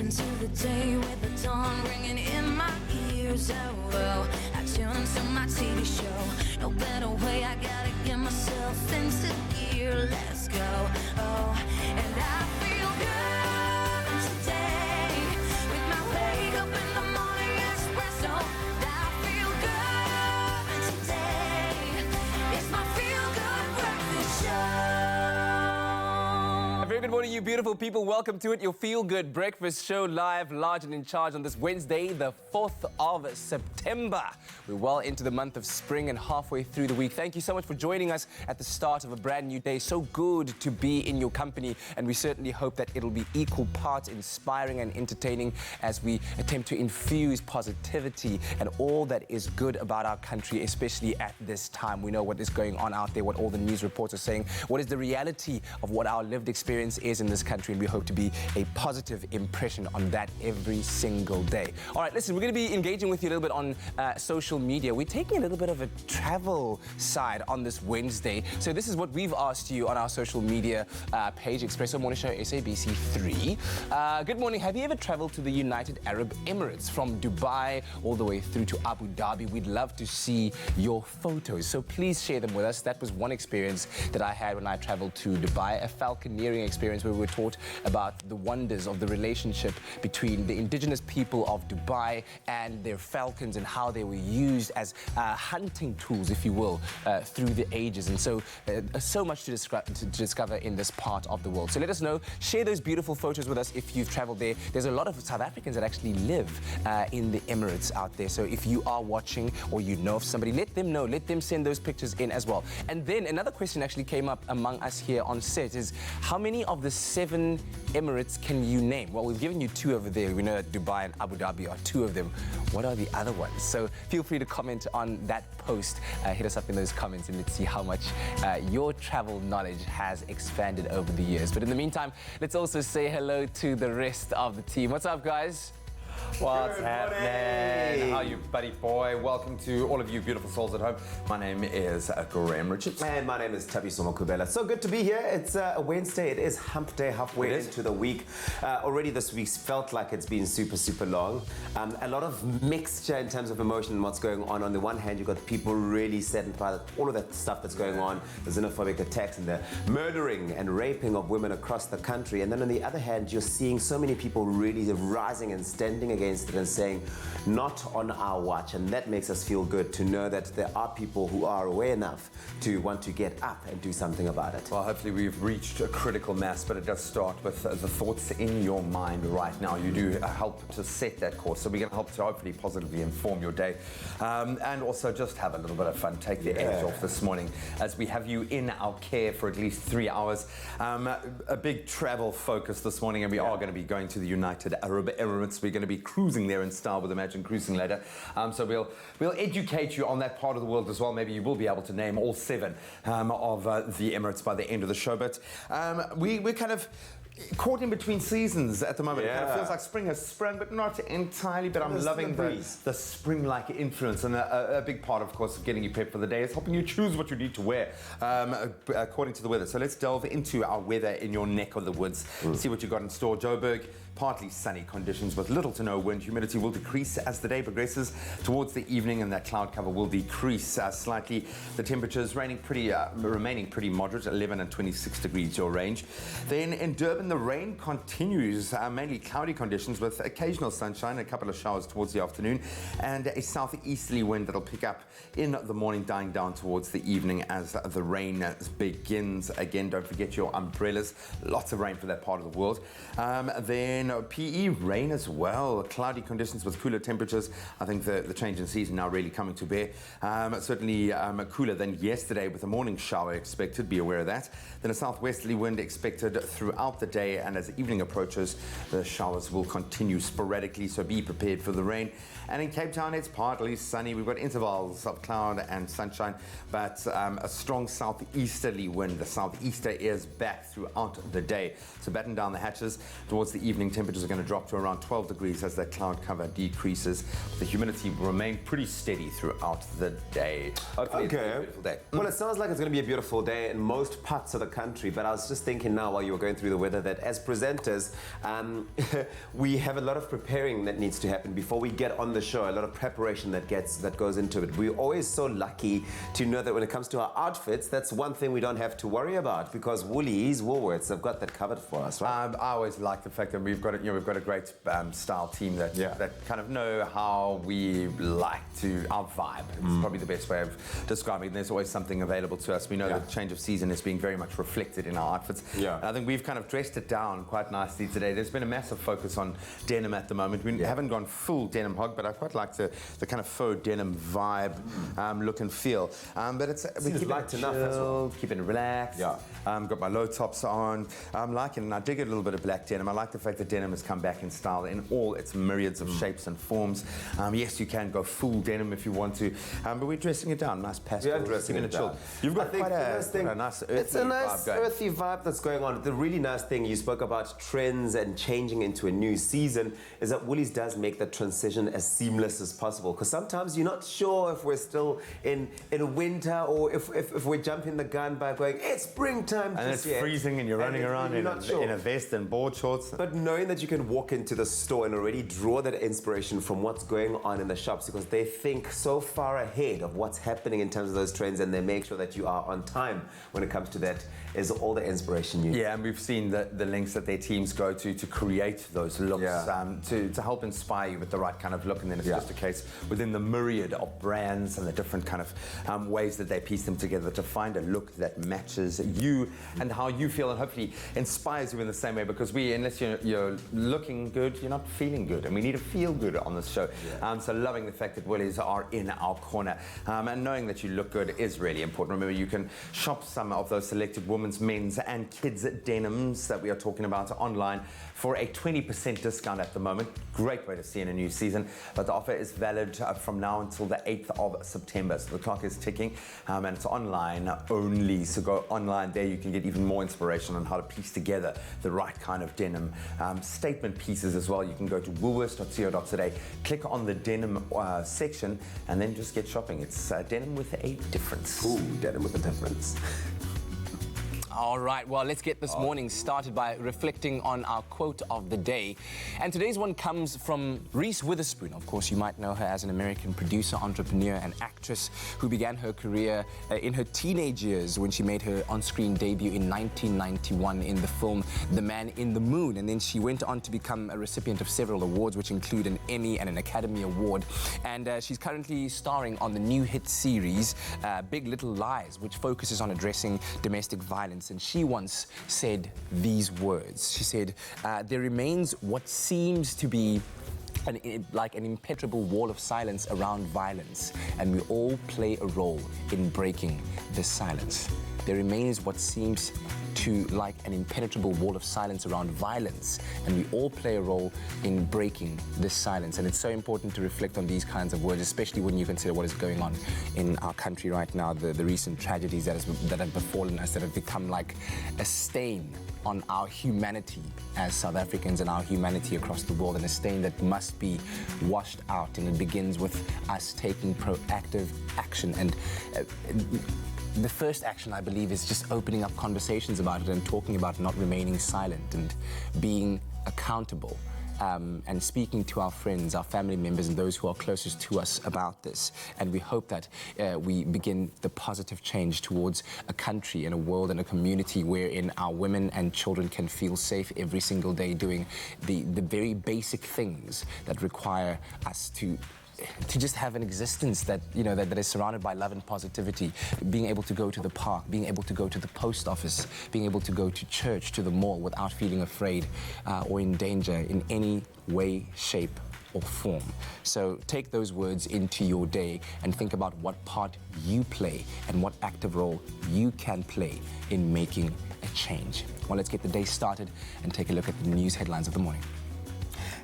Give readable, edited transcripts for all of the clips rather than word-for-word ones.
into the day with the dawn ringing in my ears. Oh, I tune into my TV show. No better way, I gotta get myself into gear. Let's go. Oh, and I feel good today with my wake up in the morning espresso. I feel good today. It's my feel good breakfast show. A very good morning, you beautiful people. Welcome to it, your feel-good breakfast show, live, large and in charge on this Wednesday, the 4th of September. We're well into the month of spring and halfway through the week. Thank you so much for joining us at the start of a brand new day. So good to be in your company, and we certainly hope that it'll be equal parts inspiring and entertaining as we attempt to infuse positivity and all that is good about our country, especially at this time. We know what is going on out there, what all the news reports are saying, what is the reality of what our lived experience is in this country, and we hope to be a positive impression on that every single day. All right, listen, we're going to be engaging with you a little bit on social media. We're taking a little bit of a travel side on this Wednesday. So this is what we've asked you on our social media page, Expresso Morning Show SABC 3. Good morning. Have you ever traveled to the United Arab Emirates from Dubai all the way through to Abu Dhabi? We'd love to see your photos, so please share them with us. That was one experience that I had when I traveled to Dubai, a falconeering experience where we were taught about the wonders of the relationship between the indigenous people of Dubai and their falcons and how they were used as hunting tools, if you will, through the ages. And so, so much to discover in this part of the world. So let us know. Share those beautiful photos with us if you've traveled there. There's a lot of South Africans that actually live in the Emirates out there. So if you are watching or you know of somebody, let them know. Let them send those pictures in as well. And then another question actually came up among us here on set is, how many of the 7 Emirates can you name? Well, we've given you 2 over there. We know that Dubai and Abu Dhabi are 2 of them. What are the other ones? So feel free to comment on that post. Hit us up in those comments and let's see how much your travel knowledge has expanded over the years. But in the meantime, let's also say hello to the rest of the team. What's up, guys? What's happening? How are you, buddy boy? Welcome to all of you beautiful souls at home. My name is Graham Richards. And my name is Tabiso Kubela. So good to be here. It's a Wednesday. It is hump day, halfway into the week. Already this week's felt like it's been super, super long. A lot of mixture in terms of emotion and what's going on. On the one hand, you've got people really saddened by all of that stuff that's going on, the xenophobic attacks and the murdering and raping of women across the country. And then on the other hand, you're seeing so many people really rising and standing against it and saying, not on our watch. And that makes us feel good to know that there are people who are aware enough to want to get up and do something about it. Well, hopefully we've reached a critical mass, but it does start with the thoughts in your mind right now. You do help to set that course, so we're going to help to hopefully positively inform your day, and also just have a little bit of fun, take the edge off this morning as we have you in our care for at least 3 hours. A big travel focus this morning, and we are going to be going to the United Arab Emirates. We're going to be cruising there in style with Imagine Cruising later. So we'll educate you on that part of the world as well. Maybe you will be able to name all 7 of the Emirates by the end of the show. But we're kind of caught in between seasons at the moment. It kind of feels like spring has sprung, but not entirely. But I'm loving the spring-like influence. And a big part, of course, of getting you prepped for the day is helping you choose what you need to wear according to the weather. So let's delve into our weather in your neck of the woods. See what you got in store. Joburg, partly sunny conditions with little to no wind. Humidity will decrease as the day progresses towards the evening, and that cloud cover will decrease slightly. The temperatures remaining pretty moderate, 11 and 26 degrees your range. Then in Durban, the rain continues, mainly cloudy conditions with occasional sunshine, a couple of showers towards the afternoon, and a southeasterly wind that'll pick up in the morning, dying down towards the evening as the rain begins again. Don't forget your umbrellas. Lots of rain for that part of the world. Then PE, rain as well. Cloudy conditions with cooler temperatures. I think the change in season now really coming to bear. Certainly cooler than yesterday with a morning shower expected. Be aware of that. Then a southwesterly wind expected throughout the day, and as the evening approaches, the showers will continue sporadically, so be prepared for the rain. And in Cape Town, it's partly sunny. We've got intervals of cloud and sunshine, but a strong southeasterly wind. The southeaster is back throughout the day. So batten down the hatches towards the evening temperatures are going to drop to around 12 degrees as that cloud cover decreases. The humidity will remain pretty steady throughout the day. Hopefully it's a beautiful day. Well, it sounds like it's going to be a beautiful day in most parts of the country, but I was just thinking now while you were going through the weather that as presenters, we have a lot of preparing that needs to happen before we get on the show, a lot of preparation that goes into it. We're always so lucky to know that when it comes to our outfits, that's one thing we don't have to worry about because Woolworths have got that covered for us, right? I always like the fact that we've got a great style team that kind of know how we like our vibe. It's probably the best way of describing it. There's always something available to us. We know that the change of season is being very much reflected in our outfits. Yeah. And I think we've kind of dressed it down quite nicely today. There's been a massive focus on denim at the moment. We haven't gone full denim hog, but I quite like the kind of faux denim vibe, look and feel. But we keep light it enough as well. keep it relaxed. Yeah. Got my low tops on. I'm liking it, and I dig a little bit of black denim. I like the fact that denim has come back in style in all its myriads of shapes and forms. Yes, you can go full denim if you want to, but we're dressing it down. Nice pastel. We are dressing it down. You've got quite a nice earthy it's a nice vibe going. earthy vibe that's going on. The really nice thing you spoke about trends and changing into a new season is that Woolies does make the transition as seamless as possible because sometimes you're not sure if we're still in winter or if we're jumping the gun by going it's springtime and just it's yet. freezing and you're running around in a vest and board shorts. But knowing that you can walk into the store and already draw that inspiration from what's going on in the shops because they think so far ahead of what's happening in terms of those trends and they make sure that you are on time when it comes to that is all the inspiration you need. Yeah, and we've seen the links that their teams go to create those looks, to help inspire you with the right kind of look. And then it's just a case within the myriad of brands and the different kind of ways that they piece them together to find a look that matches you and how you feel and hopefully inspires you in the same way because unless you're looking good, you're not feeling good. And we need to feel good on this show. Yeah. So loving the fact that Woolies are in our corner and knowing that you look good is really important. Remember, you can shop some of those selected women's, men's and kids' denims that we are talking about online for a 20% discount at the moment. Great way to see in a new season. But the offer is valid from now until the 8th of September. So the clock is ticking and it's online only. So go online there. You can get even more inspiration on how to piece together the right kind of denim. Statement pieces as well. You can go to woolworths.co.za, click on the denim section and then just get shopping. It's denim with a difference. Ooh, denim with a difference. All right, well, let's get this morning started by reflecting on our quote of the day. And today's one comes from Reese Witherspoon. Of course, you might know her as an American producer, entrepreneur, and actress who began her career in her teenage years when she made her on-screen debut in 1991 in the film The Man in the Moon. And then she went on to become a recipient of several awards, which include an Emmy and an Academy Award. And she's currently starring on the new hit series, Big Little Lies, which focuses on addressing domestic violence. And she once said these words. She said, there remains what seems to be like an impenetrable wall of silence around violence, and we all play a role in breaking this silence. There remains what seems to like an impenetrable wall of silence around violence, and we all play a role in breaking this silence. And it's so important to reflect on these kinds of words, especially when you consider what is going on in our country right now, the recent tragedies that have befallen us, that have become like a stain on our humanity as South Africans and our humanity across the world, and a stain that must be washed out. And it begins with us taking proactive action. And the first action, I believe, is just opening up conversations about it and talking about it, not remaining silent, and being accountable. And speaking to our friends, our family members, and those who are closest to us about this. And we hope that we begin the positive change towards a country and a world and a community wherein our women and children can feel safe every single day doing the very basic things that require us to just have an existence that, you know, that is surrounded by love and positivity. Being able to go to the park, being able to go to the post office, being able to go to church, to the mall without feeling afraid or in danger in any way, shape or form. So take those words into your day and think about what part you play and what active role you can play in making a change. Well, let's get the day started and take a look at the news headlines of the morning.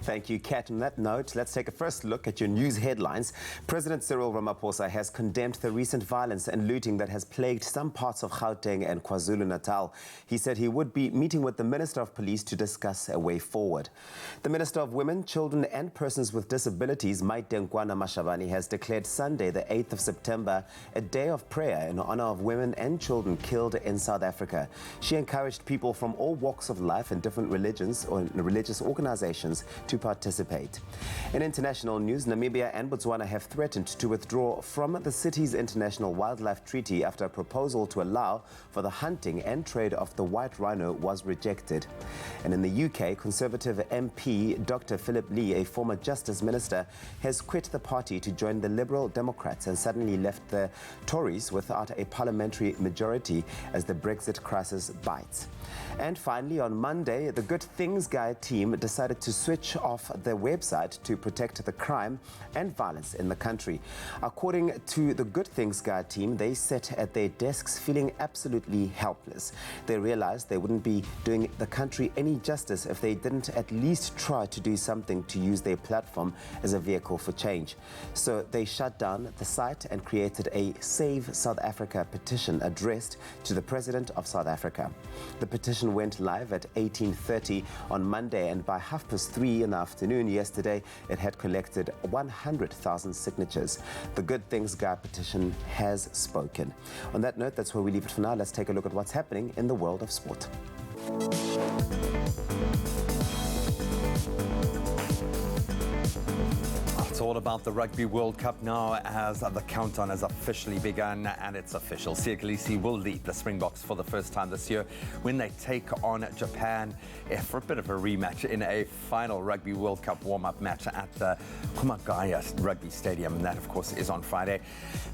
Thank you, Kat. On that note, let's take a first look at your news headlines. President Cyril Ramaphosa has condemned the recent violence and looting that has plagued some parts of Gauteng and KwaZulu-Natal. He said he would be meeting with the Minister of Police to discuss a way forward. The Minister of Women, Children and Persons with Disabilities, Maite Mashavani, has declared Sunday, the 8th of September, a day of prayer in honor of women and children killed in South Africa. She encouraged people from all walks of life and different religions or religious organizations to participate. In international news, Namibia and Botswana have threatened to withdraw from the city's International Wildlife Treaty after a proposal to allow for the hunting and trade of the white rhino was rejected. And in the UK, Conservative MP Dr. Philip Lee, a former Justice Minister, has quit the party to join the Liberal Democrats and suddenly left the Tories without a parliamentary majority as the Brexit crisis bites. And finally, on Monday, the Good Things Guide team decided to switch off their website to protect the crime and violence in the country. According to the Good Things Guide team, they sat at their desks feeling absolutely helpless. They realized they wouldn't be doing the country any justice if they didn't at least try to do something to use their platform as a vehicle for change. So they shut down the site and created a Save South Africa petition addressed to the President of South Africa. The petition went live at 18:30 on Monday, and by 3:30 in the afternoon yesterday, it had collected 100,000 signatures. The Good Things Guide petition has spoken. On that note, that's where we leave it for now. Let's take a look at what's happening in the world of sport. It's all about the Rugby World Cup now as the countdown has officially begun, and it's official. Siya Kolisi will lead the Springboks for the first time this year when they take on Japan for a bit of a rematch in a final Rugby World Cup warm-up match at the Kumagaya Rugby Stadium, and that, of course, is on Friday.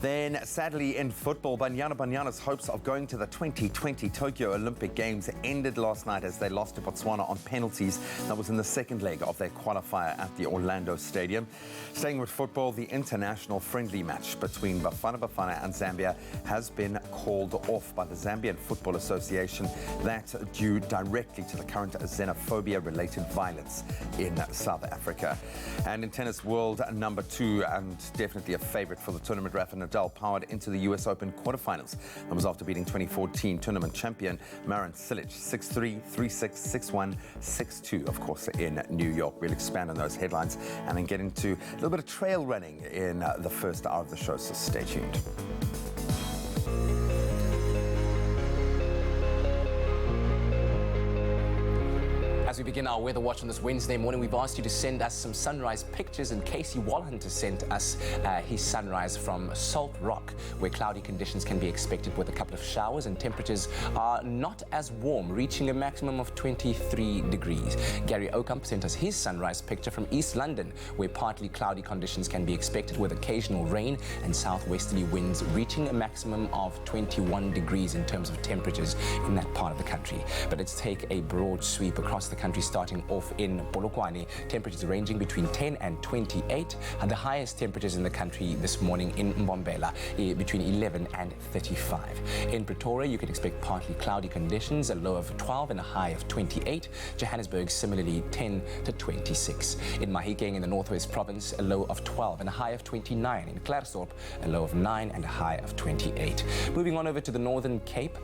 Then, sadly, in football, Banyana's hopes of going to the 2020 Tokyo Olympic Games ended last night as they lost to Botswana on penalties. That was in the second leg of their qualifier at the Orlando Stadium. Staying with football, the international friendly match between Bafana and Zambia has been called off by the Zambian Football Association. That's due directly to the current xenophobia-related violence in South Africa. And in tennis, world number 2 and definitely a favorite for the tournament, Rafa Nadal powered into the US Open quarterfinals. That was after beating 2014 tournament champion Marin Cilic 6-3, 3-6, 6-1, 6-2, of course, in New York. We'll expand on those headlines and then get into a little bit of trail running in the first hour of the show, so stay tuned. As we begin our weather watch on this Wednesday morning, we've asked you to send us some sunrise pictures, and Casey Walhunter sent us his sunrise from Salt Rock, where cloudy conditions can be expected with a couple of showers and temperatures are not as warm, reaching a maximum of 23 degrees. Gary Okamp sent us his sunrise picture from East London, where partly cloudy conditions can be expected with occasional rain and southwesterly winds, reaching a maximum of 21 degrees in terms of temperatures in that part of the country. But let's take a broad sweep across the country, starting off in Polokwane, temperatures ranging between 10 and 28, and the highest temperatures in the country this morning in Mbombela between 11 and 35. In Pretoria, you can expect partly cloudy conditions, a low of 12 and a high of 28. Johannesburg, similarly 10 to 26. In Mahikeng in the Northwest Province, a low of 12 and a high of 29. In Klerksdorp, a low of 9 and a high of 28. Moving on over to the Northern Cape,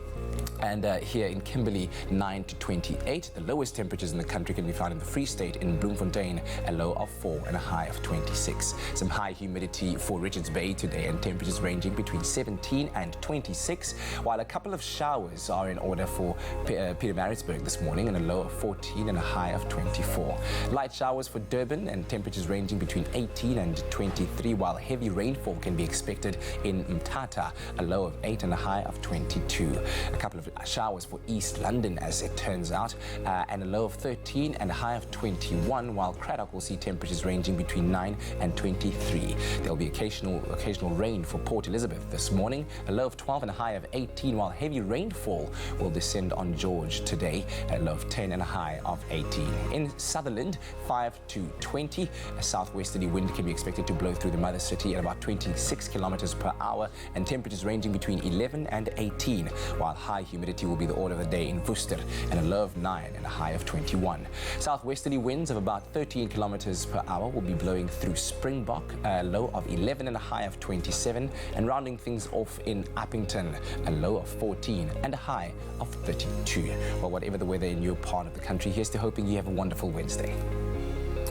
and here in Kimberley, 9 to 28. The lowest temperatures in the country can be found in the Free State. In Bloemfontein, a low of 4 and a high of 26. Some high humidity for Richards Bay today, and temperatures ranging between 17 and 26, while a couple of showers are in order for Pietermaritzburg this morning, and a low of 14 and a high of 24. Light showers for Durban, and temperatures ranging between 18 and 23, while heavy rainfall can be expected in Mthatha, a low of 8 and a high of 22. A couple of showers for East London, as it turns out, and a low of 13 and a high of 21, while Craddock will see temperatures ranging between 9 and 23. There will be occasional rain for Port Elizabeth this morning, a low of 12 and a high of 18, while heavy rainfall will descend on George today, a low of 10 and a high of 18. In Sutherland, 5 to 20, a southwesterly wind can be expected to blow through the mother city at about 26 kilometers per hour, and temperatures ranging between 11 and 18, while high humidity will be the order of the day in Worcester, and a low of 9 and a high of 21. 21. Southwesterly winds of about 13 kilometers per hour will be blowing through Springbok, a low of 11 and a high of 27, and rounding things off in Appington, a low of 14 and a high of 32. Well, whatever the weather in your part of the country, here's to hoping you have a wonderful Wednesday.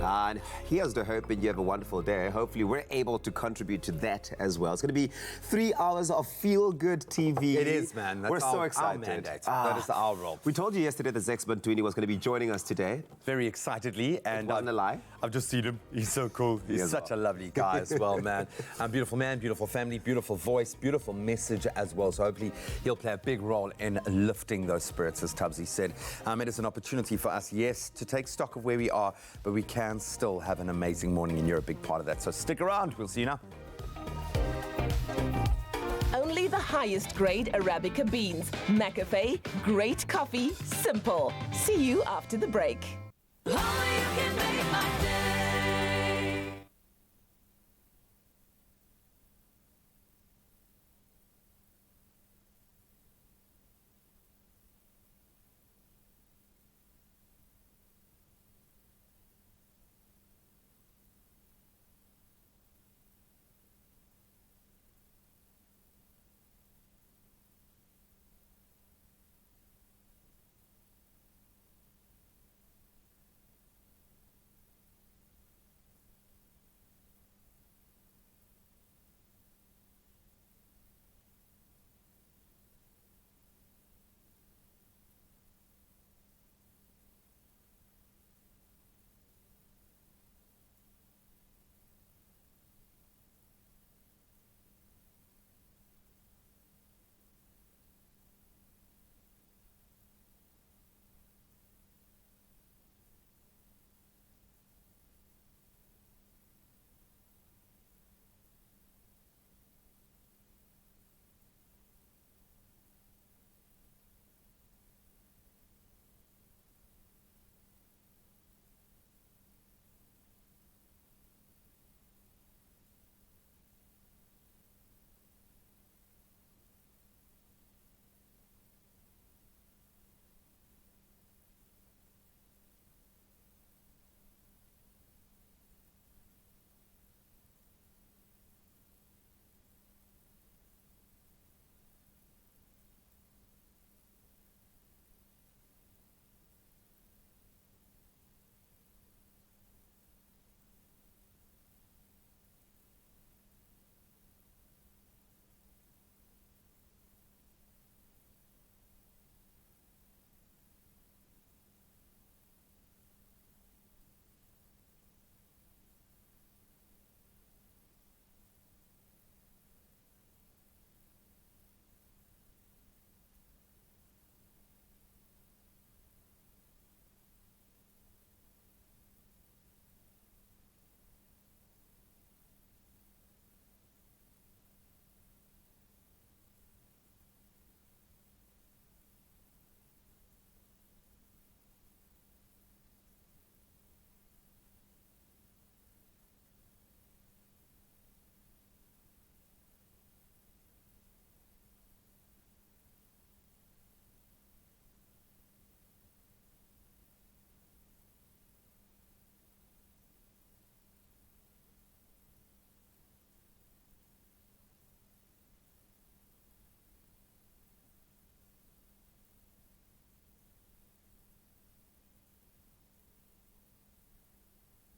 And here's to hoping you have a wonderful day. Hopefully we're able to contribute to that as well. It's going to be 3 hours of feel-good TV. It is, man. That's we're so our excited. mandate. That is our role. We told you yesterday that Zex Bantwini was going to be joining us today. Very excitedly. And wasn't a lie. I've just seen him. He's so cool. He's such a lovely guy as well, man. Beautiful man, beautiful family, beautiful voice, beautiful message as well. So hopefully he'll play a big role in lifting those spirits, as Tubbsy said. It is an opportunity for us, yes, to take stock of where we are, but we can still have an amazing morning, and you're a big part of that. So stick around. We'll see you now. Only the highest grade Arabica beans. McAfee, great coffee, simple. See you after the break. Only you can make my day.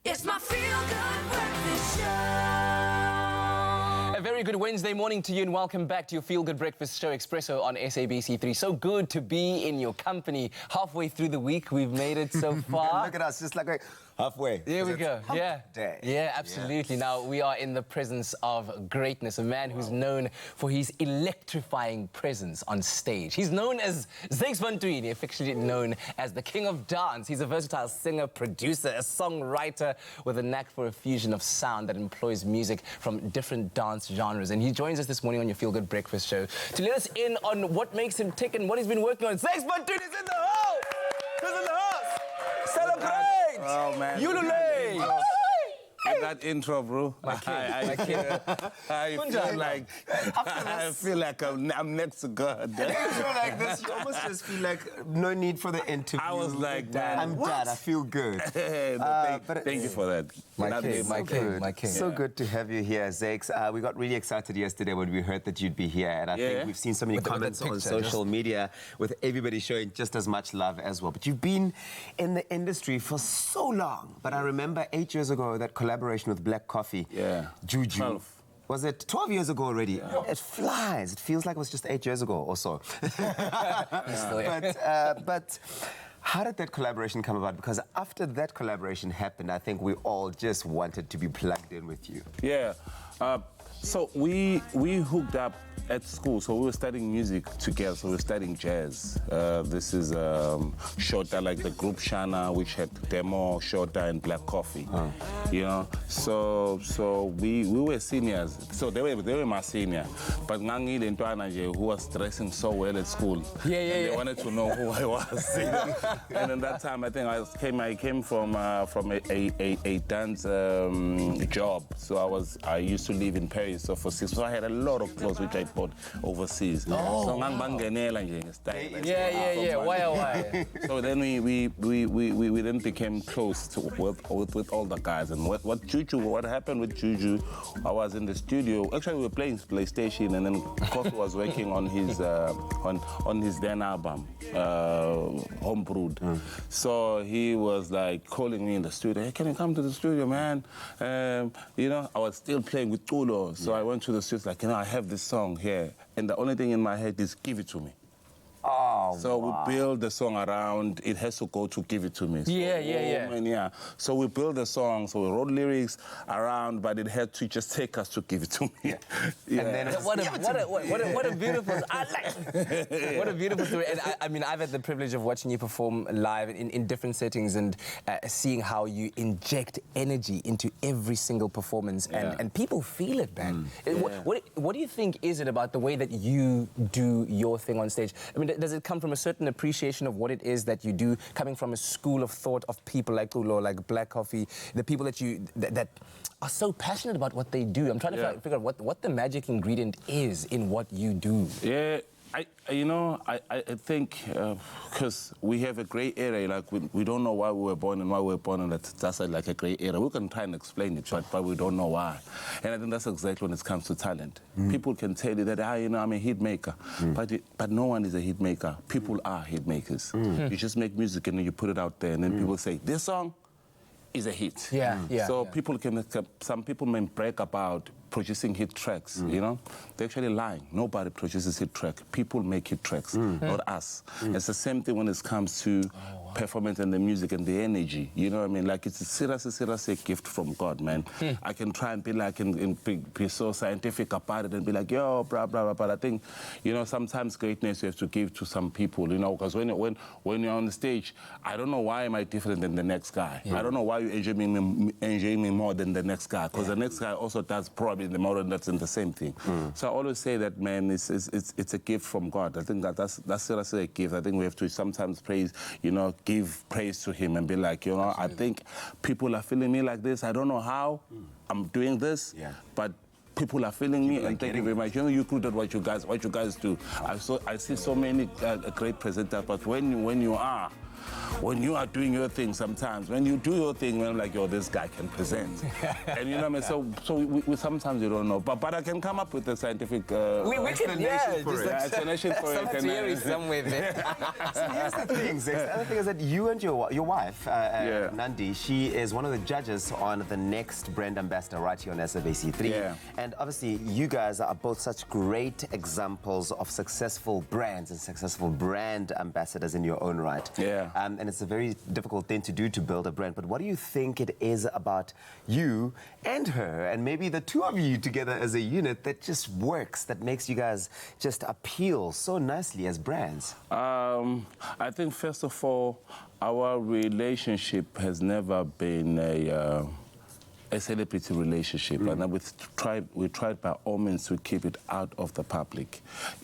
It's my feel-good breakfast show. A very good Wednesday morning to you and welcome back to your Feel Good Breakfast Show, Expresso on SABC3. So good to be in your company. Halfway through the week, we've made it so far. Look at us, just like halfway. There we go. Yeah. Day. Yeah, absolutely. Now, we are in the presence of greatness, a man who's known for his electrifying presence on stage. He's known as Zex Bantwini, affectionately known as the King of Dance. He's a versatile singer, producer, a songwriter with a knack for a fusion of sound that employs music from different dance genres. And he joins us this morning on your Feel Good Breakfast Show to let us in on what makes him tick and what he's been working on. Zex Bantwini is in the house! He's in the house! Celebrate! Oh, man. Yulule! with that intro, bro. I feel like I'm next to God. You feel like this, you almost just feel like no need for the interview. I was like, man, I'm done. I feel good. Thank you for that. My king. So good to have you here, Zakes. We got really excited yesterday when we heard that you'd be here, and I think we've seen so many comments on social media with everybody showing just as much love as well. But you've been in the industry for so long. But I remember 8 years ago that collaboration with Black Coffee. Yeah. Juju. 12. Was it 12 years ago already? Yeah. It flies. It feels like it was just 8 years ago or so. But how did that collaboration come about? Because after that collaboration happened, I think we all just wanted to be plugged in with you. Yeah. So we hooked up at school. So we were studying music together. So we were studying jazz. This is Shota, like the group Shana, which had Demo, Shota, and Black Coffee. You know. So we were seniors. So they were my senior. But Ngangi Lentwana, who was dressing so well at school. They wanted to know who I was. And at that time, I think I came from a dance job. So I used to live in Paris. So for 6 months, so I had a lot of clothes which I bought overseas. So Why? So then we then became close with all the guys. And what happened with Juju? I was in the studio. Actually, we were playing PlayStation, and then Kofi was working on his on his then album, Homebrewed. So he was like calling me in the studio. Hey, can you come to the studio, man? You know, I was still playing with Tulo. So I went to the studio, like, you know, I have this song here, and the only thing in my head is give it to me. So we build the song around, it has to go to give it to me. So, So we built the song, so we wrote lyrics around, but it had to just take us to give it to me. And then what a beautiful, what a beautiful story. And I mean, I've had the privilege of watching you perform live in different settings and seeing how you inject energy into every single performance, and people feel it, man. What do you think is it about the way that you do your thing on stage? I mean, does it come from a certain appreciation of what it is that you do, coming from a school of thought of people like Ulo, like Black Coffee, the people that are so passionate about what they do? I'm trying to figure out what the magic ingredient is in what you do. Yeah. I think because we have a grey area, like we don't know why we were born and why we were born, and that's like a grey area. We can try and explain it, but we don't know why. And I think that's exactly when it comes to talent. People can tell you that, you know, I'm a hit maker, but no one is a hit maker. People are hit makers. You just make music and then you put it out there, and then people say, this song is a hit. So some people may brag about producing hit tracks, you know? They're actually lying. Nobody produces hit track. People make hit tracks, not us. It's the same thing when it comes to performance and the music and the energy. You know what I mean? Like, it's a serious gift from God, man. I can try and be like, be so scientific about it and be like, yo, blah, blah, blah. But I think, you know, sometimes greatness you have to give to some people, you know, because when you're on the stage, I don't know why am I different than the next guy. I don't know why you enjoy me more than the next guy, because the next guy also does probably the more that's in the same thing. So I always say that, man, it's a gift from God. I think that's seriously a gift. I think we have to sometimes praise, you know, give praise to him and be like, you know, I think people are feeling me like this. I don't know how I'm doing this, but people are feeling me, and thank you very much. You know, you good at what you guys do. I see so many great presenters, but when you are doing your thing, sometimes when you do your thing, I'm like, yo, this guy can present. And you know what I mean? So we sometimes you don't know, but I can come up with a scientific explanation for it. Explanation for it. Some theory somewhere there. So here's the thing, Zix. The other thing is that you and your wife, Nandi, she is one of the judges on the next brand ambassador right here on SABC3. And obviously, you guys are both such great examples of successful brands and successful brand ambassadors in your own right. And it's a very difficult thing to do, to build a brand. But what do you think it is about you and her, and maybe the two of you together as a unit, that just works, that makes you guys just appeal so nicely as brands? I think, first of all, our relationship has never been a celebrity relationship, and we tried by all means to keep it out of the public.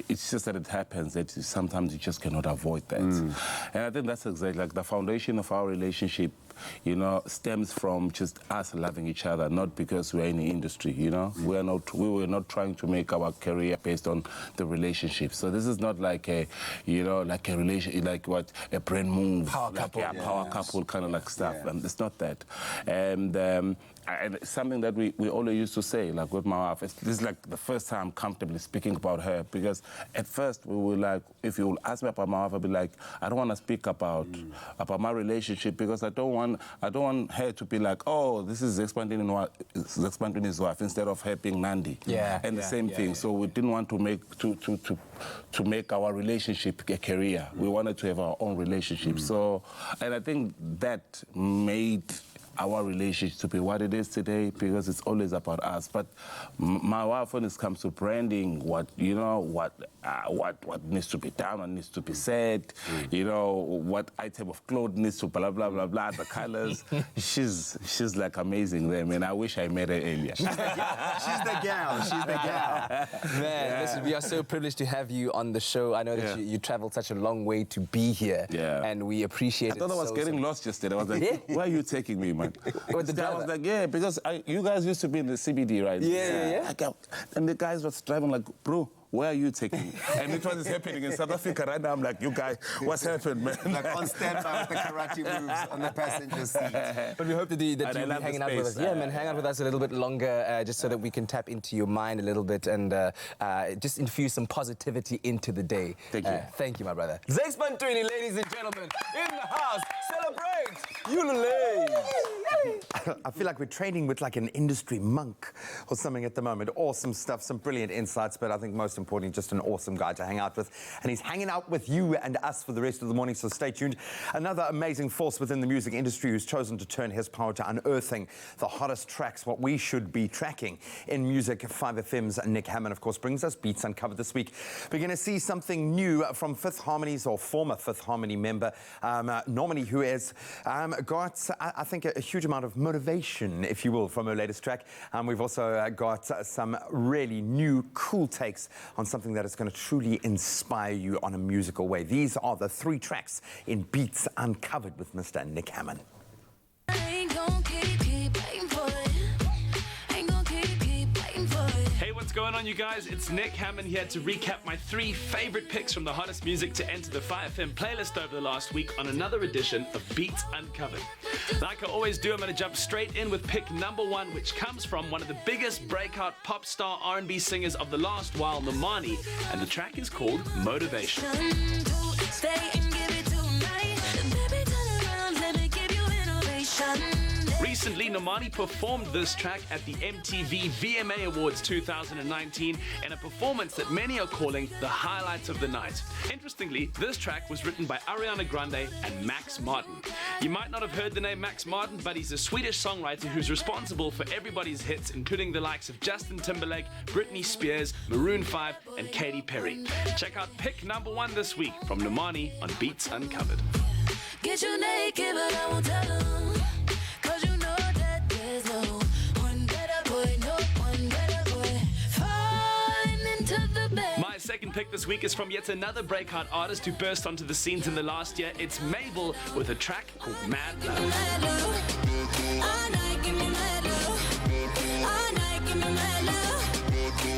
It's just that it happens that sometimes you just cannot avoid that. And I think that's exactly like the foundation of our relationship you know, stems from just us loving each other, not because we're in the industry, you know. We were not trying to make our career based on the relationship. So this is not like a, you know, like a relation, like what, a brand move. Power couple. Yeah, power couple kind of like stuff. And it's not that. And it's something that we always used to say, like with my wife, this is like the first time I'm comfortably speaking about her, because at first we were like, if you ask me about my wife, I'd be like, I don't want to speak about my relationship, because I don't want her to be like, oh, this is expanding his wife, instead of her being Nandi. And the same thing. So we didn't want to make our relationship a career. We wanted to have our own relationship. So, and I think that made our relationship to be what it is today, because it's always about us. But my wife, when it comes to branding, what needs to be done, what needs to be said, you know, what item of clothes needs to blah blah blah blah, the colors. she's like amazing there, man. I wish I met her earlier. She's the gal. She's the gal. Man, listen, we are so privileged to have you on the show. I know that you traveled such a long way to be here, and we appreciate it. I thought I was getting lost yesterday. I was like, where are you taking me, man? With the driver? I was like, yeah, because you guys used to be in the CBD, right? Yeah. And the guys was driving like, bro, where are you taking me? And it was happening in South Africa right now. I'm like, you guys, what's happened, man? Like on standby with the karate moves on the passenger seat. But we hope that you'll be hanging out with us. Yeah, man, hang out with us a little bit longer, just so that we can tap into your mind a little bit and just infuse some positivity into the day. Thank you. Thank you, my brother. Zakes Bantwini, ladies and gentlemen, in the house. Celebrate! Yulele! I feel like we're training with like an industry monk or something at the moment. Awesome stuff, some brilliant insights, but I think most importantly, just an awesome guy to hang out with. And he's hanging out with you and us for the rest of the morning, so stay tuned. Another amazing force within the music industry who's chosen to turn his power to unearthing the hottest tracks, what we should be tracking in music. 5FM's Nick Hammond, of course, brings us Beats Uncovered this week. We're going to see something new from Fifth Harmony's, or former Fifth Harmony member, Normani, who has got, I think, a huge amount of motivation, if you will, from her latest track. We've also got some really new, cool takes on something that is going to truly inspire you on a musical way. These are the 3 tracks in Beats Uncovered with Mr. Nick Hammond. Hey, what's going on, you guys? It's Nick Hammond here to recap my 3 favorite picks from the hottest music to enter the 5FM playlist over the last week on another edition of Beats Uncovered. Like I always do, I'm going to jump straight in with pick number 1, which comes from one of the biggest breakout pop star R&B singers of the last while, Normani, and the track is called Motivation. Recently, Normani performed this track at the MTV VMA Awards 2019 in a performance that many are calling the highlights of the night. Interestingly, this track was written by Ariana Grande and Max Martin. You might not have heard the name Max Martin, but he's a Swedish songwriter who's responsible for everybody's hits, including the likes of Justin Timberlake, Britney Spears, Maroon 5, and Katy Perry. Check out pick number 1 this week from Normani on Beats Uncovered. Get you naked, but I won't tell them. Cause you know that there's no one better boy, no one better boy. Falling into the bed. My second pick this week is from yet another breakout artist who burst onto the scenes in the last year. It's Mabel with a track called Mad Love. Mad love. All night, give me mad love. All night, give me mad love.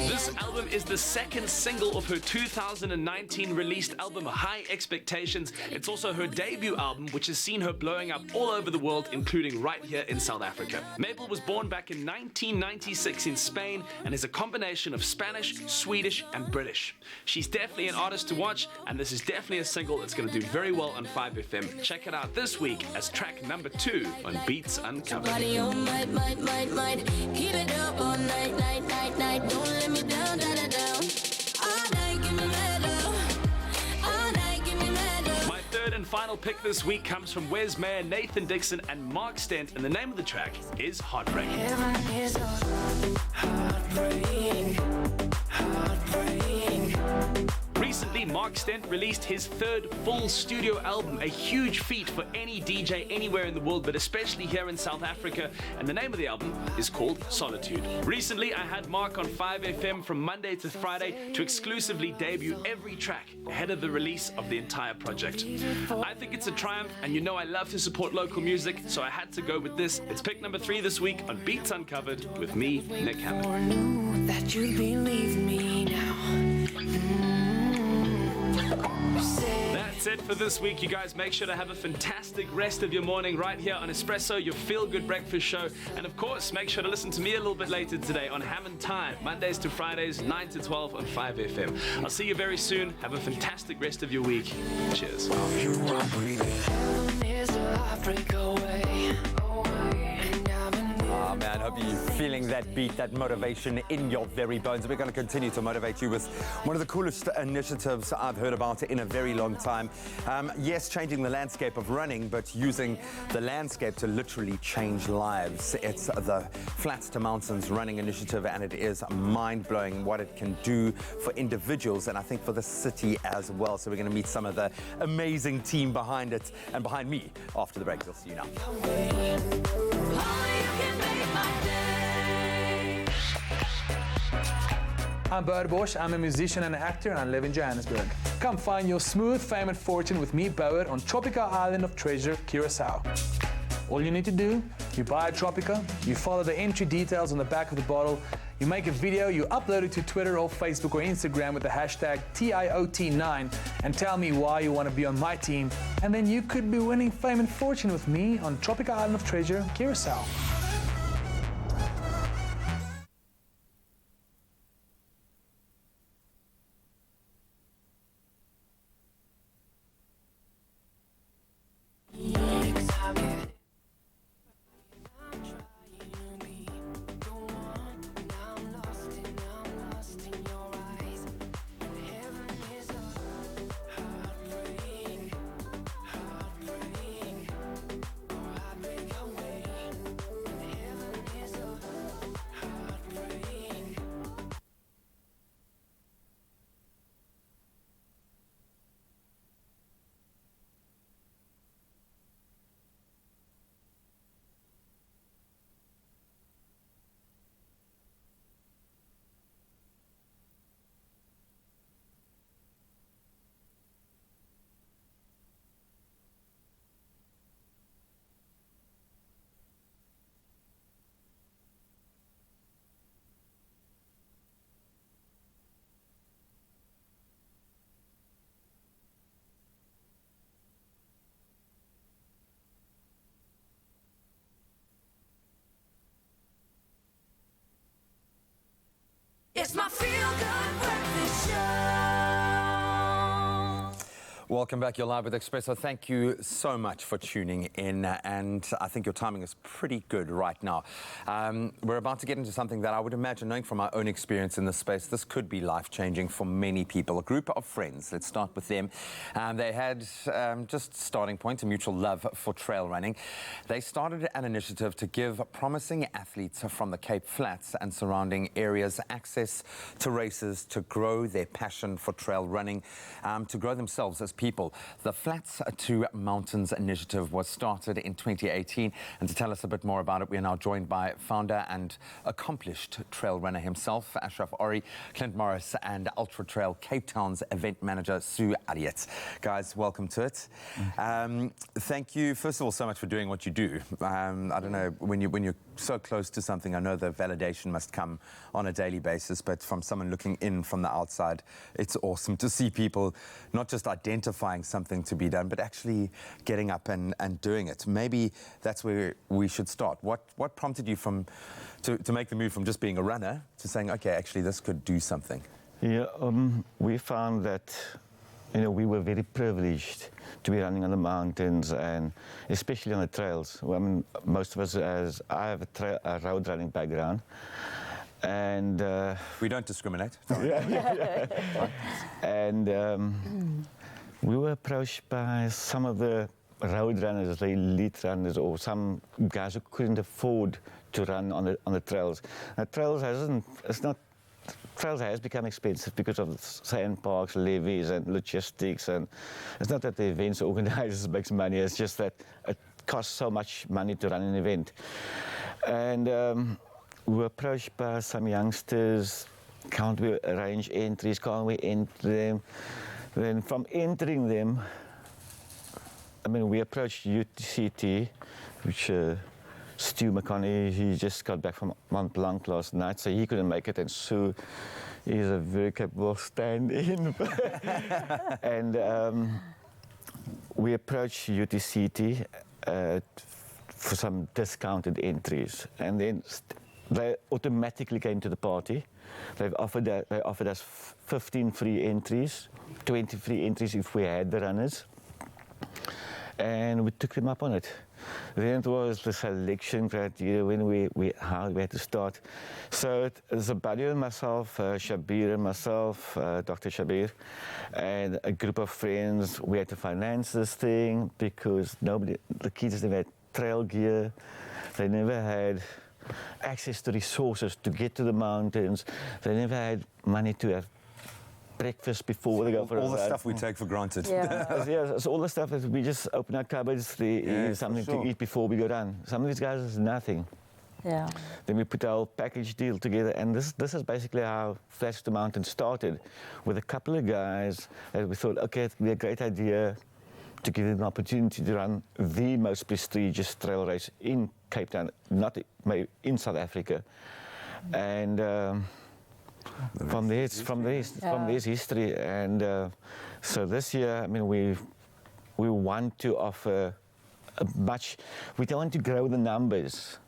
This album is the second single of her 2019 released album High Expectations. It's also her debut album, which has seen her blowing up all over the world, including right here in South Africa. Mabel was born back in 1996 in Spain and is a combination of Spanish, Swedish, and British. She's definitely an artist to watch, and this is definitely a single that's going to do very well on 5FM. Check it out this week as track number 2 on Beats Uncovered. Body on might. Keep it up all night, night. Don't let me down, down. All night, give me mad love. All night, give me mad love. My third and final pick this week comes from Wes Mayer, Nathan Dixon, and Mark Stent, and the name of the track is Heartbreak. Heaven is on heartbreak. Recently, Mark Stent released his third full studio album, a huge feat for any DJ anywhere in the world, but especially here in South Africa, and the name of the album is called Solitude. Recently, I had Mark on 5FM from Monday to Friday to exclusively debut every track ahead of the release of the entire project. I think it's a triumph, and you know I love to support local music, so I had to go with this. It's pick number 3 this week on Beats Uncovered with me, Nick Hammond. Or knew that you'd believe me now. That's it for this week, you guys. Make sure to have a fantastic rest of your morning right here on Expresso, your feel-good breakfast show. And of course, make sure to listen to me a little bit later today on Hammond Time, Mondays to Fridays, 9 to 12 on 5FM. I'll see you very soon. Have a fantastic rest of your week. Cheers. There's a heartbreak away. Oh man, hope you're feeling that beat, that motivation in your very bones. We're going to continue to motivate you with one of the coolest initiatives I've heard about in a very long time. Yes, changing the landscape of running, but using the landscape to literally change lives. It's the Flats to Mountains Running Initiative, and it is mind-blowing what it can do for individuals, and I think for the city as well. So we're going to meet some of the amazing team behind it and behind me after the break. We'll see you now. I'm Bert Bosch, I'm a musician and actor, and I live in Johannesburg. Come find your smooth fame and fortune with me, Bauer, on Tropica Island of Treasure, Curacao. All you need to do, you buy a Tropica, you follow the entry details on the back of the bottle, you make a video, you upload it to Twitter or Facebook or Instagram with the hashtag TIOT9 and tell me why you want to be on my team, and then you could be winning fame and fortune with me on Tropica Island of Treasure, Curacao. It's my feel-good breakfast show. Welcome back. You're live with Expresso. Thank you so much for tuning in, and I think your timing is pretty good right now. We're about to get into something that I would imagine, knowing from my own experience in this space, this could be life-changing for many people. A group of friends, let's start with them. They had just starting point, a mutual love for trail running. They started an initiative to give promising athletes from the Cape Flats and surrounding areas access to races to grow their passion for trail running, to grow themselves as people. The Flats to Mountains initiative was started in 2018, and to tell us a bit more about it, we are now joined by founder and accomplished trail runner himself, Ashraf Ori, Clint Morris, and Ultra Trail Cape Town's event manager, Sue Elliott. Guys, welcome to it. Thank you, first of all, so much for doing what you do. I don't know, when you're so close to something, I know the validation must come on a daily basis, but from someone looking in from the outside, it's awesome to see people not just identifying something to be done, but actually getting up and doing it. Maybe that's where we should start. What prompted you to make the move from just being a runner to saying, okay, actually this could do something? Yeah, we found that, we were very privileged to be running on the mountains and especially on the trails. I mean, most of us, as I have a road running background, and we don't discriminate. And we were approached by some of the road runners, the elite runners, or some guys who couldn't afford to run on the trails. The trails it's not trails has become expensive because of sand parks, levies, and logistics. And it's not that the events organizers makes money; it's just that it costs so much money to run an event. And we were approached by some youngsters. Can't we arrange entries? Can't we enter them? Then from entering them, I mean, we approached UTCT, which Stu McConney, he just got back from Mont Blanc last night, so he couldn't make it, and Sue is a very capable stand-in. And we approached UTCT for some discounted entries, and then they automatically came to the party. They offered us 15 free entries, 20 free entries if we had the runners, and we took them up on it. Then it was the selection criteria when how we had to start. So it was a buddy and myself, Shabir and myself, Dr. Shabir, and a group of friends. We had to finance this thing because the kids never had trail gear. They never had access to resources to get to the mountains. They never had money to have breakfast before they go for all a the run. stuff we take for granted. Yeah, so all the stuff that we just open our cupboards, something to eat before we go down. Some of these guys is nothing. Yeah. Then we put our package deal together, and this is basically how Flats to Mountain started, with a couple of guys that we thought, okay, it'd be a great idea to give them an opportunity to run the most prestigious trail race in Cape Town, not in South Africa, and. From there's history, and so this year, I mean, we want to offer we don't want to grow the numbers.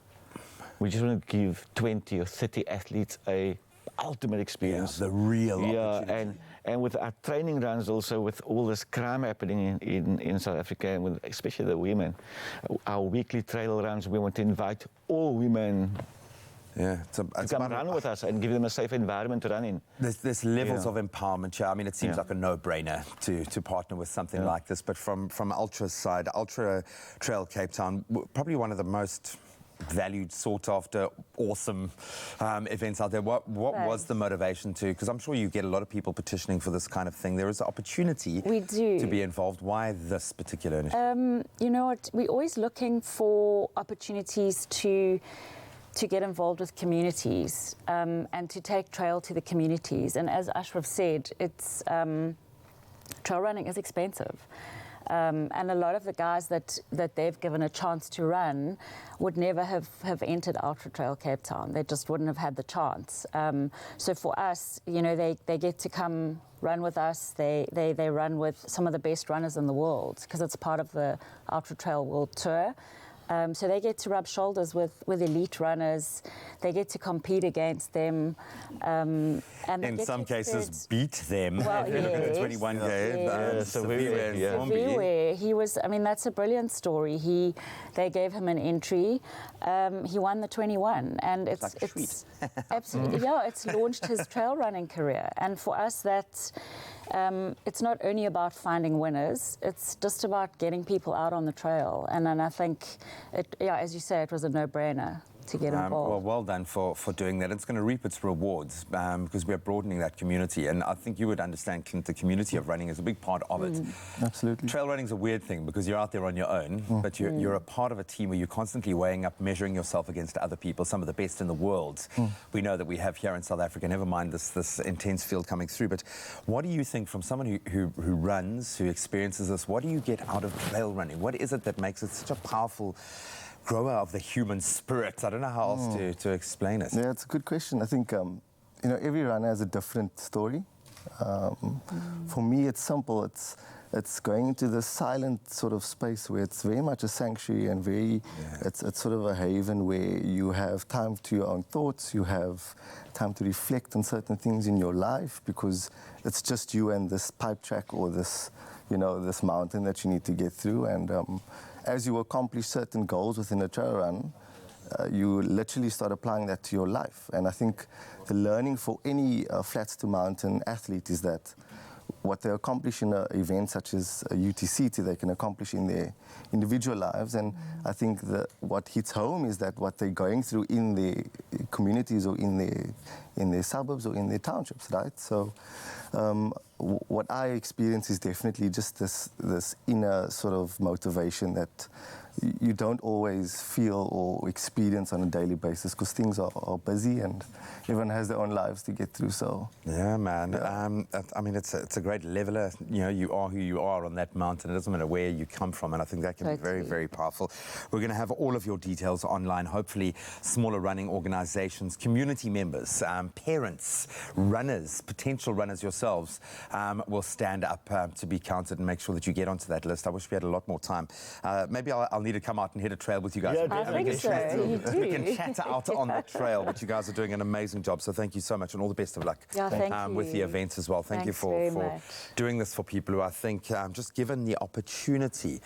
We just want to give 20 or 30 athletes a ultimate experience. The real opportunity. And with our training runs also, with all this crime happening in South Africa, and with especially the women, our weekly trail runs, we want to invite all women to come run with us and give them a safe environment to run in. There's levels of empowerment here. I mean, it seems like a no-brainer to partner with something like this, but from Ultra's side, Ultra Trail Cape Town, probably one of the most valued, sought-after, awesome events out there. What was the motivation to, because I'm sure you get a lot of people petitioning for this kind of thing. There is an opportunity to be involved. Why this particular initiative? You know what, we're always looking for opportunities to get involved with communities and to take trail to the communities. And as Ashraf said, it's trail running is expensive. And a lot of the guys that they've given a chance to run would never have entered Ultra Trail Cape Town. They just wouldn't have had the chance. So for us, you know, they get to come run with us. They run with some of the best runners in the world because it's part of the Ultra Trail World Tour. So they get to rub shoulders with elite runners. They get to compete against them. And in some cases, beat them. Well, yes. 21K. Severe. He was, I mean, that's a brilliant story. They gave him an entry. He won the 21. And it's absolutely, it's launched his trail running career. And for us, that's... it's not only about finding winners, it's just about getting people out on the trail. And then I think, as you say, it was a no-brainer to get involved. Well done for doing that. It's going to reap its rewards because we're broadening that community. And I think you would understand the community of running is a big part of it. Absolutely. Trail running is a weird thing because you're out there on your own, but you're a part of a team where you're constantly weighing up, measuring yourself against other people, some of the best in the world. We know that we have here in South Africa, never mind this intense field coming through. But what do you think from someone who runs, who experiences this, what do you get out of trail running? What is it that makes it such a powerful grower of the human spirit? I don't know how else to explain it. Yeah, it's a good question. I think, every runner has a different story. For me, it's simple. It's going into this silent sort of space where it's very much a sanctuary and it's sort of a haven where you have time to your own thoughts, you have time to reflect on certain things in your life because it's just you and this pipe track or this, this mountain that you need to get through. And as you accomplish certain goals within a trail run, you literally start applying that to your life. And I think the learning for any Flats to Mountain athlete is that what they accomplish in an event such as a UTC, they can accomplish in their individual lives. And I think that what hits home is that what they're going through in their communities or in their suburbs or in their townships, right? So what I experience is definitely just this inner sort of motivation that you don't always feel or experience on a daily basis because things are busy and everyone has their own lives to get through. So yeah, man. Yeah. I mean, it's a great leveler. You know, you are who you are on that mountain. It doesn't matter where you come from, and I think that can be very, very powerful. We're going to have all of your details online. Hopefully, smaller running organisations, community members, parents, runners, potential runners yourselves will stand up to be counted and make sure that you get onto that list. I wish we had a lot more time. Maybe I'll need to come out and hit a trail with you guys. I think so. You do. We can chat out on the trail, but you guys are doing an amazing job. So thank you so much, and all the best of luck with the events as well. Thank you for doing this for people who I think, just given the opportunity,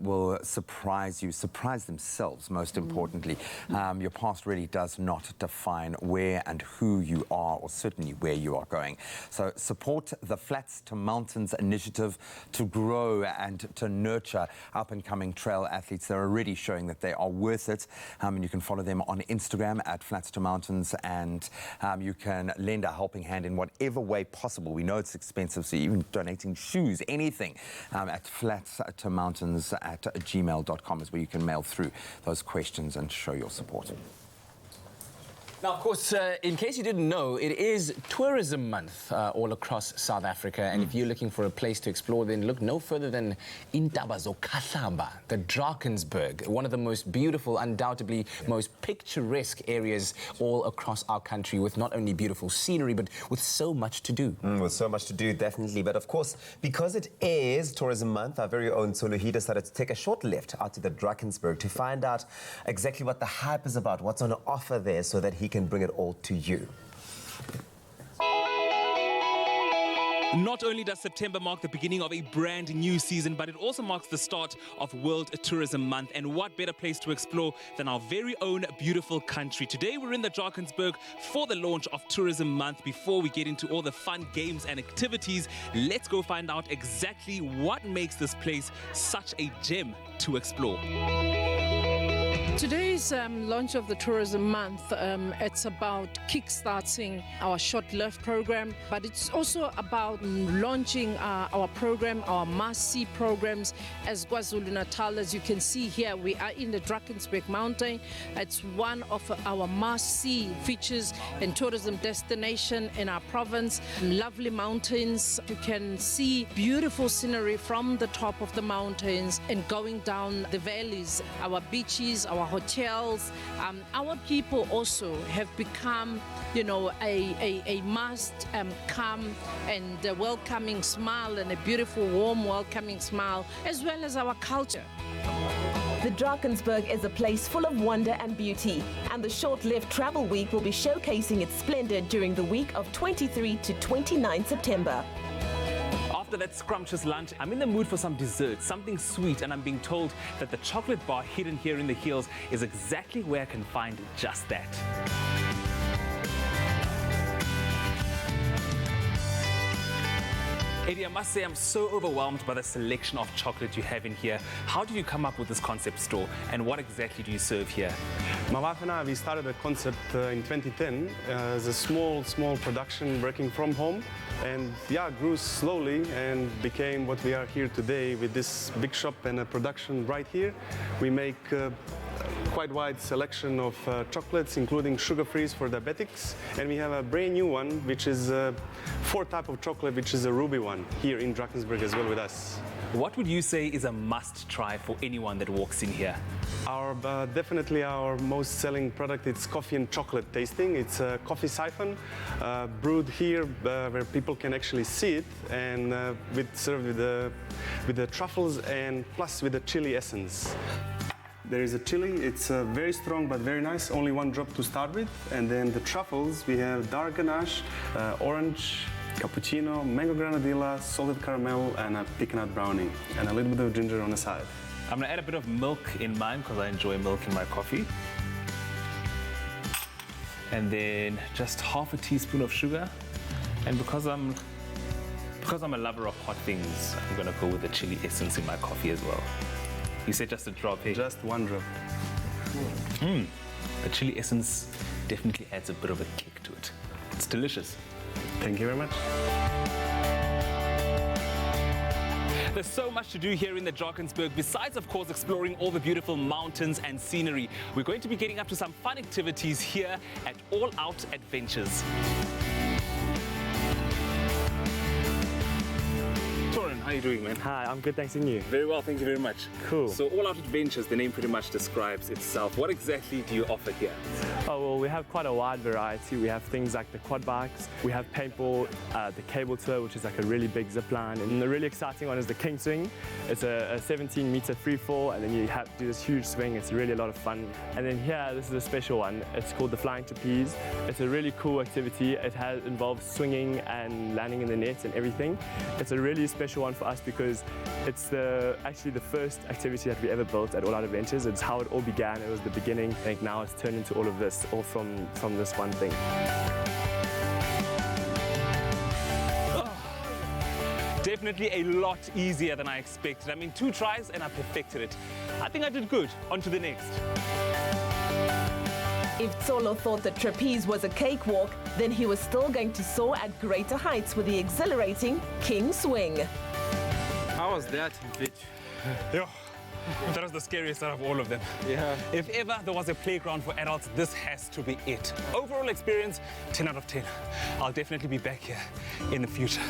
will surprise you, surprise themselves, most importantly. Your past really does not define where and who you are, or certainly where you are going. So support the Flats to Mountains initiative to grow and to nurture up-and-coming trail athletes. They're already showing that they are worth it, and you can follow them on Instagram at Flats to Mountains, and you can lend a helping hand in whatever way possible. We know it's expensive, so even donating shoes, anything, at flatstomountains@gmail.com is where you can mail through those questions and show your support. Now, of course, in case you didn't know, it is Tourism Month all across South Africa. And if you're looking for a place to explore, then look no further than Intaba Zokahlaba, the Drakensberg, one of the most beautiful, undoubtedly most picturesque areas all across our country, with not only beautiful scenery, but with so much to do. With so much to do, definitely. But of course, because it is Tourism Month, our very own Suluhi decided to take a short lift out to the Drakensberg to find out exactly what the hype is about, what's on offer there, so that he can bring it all to you. Not only does September mark the beginning of a brand new season, but it also marks the start of World Tourism Month. And what better place to explore than our very own beautiful country? Today we're in the Drakensberg for the launch of Tourism Month. Before we get into all the fun games and activities, let's go find out exactly what makes this place such a gem to explore. Today's launch of the Tourism Month, it's about kickstarting our short-lived program, but it's also about launching our program, our must-see programs as KwaZulu-Natal. As you can see here, we are in the Drakensberg Mountain. It's one of our must-see features and tourism destination in our province. Lovely mountains. You can see beautiful scenery from the top of the mountains and going down the valleys, our beaches, our hotels. Our people also have become, you know, a must come and a welcoming smile, and a beautiful, warm, welcoming smile, as well as our culture. The Drakensberg is a place full of wonder and beauty, and the short-lived travel week will be showcasing its splendor during the week of 23 to 29 September. After that scrumptious lunch, I'm in the mood for some dessert, something sweet, and I'm being told that the chocolate bar hidden here in the hills is exactly where I can find just that. Eddie, I must say I'm so overwhelmed by the selection of chocolate you have in here. How did you come up with this concept store, and what exactly do you serve here? My wife and I, we started the concept in 2010 as a small production working from home, and yeah, grew slowly and became what we are here today with this big shop and a production right here. We make quite wide selection of chocolates, including sugar-free for diabetics, and we have a brand new one, which is 4 type of chocolate, which is a ruby one, here in Drakensberg as well with us. What would you say is a must-try for anyone that walks in here? Definitely our most selling product, it's coffee and chocolate tasting. It's a coffee siphon brewed here where people can actually see it, and served with the truffles and plus with the chili essence. There is a chili, it's very strong but very nice, only 1 drop to start with. And then the truffles, we have dark ganache, orange, cappuccino, mango granadilla, salted caramel, and a peanut brownie, and a little bit of ginger on the side. I'm gonna add a bit of milk in mine because I enjoy milk in my coffee. And then just half a teaspoon of sugar. And because I'm Because I'm a lover of hot things, I'm gonna go with the chili essence in my coffee as well. You said just a drop, hey? Just one drop. The chili essence definitely adds a bit of a kick to it. It's delicious. Thank you very much. There's so much to do here in the Drakensberg, besides, of course, exploring all the beautiful mountains and scenery. We're going to be getting up to some fun activities here at All Out Adventures. Torin, how are you doing, man? Hi, I'm good, thanks, and you? Very well, thank you very much. Cool. So All Out Adventures, the name pretty much describes itself. What exactly do you offer here? Oh, well, we have quite a wide variety. We have things like the quad bikes, we have paintball, the cable tour, which is like a really big zip line, and the really exciting one is the king swing. It's a 17-meter free fall, and then you have to do this huge swing. It's really a lot of fun. And then here, this is a special one. It's called the flying trapeze. It's a really cool activity. It involves swinging and landing in the net and everything. It's a really special one for us because it's actually the first activity that we ever built at All Out Adventures. It's how it all began. It was the beginning. I think now it's turned into all of this, all from this one thing. Definitely a lot easier than I expected. I mean, 2 tries and I perfected it. I think I did good. On to the next. If Tsolo thought the trapeze was a cakewalk, then he was still going to soar at greater heights with the exhilarating King Swing. How was that, bitch? Yo, that was the scariest out of all of them. Yeah. If ever there was a playground for adults, this has to be it. Overall experience, 10 out of 10. I'll definitely be back here in the future.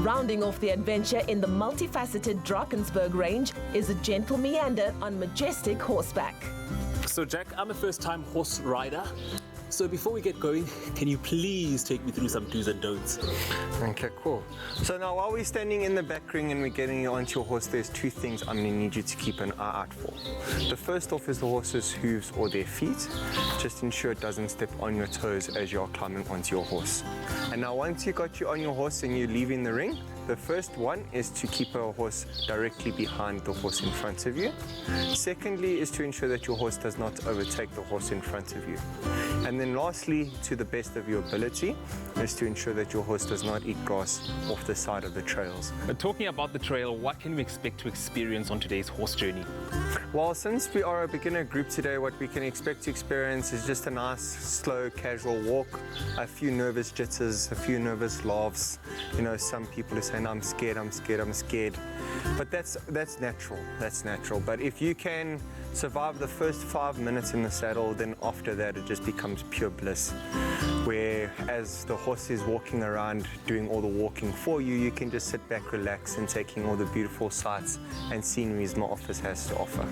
Rounding off the adventure in the multifaceted Drakensberg range is a gentle meander on majestic horseback. So Jack, I'm a first-time horse rider. So before we get going, can you please take me through some do's and don'ts? Okay, cool. So now while we're standing in the back ring and we're getting you onto your horse, there's 2 things I'm going to need you to keep an eye out for. The first off is the horse's hooves or their feet. Just ensure it doesn't step on your toes as you're climbing onto your horse. And now once you got you on your horse and you're leaving the ring, the first one is to keep a horse directly behind the horse in front of you. Secondly is to ensure that your horse does not overtake the horse in front of you. And then lastly, to the best of your ability, is to ensure that your horse does not eat grass off the side of the trails. But talking about the trail, what can we expect to experience on today's horse journey? Well, since we are a beginner group today, what we can expect to experience is just a nice, slow, casual walk, a few nervous jitters, a few nervous laughs. You know, some people are saying, I'm scared, I'm scared, I'm scared. But that's natural, that's natural. But if you can survive the first 5 minutes in the saddle, then after that it just becomes pure bliss. Where as the horse is walking around doing all the walking for you, you can just sit back, relax, and taking all the beautiful sights and sceneries my office has to offer.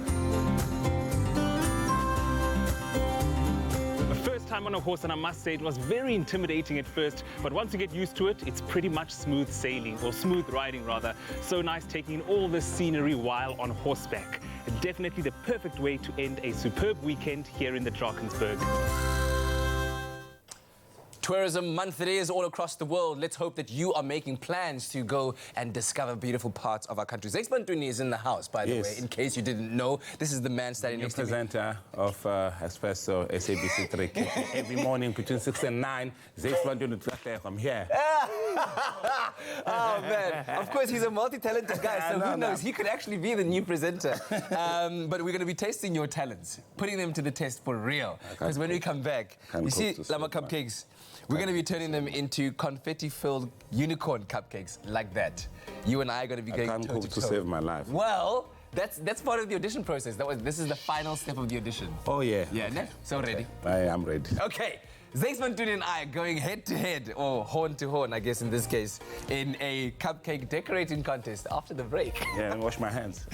First time on a horse, and I must say it was very intimidating at first, but once you get used to it, it's pretty much smooth sailing, or smooth riding rather. So nice taking in all this scenery while on horseback. Definitely the perfect way to end a superb weekend here in the Drakensberg. Tourism Month it is all across the world. Let's hope that you are making plans to go and discover beautiful parts of our country. Zeksbantuni is in the house, by the way, in case you didn't know. This is the man standing next to me. Presenter of Expresso, SABC 3. Every morning between 6 and 9, Zeksbantuni, I'm here. Oh, man. Of course, he's a multi-talented guy, so who knows? He could actually be the new presenter. But we're going to be testing your talents, putting them to the test for real. Because when we come back, you see Lama Cupcakes, we're going to be turning them into confetti-filled unicorn cupcakes like that. You and I are going to be going toe-to-toe. I can't cook to save my life. Well, that's part of the audition process. This is the final step of the audition. Oh, yeah. Yeah, okay. So ready? I am ready. Okay. Zeksbantuni and I are going head-to-head, or horn-to-horn, I guess in this case, in a cupcake decorating contest after the break. Yeah, and wash my hands.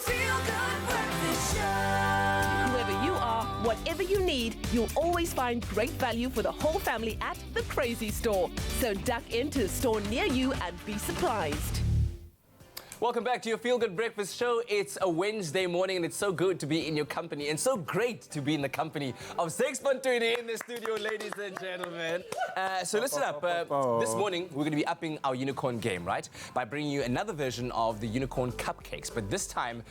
Feel Good Breakfast Show. Whoever you are, whatever you need, you'll always find great value for the whole family at the Crazy Store. So duck into a store near you and be surprised. Welcome back to your Feel Good Breakfast Show. It's a Wednesday morning and it's so good to be in your company and so great to be in the company of Sexpantuni in the studio, ladies and gentlemen. So listen up. This morning, we're going to be upping our unicorn game, right? By bringing you another version of the unicorn cupcakes. But this time,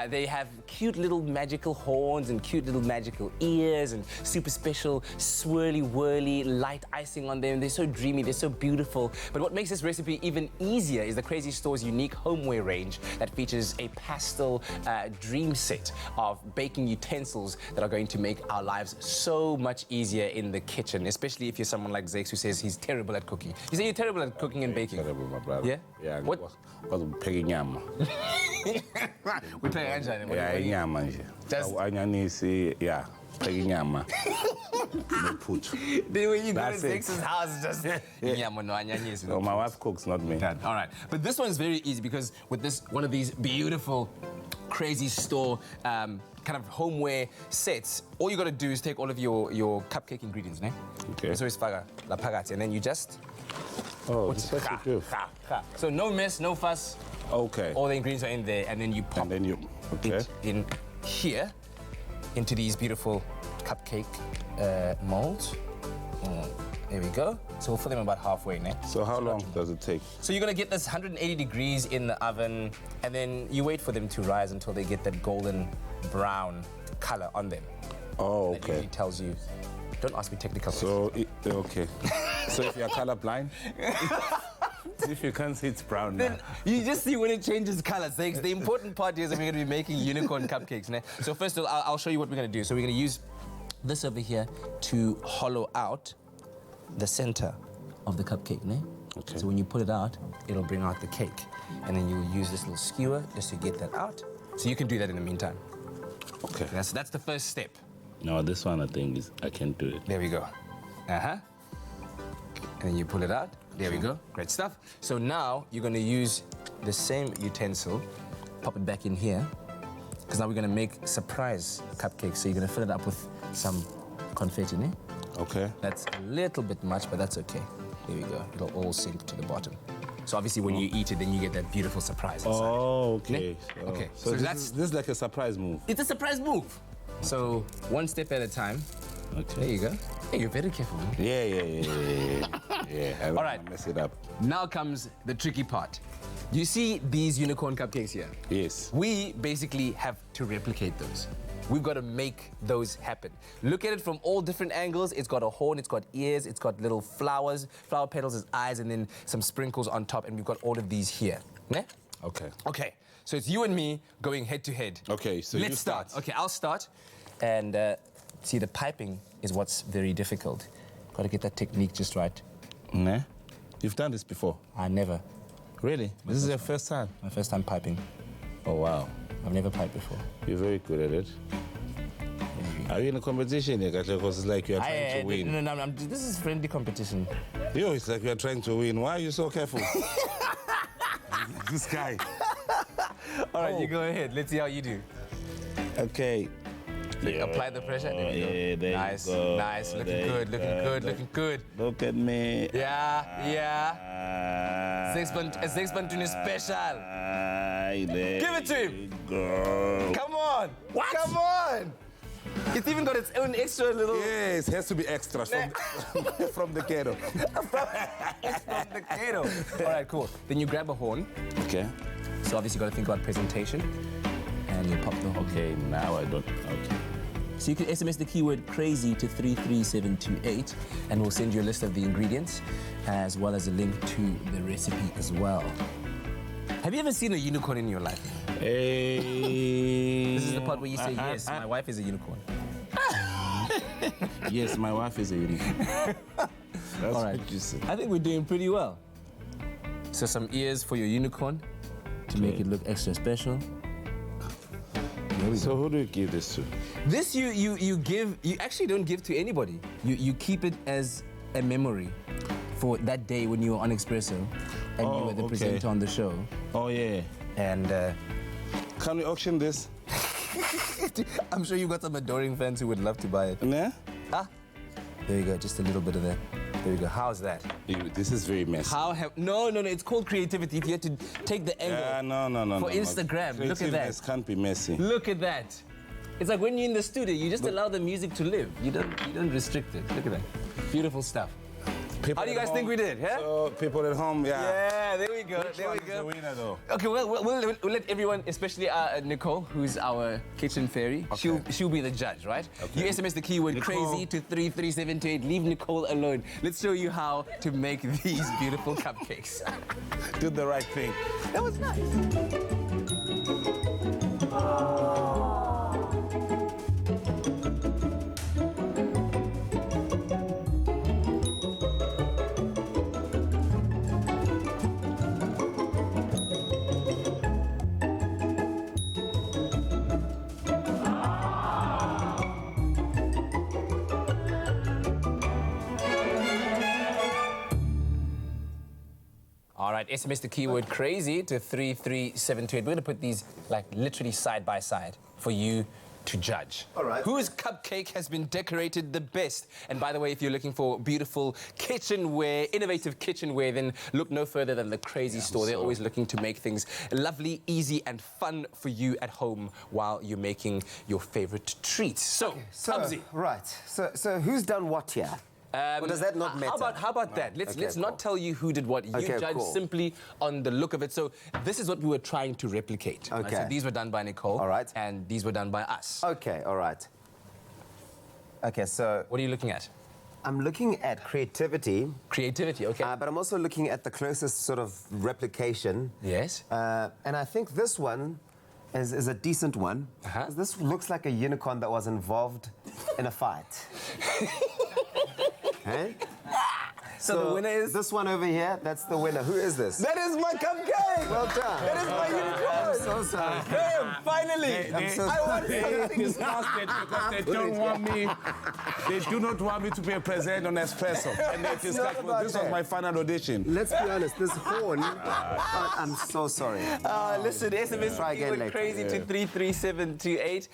they have cute little magical horns and cute little magical ears and super special swirly whirly light icing on them. They're so dreamy, they're so beautiful. But what makes this recipe even easier is the Crazy Store's unique homeware range that features a pastel dream set of baking utensils that are going to make our lives so much easier in the kitchen, especially if you're someone like Zex who says he's terrible at cooking. You say you're terrible at cooking and baking? Terrible, my brother. Yeah? Yeah. What? Because I'm pegging yam. We play Anjan. Yeah, yam. Just... Yeah. Pegging yam. No put. Then when you go to That's it. Zex's house, it's just... No, my wife cooks, not me. All right. But this one's very easy because with this one of these beautiful Crazy Store kind of homeware sets, all you got to do is take all of your cupcake ingredients, ne? Okay. So it's faga, la pagati, and then you just... Oh, that's what you do. So no mess, no fuss. Okay. All the ingredients are in there, and then you pop it in here into these beautiful cupcake molds. There we go. So we'll fill them about halfway, ne? So how long does it take? So you're gonna get this 180 degrees in the oven, and then you wait for them to rise until they get that golden brown color on them. Oh, That okay. usually tells you. Don't ask me technical So, okay. So if you're colorblind, if you can't see it's brown now. then you just see when it changes colors. The important part is that we're going to be making unicorn cupcakes. Ne? So first of all, I'll show you what we're going to do. So we're going to use this over here to hollow out the center of the cupcake. Ne? Okay. So when you pull it out, it'll bring out the cake. And then you'll use this little skewer just to get that out. So you can do that in the meantime. Okay. That's the first step. No, this one I think I can do it. There we go. Uh-huh. And then you pull it out. There we go. Great stuff. So now you're going to use the same utensil, pop it back in here, because now we're going to make surprise cupcakes. So you're going to fill it up with some confetti, ne? Okay. That's a little bit much, but that's okay. There we go. It'll all sink to the bottom. So obviously when you eat it, then you get that beautiful surprise inside. Oh, okay. Ne? Okay. So this is like a surprise move. It's a surprise move. So one step at a time. Okay. There you go. Hey, you're very careful, man. Yeah. I don't All right. wanna mess it up. Now comes the tricky part. You see these unicorn cupcakes here? Yes. We basically have to replicate those. We've got to make those happen. Look at it from all different angles. It's got a horn, it's got ears, it's got little flowers, flower petals as eyes, and then some sprinkles on top, and we've got all of these here. Ne? Okay. Okay, so it's you and me going head to head. Okay, so Let's you start. Okay, I'll start. And see, the piping is what's very difficult. Got to get that technique just right. Nah. You've done this before? I never. Really? This is your first time? My first time piping. Oh, wow. I've never piped before. You're very good at it. Are you in a competition here, Kacha? Because it's like you're trying to win. No, this is friendly competition. Yo, it's like you're trying to win. Why are you so careful? This guy. All right, you go ahead. Let's see how you do. Okay. Apply the pressure. There we go. Yeah, there nice, you go. nice. Looking There good, you looking go. good, looking good. Look at me. Yeah. Sexpantuni special. Give it to him. Go. Come on. What? Come on. It's even got its own extra little... Yes, it has to be extra from the ghetto. It's from the ghetto. All right, cool. Then you grab a horn. Okay. So obviously you got to think about presentation. And you pop the horn. Okay, now I don't... Okay. So you can SMS the keyword crazy to 33728 and we'll send you a list of the ingredients as well as a link to the recipe as well. Have you ever seen a unicorn in your life? Hey. This is the part where you say, yes, my wife is a unicorn. Yes, my wife is a unicorn. That's All right. what you said. I think we're doing pretty well. So some ears for your unicorn to make it look extra special. So who do you give this to? This you actually don't give to anybody. You keep it as a memory for that day when you were on Expresso and you were the presenter on the show. Oh, yeah. And Can we auction this? I'm sure you've got some adoring fans who would love to buy it. Yeah? Ah, there you go. Just a little bit of that. There you go. How's that? This is very messy. No. It's called creativity. You have to take the angle. Yeah, no. For Instagram. Look at that. Creativeness can't be messy. Look at that. It's like when you're in the studio, you just allow the music to live. You don't restrict it. Look at that. Beautiful stuff. People How do you guys think we did? Yeah? So people at home, yeah. Yeah, there we go. Which there one we is go. the winner, though? Okay, well, we'll let everyone, especially Nicole, who's our kitchen fairy, Okay. she'll be the judge, right? Okay. You SMS the keyword Nicole. crazy to 33728. Leave Nicole alone. Let's show you how to make these beautiful cupcakes. Do the right thing. That was nice. All right, SMS the keyword crazy to 33728. We're going to put these like literally side by side for you to judge. All right. Whose cupcake has been decorated the best? And by the way, if you're looking for beautiful kitchenware, innovative kitchenware, then look no further than the Crazy Store. They're always looking to make things lovely, easy, and fun for you at home while you're making your favorite treats. So, Tabzi. Right. So who's done what here? Or does that not matter? How about that? Let's not tell you who did what. You Okay, judge cool. simply on the look of it. So this is what we were trying to replicate. right? Okay. So these were done by Nicole. All right. And these were done by us. Okay, all right. Okay, so... What are you looking at? I'm looking at creativity. Creativity, okay. But I'm also looking at the closest sort of replication. Yes. And I think this one is a decent one. This looks like a unicorn that was involved in a fight. Hey? So the winner is? This one over here, that's the winner. Who is this? That is my cupcake! Well done. That is my unicorn! I'm so sorry. Damn, finally! I want something. Discussed it because they don't want me. They do not want me to be a president on Expresso. And they discussed, well, this was my final audition. Let's be honest, this horn, I'm so sorry. Listen, SMS Try again later. crazy to 33728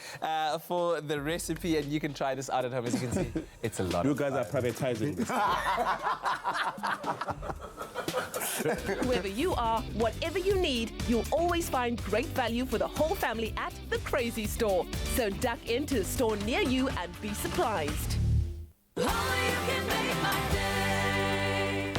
for the recipe, and you can try this out at home. As you can see, it's a lot. You guys are privatizing this. Whoever you are, whatever you need, you'll always find great value for the whole family at the Crazy Store. So duck into a store near you and be surprised.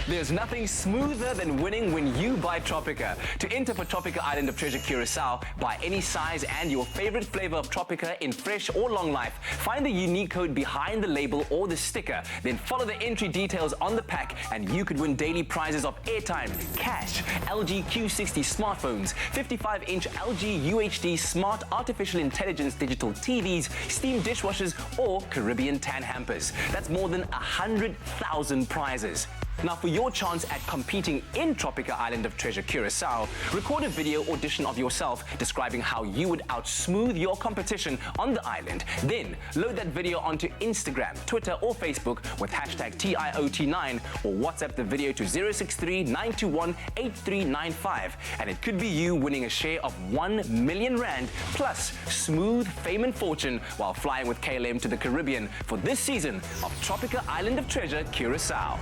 There's nothing smoother than winning when you buy Tropica. To enter for Tropica Island of Treasure Curacao, buy any size and your favorite flavor of Tropica in fresh or long life. Find the unique code behind the label or the sticker. Then follow the entry details on the pack and you could win daily prizes of airtime, cash, LG Q60 smartphones, 55-inch LG UHD smart artificial intelligence digital TVs, steam dishwashers, or Caribbean tan hampers. That's more than 100,000 prizes. Now, for your chance at competing in Tropica Island of Treasure Curacao, record a video audition of yourself describing how you would outsmooth your competition on the island. Then, load that video onto Instagram, Twitter, or Facebook with hashtag TIOT9 or WhatsApp the video to 063-921-8395. And it could be you winning a share of 1 million rand plus smooth fame and fortune while flying with KLM to the Caribbean for this season of Tropica Island of Treasure Curacao.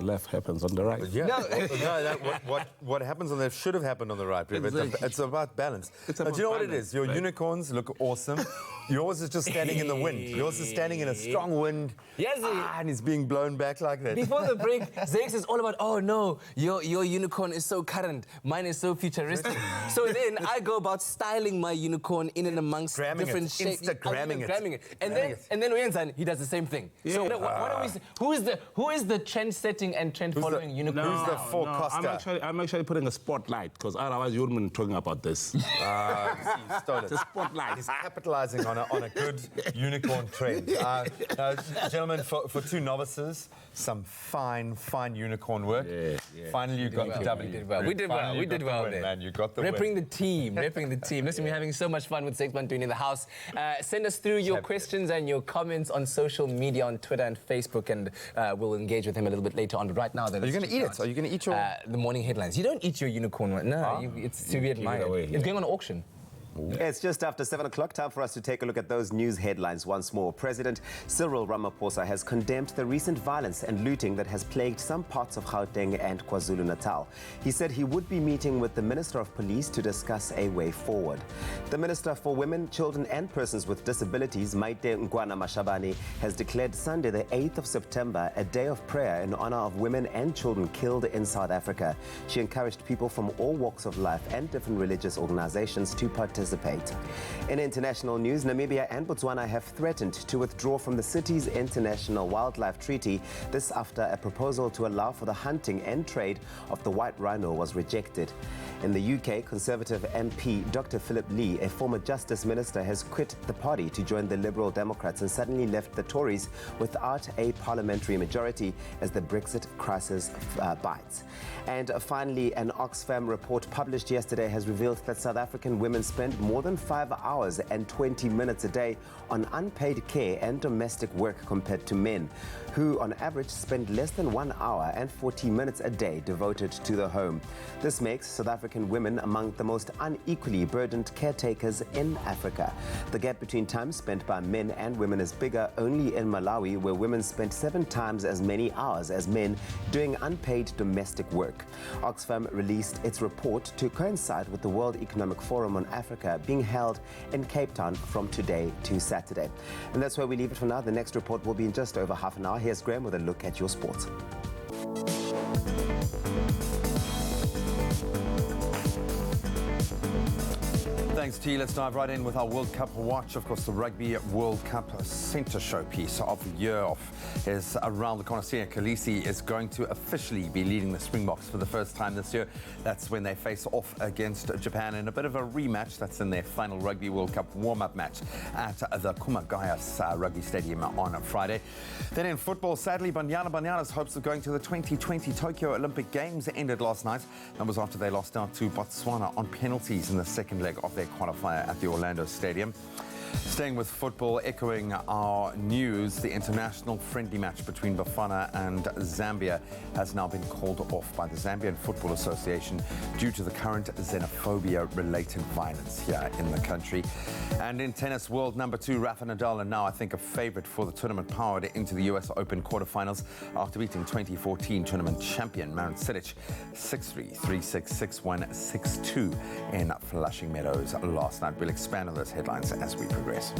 left happens on the right. Yeah. What happens on the left should have happened on the right. It's about balance. Do you know what it is? Your unicorns look awesome. Yours is just standing in the wind. Yours is standing in a strong wind. Yes, and it's being blown back like that. Before the break, Zex is all about, oh no, your unicorn is so current, mine is so futuristic. So then I go about styling my unicorn in and amongst different shapes. Instagramming it. And then Uyensan, he does the same thing. Yeah. So what do we say? Who is the trend-setting and trend-following unicorn? Who's the forecaster? I'm actually putting a spotlight, because otherwise you wouldn't be talking about this. You stole it. The spotlight. He's capitalizing on a good unicorn trend. Gentlemen, for two novices, some fine unicorn work. Yeah. Finally, you got the W. We did well there. Man, you got the repping the team. Listen, we're having so much fun with Zex Bantwini in the house. Send us through your questions and your comments on social media, on Twitter and Facebook, and we'll engage with him a little bit later on. But right now, are you going to eat it? Are you going to eat your... the morning headlines. You don't eat your unicorn one. No, it's to be admired. It's going on auction. It's just after 7 o'clock. Time for us to take a look at those news headlines once more. President Cyril Ramaphosa has condemned the recent violence and looting that has plagued some parts of Gauteng and KwaZulu-Natal. He said he would be meeting with the Minister of Police to discuss a way forward. The Minister for Women, Children and Persons with Disabilities, Maite Ngwana Mashabane, has declared Sunday the 8th of September a day of prayer in honor of women and children killed in South Africa. She encouraged people from all walks of life and different religious organizations to participate. In international news, Namibia and Botswana have threatened to withdraw from the city's International Wildlife Treaty. This after a proposal to allow for the hunting and trade of the white rhino was rejected. In the UK, Conservative MP Dr. Philip Lee, a former Justice Minister, has quit the party to join the Liberal Democrats and suddenly left the Tories without a parliamentary majority as the Brexit crisis bites. And finally, an Oxfam report published yesterday has revealed that South African women spend more than 5 hours and 20 minutes a day on unpaid care and domestic work compared to men, who on average spend less than 1 hour and 40 minutes a day devoted to the home. This makes South African women among the most unequally burdened caretakers in Africa. The gap between time spent by men and women is bigger only in Malawi, where women spend 7 times as many hours as men doing unpaid domestic work. Oxfam released its report to coincide with the World Economic Forum on Africa being held in Cape Town from today to Saturday. And that's where we leave it for now. The next report will be in just over half an hour. Here's Graham with a look at your sports. Thanks, T. Let's dive right in with our World Cup watch. Of course, the Rugby World Cup centre showpiece of the year is around the corner. Siya Kolisi is going to officially be leading the Springboks for the first time this year. That's when they face off against Japan in a bit of a rematch. That's in their final Rugby World Cup warm-up match at the Kumagayas Rugby Stadium on Friday. Then in football, sadly, Banyana's hopes of going to the 2020 Tokyo Olympic Games ended last night. That was after they lost out to Botswana on penalties in the second leg of their qualifier at the Orlando Stadium. Staying with football, echoing our news, the international friendly match between Bafana and Zambia has now been called off by the Zambian Football Association due to the current xenophobia-related violence here in the country. And in tennis, world number 2 Rafa Nadal, and now I think a favourite for the tournament, powered into the US Open quarterfinals after beating 2014 tournament champion Marin Cilic 6-3, 3-6, 6-1, 6-2 in Flushing Meadows last night. We'll expand on those headlines as we progress.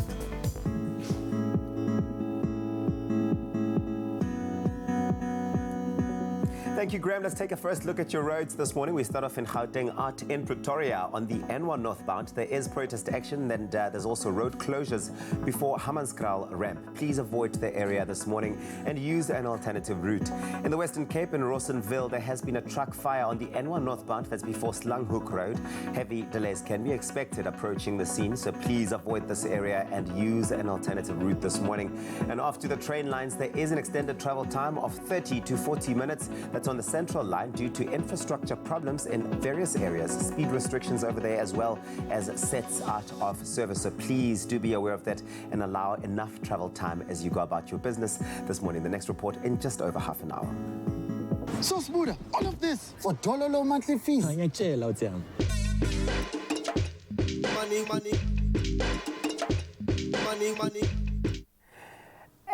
Thank you, Graham. Let's take a first look at your roads this morning. We start off in Gauteng Art in Pretoria. On the N1 northbound, there is protest action, and there's also road closures before Hammanskraal ramp. Please avoid the area this morning and use an alternative route. In the Western Cape, in Rawsonville, there has been a truck fire on the N1 northbound. That's before Slanghoek Road. Heavy delays can be expected approaching the scene, so please avoid this area and use an alternative route this morning. And off to the train lines, there is an extended travel time of 30 to 40 minutes. That's on the Central Line due to infrastructure problems in various areas. Speed restrictions over there as well as sets out of service. So please do be aware of that and allow enough travel time as you go about your business this morning. The next report in just over half an hour. So Smuda, all of this for dollar low monthly fees. Money.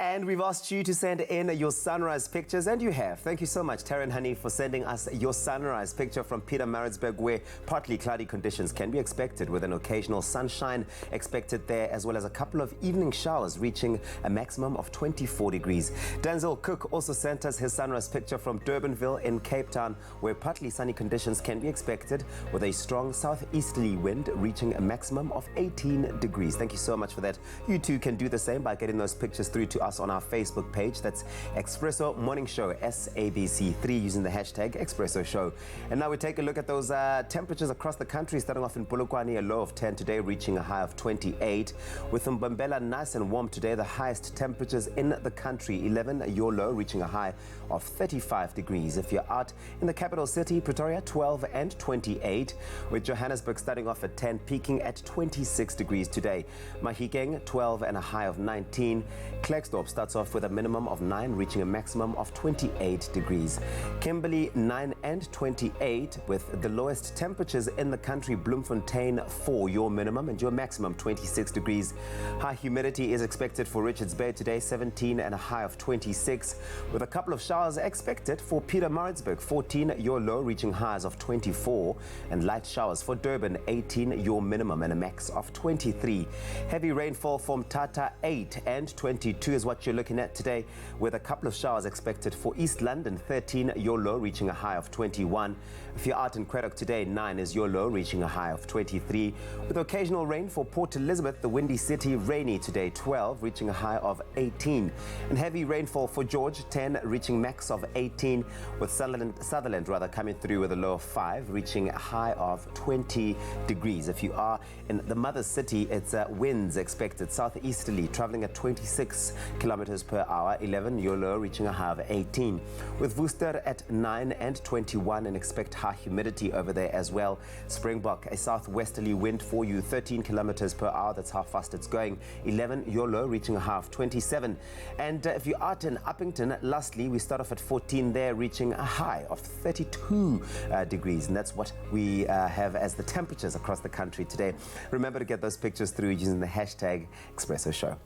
And we've asked you to send in your sunrise pictures, and you have. Thank you so much, Tara and Honey, for sending us your sunrise picture from Pietermaritzburg, where partly cloudy conditions can be expected with an occasional sunshine expected there, as well as a couple of evening showers reaching a maximum of 24 degrees. Denzel Cook also sent us his sunrise picture from Durbanville in Cape Town, where partly sunny conditions can be expected with a strong southeasterly wind reaching a maximum of 18 degrees. Thank you so much for that. You too can do the same by getting those pictures through to us on our Facebook page. That's Expresso Morning Show, SABC3, using the hashtag Expresso Show. And now we take a look at those temperatures across the country, starting off in Polokwane, a low of 10 today, reaching a high of 28. With Mbombela nice and warm today, the highest temperatures in the country, 11, your low, reaching a high of 35 degrees. If you're out in the capital city, Pretoria, 12 and 28, with Johannesburg starting off at 10, peaking at 26 degrees today. Mahikeng, 12 and a high of 19. Klerksdorp starts off with a minimum of 9, reaching a maximum of 28 degrees. Kimberley, 9 and 28, with the lowest temperatures in the country. Bloemfontein, 4, your minimum, and your maximum 26 degrees. High humidity is expected for Richards Bay today, 17 and a high of 26, with a couple of showers expected for Pietermaritzburg, 14, your low, reaching highs of 24, and light showers for Durban, 18, your minimum, and a max of 23. Heavy rainfall from Tata, 8 and 22 is what you're looking at today, with a couple of showers expected for East London, 13, your low, reaching a high of 21. If you're out in Craddock today, 9 is your low, reaching a high of 23, with occasional rain for Port Elizabeth, the Windy City, rainy today, 12, reaching a high of 18. And heavy rainfall for George, 10, reaching max of 18, with Sutherland coming through with a low of 5, reaching a high of 20 degrees. If you are in the mother city, it's winds expected southeasterly, traveling at 26 kilometers per hour, 11, your low, reaching a high of 18. With Worcester at 9 and 21, and expect high humidity over there as well. Springbok, a southwesterly wind for you, 13 kilometers per hour, that's how fast it's going, 11, your low, reaching a high of 27. And if you're out in Uppington, lastly, we start off at 14 there, reaching a high of 32 degrees, and that's what we have as the temperatures across the country today. Remember to get those pictures through using the hashtag Expresso Show.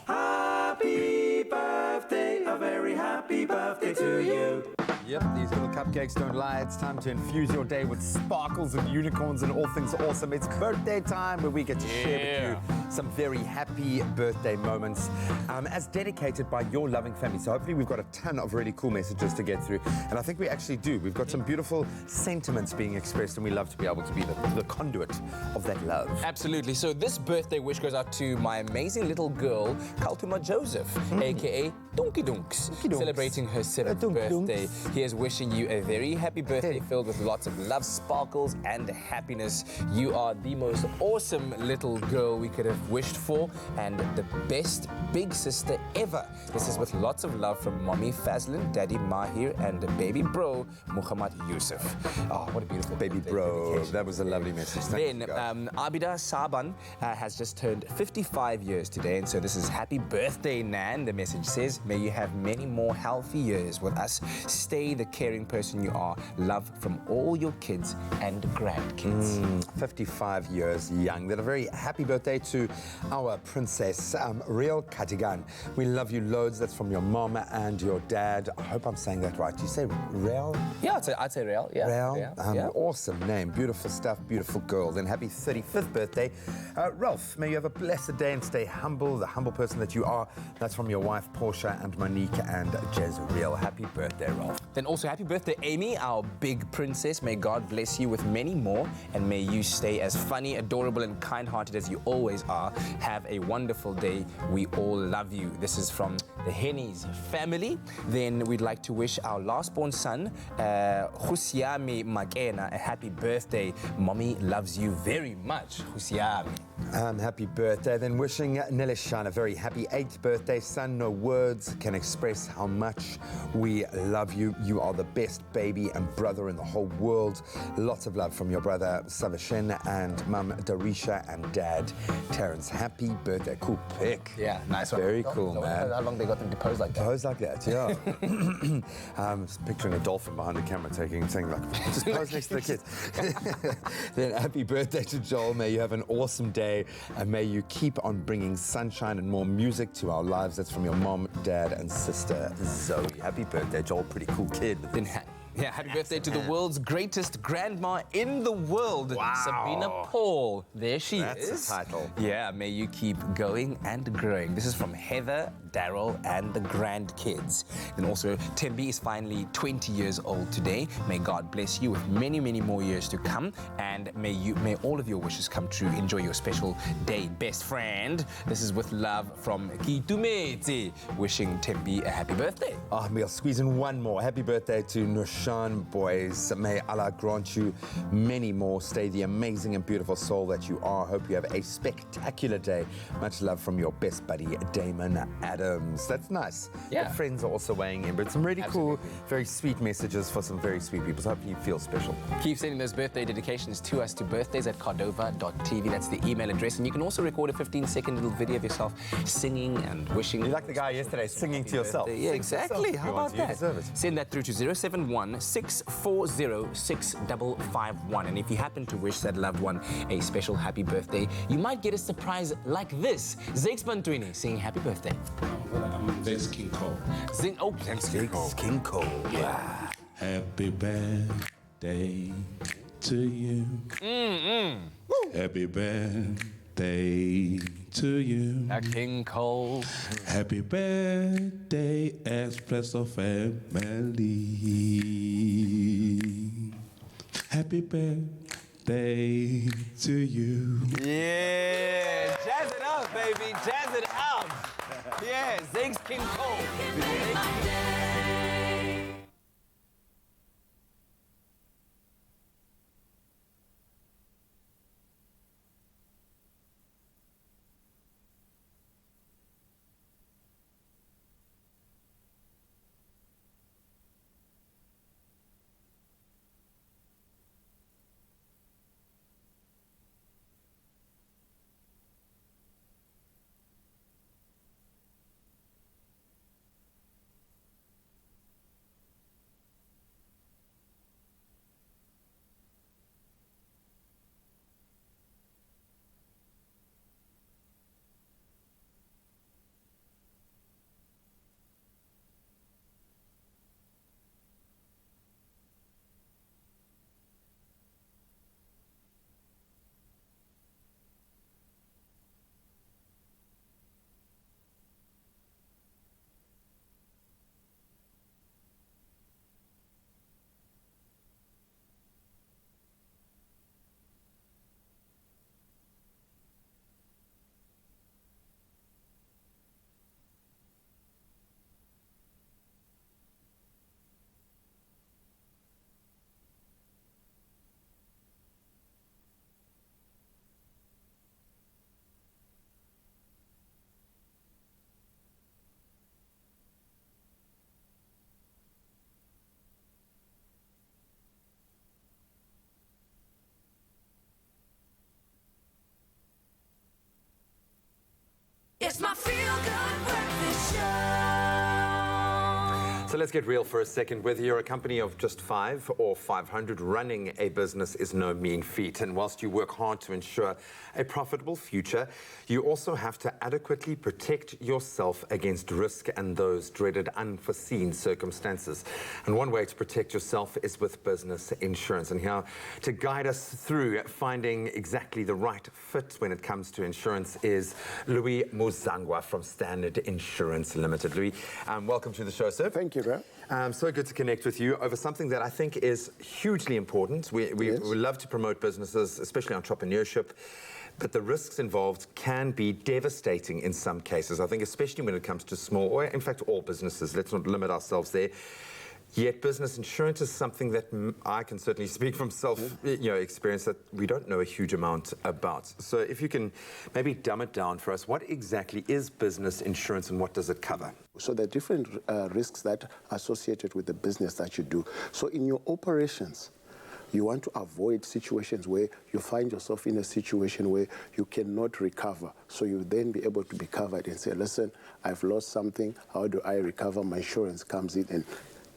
Happy birthday, a very happy birthday to you. Yep, these little cupcakes don't lie. It's time to infuse your day with sparkles and unicorns and all things awesome. It's birthday time, where we get to share with you some very happy birthday moments as dedicated by your loving family. So hopefully we've got a ton of really cool messages to get through. And I think we actually do. We've got some beautiful sentiments being expressed, and we love to be able to be the conduit of that love. Absolutely. So this birthday wish goes out to my amazing little girl, Kaltuma Joseph, a.k.a. Donkey Dunks, celebrating her 7th birthday. Here's wishing you a very happy birthday filled with lots of love, sparkles, and happiness. You are the most awesome little girl we could have wished for, and the best big sister ever. This is with lots of love from Mommy Fazlin, Daddy Mahir, and baby bro, Muhammad Yusuf. Oh, what a beautiful baby bro. That was a lovely message. Then Abida Saban has just turned 55 years today, and so this is happy birthday, Nan. The message says, may you have many more healthy years with us. Stay the caring person you are. Love from all your kids and grandkids. 55 years young. Then a very happy birthday to our princess, Real Katigan. We love you loads. That's from your mom and your dad. I hope I'm saying that right. Do you say Real? Yeah, I'd say Real. Yeah. Real. Awesome name. Beautiful stuff. Beautiful girl. Then happy 35th birthday. Ralph, may you have a blessed day and stay humble, the humble person that you are. That's from your wife, Portia, and Monique and Jezreel. Happy birthday, Ralph. Then also happy birthday, Amy, our big princess. May God bless you with many more, and may you stay as funny, adorable, and kind-hearted as you always are. Have a wonderful day. We all love you. This is from the Hennies family. Then we'd like to wish our last-born son, Husiami Makena, a happy birthday. Mommy loves you very much, Husiami. Happy birthday. Then wishing Nilishan a very happy 8th birthday. Son, no words. words can express how much we love you. You are the best baby and brother in the whole world. Lots of love from your brother Savashen and mum Darisha and dad Terrence. Happy birthday. Cool pic. Yeah, nice one. Very cool, man. How long they got them to pose like that? Pose like that, yeah. Picturing a dolphin behind the camera saying like, just pose next to the kids. Then happy birthday to Joel. May you have an awesome day, and may you keep on bringing sunshine and more music to our lives. That's from your mom, dad, and sister Zoe. Happy birthday, Joel. Pretty cool kid. Yeah, happy birthday to the world's greatest grandma in the world, Sabina Paul. There she is. That's a title. Yeah, may you keep going and growing. This is from Heather, Daryl, and the grandkids. And also, Tembi is finally 20 years old today. May God bless you with many, many more years to come, and may all of your wishes come true. Enjoy your special day, best friend. This is with love from Kitumete, wishing Tembi a happy birthday. Oh, we'll squeeze in one more. Happy birthday to Nushan, boys. May Allah grant you many more. Stay the amazing and beautiful soul that you are. Hope you have a spectacular day. Much love from your best buddy, Damon Adams. That's nice. Yeah. Your friends are also weighing in, but some really cool, very sweet messages for some very sweet people. So hopefully you feel special. Keep sending those birthday dedications to us to birthdays@cordova.tv. That's the email address. And you can also record a 15-second little video of yourself singing and wishing. You're like the guy yesterday, singing to yourself. Yeah, exactly. How about that? Send that through to 071-640-6551. And if you happen to wish that loved one a special happy birthday, you might get a surprise like this. Zakes Bantwini singing happy birthday. Zakes King Cole. Thanks, King Cole. Yeah. Happy birthday to you. Happy birthday to you. King Cole. Happy birthday, Expresso family. Happy birthday to you. Yeah, jazz it up, baby, jazz it up. Yeah, Zakes King Cole. It's my feel-good breakfast show. So let's get real for a second. Whether you're a company of just 5 or 500, running a business is no mean feat. And whilst you work hard to ensure a profitable future, you also have to adequately protect yourself against risk and those dreaded unforeseen circumstances. And one way to protect yourself is with business insurance. And here to guide us through finding exactly the right fit when it comes to insurance is Louis Muzangwa from Standard Insurance Limited. Louis, welcome to the show, sir. Thank you, bro. So good to connect with you over something that I think is hugely important. We love to promote businesses, especially entrepreneurship, but the risks involved can be devastating in some cases. I think especially when it comes to small, or in fact all businesses. Let's not limit ourselves there. Yet business insurance is something that I can certainly speak from experience that we don't know a huge amount about. So if you can maybe dumb it down for us, what exactly is business insurance and what does it cover? So there are different risks that are associated with the business that you do. So in your operations, you want to avoid situations where you find yourself in a situation where you cannot recover. So you then be able to be covered and say, listen, I've lost something. How do I recover? My insurance comes in and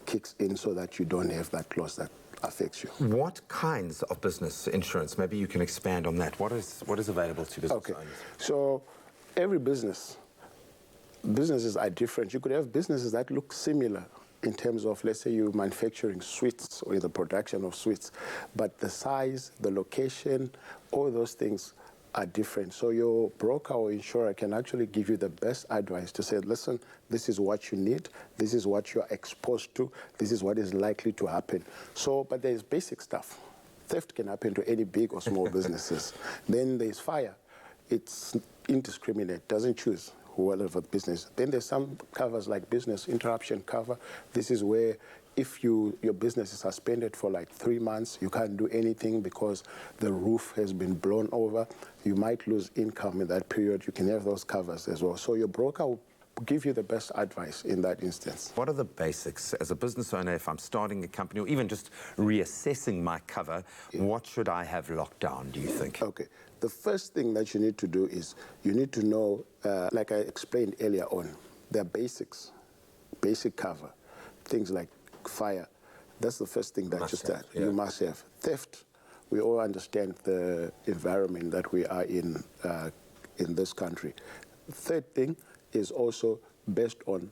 kicks in so that you don't have that loss that affects you. What kinds of business insurance? Maybe you can expand on that. What is available to business owners? So every businesses are different. You could have businesses that look similar in terms of, let's say, you manufacturing sweets or the production of sweets, but the size, the location, all those things are different. So your broker or insurer can actually give you the best advice to say, listen, this is what you need, this is what you're exposed to, this is what is likely to happen. So, but there's basic stuff. Theft can happen to any big or small businesses. Then there's fire. It's indiscriminate, doesn't choose whatever business. Then there's some covers like business interruption cover. This is where if your business is suspended for like 3 months, you can't do anything because the roof has been blown over, you might lose income in that period. You can have those covers as well. So your broker will give you the best advice in that instance. What are the basics as a business owner if I'm starting a company or even just reassessing my cover? What should I have locked down, do you think? Okay. The first thing that you need to do is you need to know, like I explained earlier on, there are basics, basic cover, things like fire. That's the first thing that you must have. Theft, we all understand the environment that we are in this country. Third thing is also based on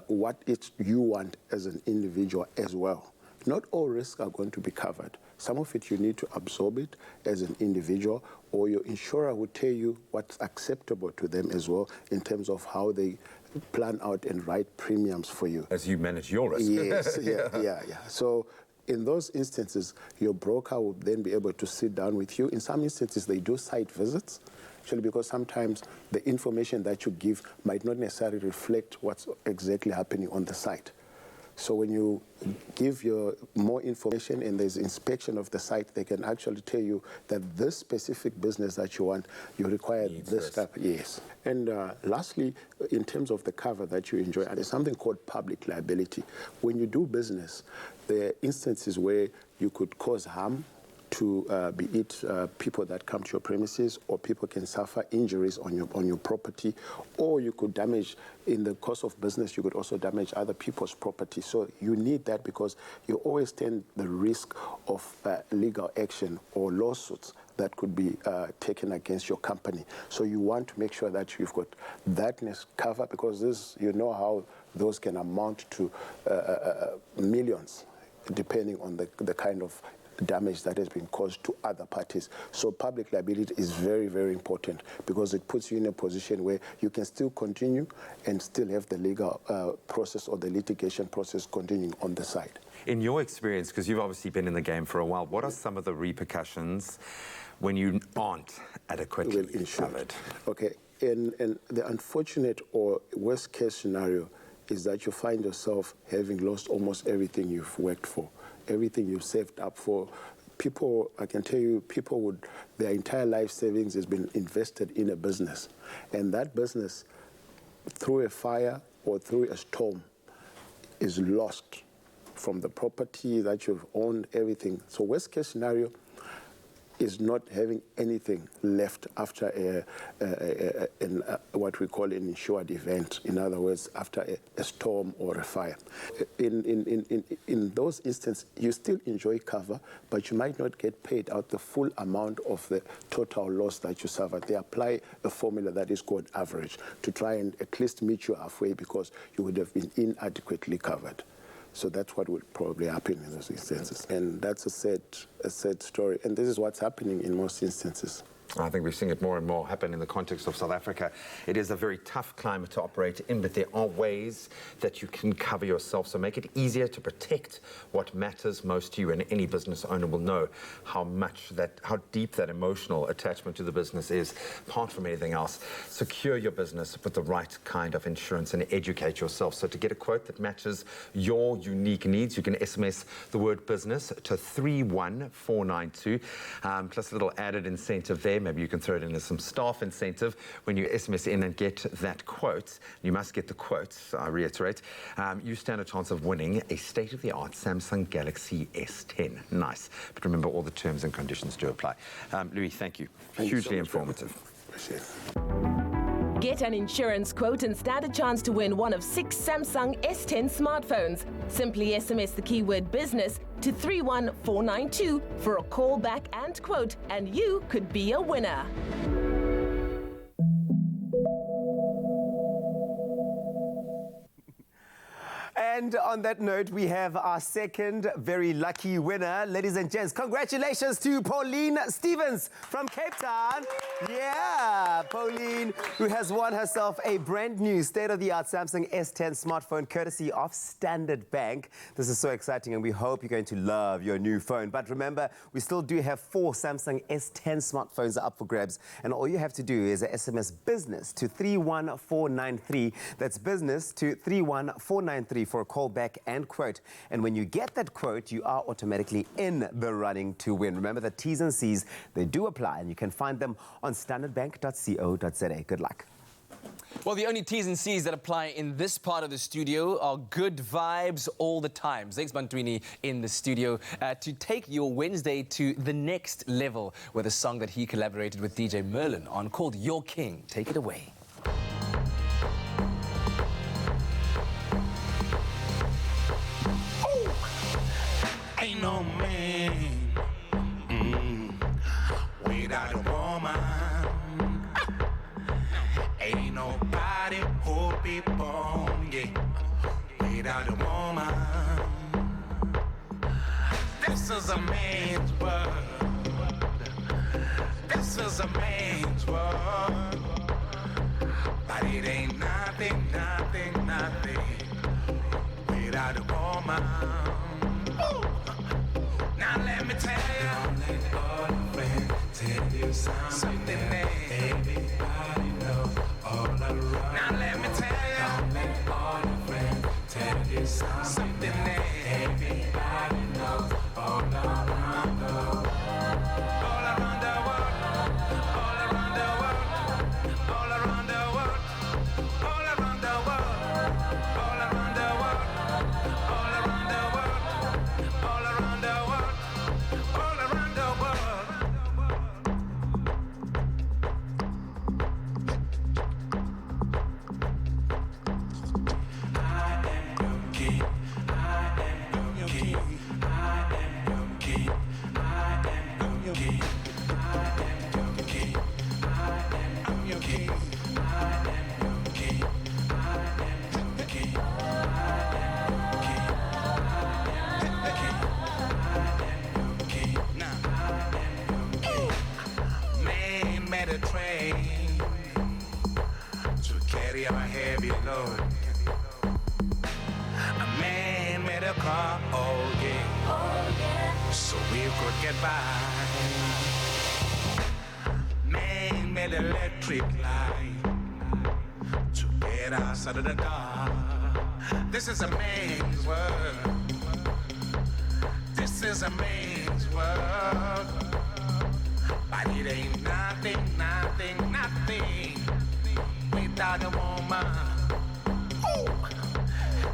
what you want as an individual as well. Not all risks are going to be covered. Some of it you need to absorb it as an individual, or your insurer will tell you what's acceptable to them as well in terms of how they plan out and write premiums for you. As you manage your risk. Yes, yeah. So in those instances, your broker will then be able to sit down with you. In some instances, they do site visits, actually, because sometimes the information that you give might not necessarily reflect what's exactly happening on the site. So when you give your more information and there's inspection of the site, they can actually tell you that this specific business that you want, you require this type. Yes. And lastly, in terms of the cover that you enjoy, there's something called public liability. When you do business, there are instances where you could cause harm to be it people that come to your premises, or people can suffer injuries on your property, or you could damage, in the course of business, you could also damage other people's property. So you need that because you always stand the risk of legal action or lawsuits that could be taken against your company. So you want to make sure that you've got that cover, because this, you know how those can amount to millions, depending on the kind of damage that has been caused to other parties. So public liability is very, very important because it puts you in a position where you can still continue and still have the legal process or the litigation process continuing on the side. In your experience, because you've obviously been in the game for a while, what are some of the repercussions when you aren't adequately covered? Okay, and the unfortunate or worst case scenario is that you find yourself having lost almost everything you've worked for, everything you've saved up for. People, I can tell you, their entire life savings has been invested in a business. And that business, through a fire or through a storm, is lost from the property that you've owned, everything. So worst case scenario is not having anything left after what we call an insured event. In other words, after a storm or a fire. In those instances, you still enjoy cover, but you might not get paid out the full amount of the total loss that you suffered. They apply a formula that is called average to try and at least meet you halfway because you would have been inadequately covered. So that's what would probably happen in those instances. And that's a sad story. And this is what's happening in most instances. I think we're seeing it more and more happen in the context of South Africa. It is a very tough climate to operate in, but there are ways that you can cover yourself. So make it easier to protect what matters most to you. And any business owner will know how deep that emotional attachment to the business is, apart from anything else. Secure your business with the right kind of insurance and educate yourself. So to get a quote that matches your unique needs, you can SMS the word business to 31492, plus a little added incentive there. today. Maybe you can throw it in as some staff incentive when you SMS in and get that quote. You must get the quote, I reiterate. You stand a chance of winning a state-of-the-art Samsung Galaxy S10. Nice. But remember, all the terms and conditions do apply. Louis, thank you. Hugely informative. Get an insurance quote and stand a chance to win one of 6 Samsung S10 smartphones. Simply SMS the keyword business to 31492 for a call back and quote, and you could be a winner. And on that note, we have our second very lucky winner. Ladies and gents, congratulations to Pauline Stevens from Cape Town. Yeah, Pauline, who has won herself a brand new state-of-the-art Samsung S10 smartphone courtesy of Standard Bank. This is so exciting, and we hope you're going to love your new phone. But remember, we still do have 4 Samsung S10 smartphones up for grabs, and all you have to do is SMS business to 31493. That's business to 31493 for a call back and quote. And when you get that quote, you are automatically in the running to win. Remember, the T's and C's, they do apply, and you can find them on standardbank.co.za. Good luck. Well, the only T's and C's that apply in this part of the studio are good vibes all the time. Zex Bantwini in the studio to take your Wednesday to the next level with a song that he collaborated with DJ Merlin on called Your King. Take it away. Ain't no man without a woman. Ain't nobody who'll be born, without a woman. This is a man's world. This is a man's world. But it ain't nothing, nothing, nothing without a woman. Now let me tell you, don't let all your friends tell you something that everybody knows all around. Now let me tell you, don't let all your friends tell you something that everybody knows all around the world. All around the world, all around the world, all around the world, all around the world, all around the world, all around the world. All around the world, all around the world. I am your king, I am your king, I am your king, I am your king, I am your king, I am your king, I am your king, I am your king, Man made a train to carry a heavy load. A man made a car, oh yeah, so we could get by. Man made electric light to get us out of the dark. This is a man's world. This is a man's world. But it ain't nothing, nothing, nothing without a woman. Ooh.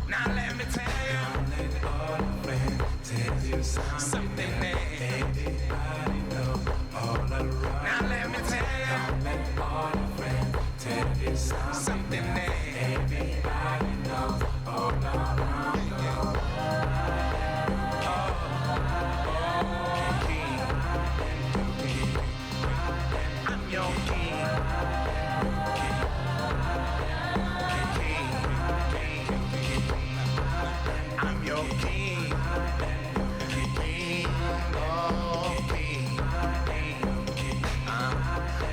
Now let me tell you, don't let all your friends tell you something that everybody knows all around. Now let me tell you, don't let all your friends tell you something that everybody knows all around. I'm your king. I'm your king. King, oh, king.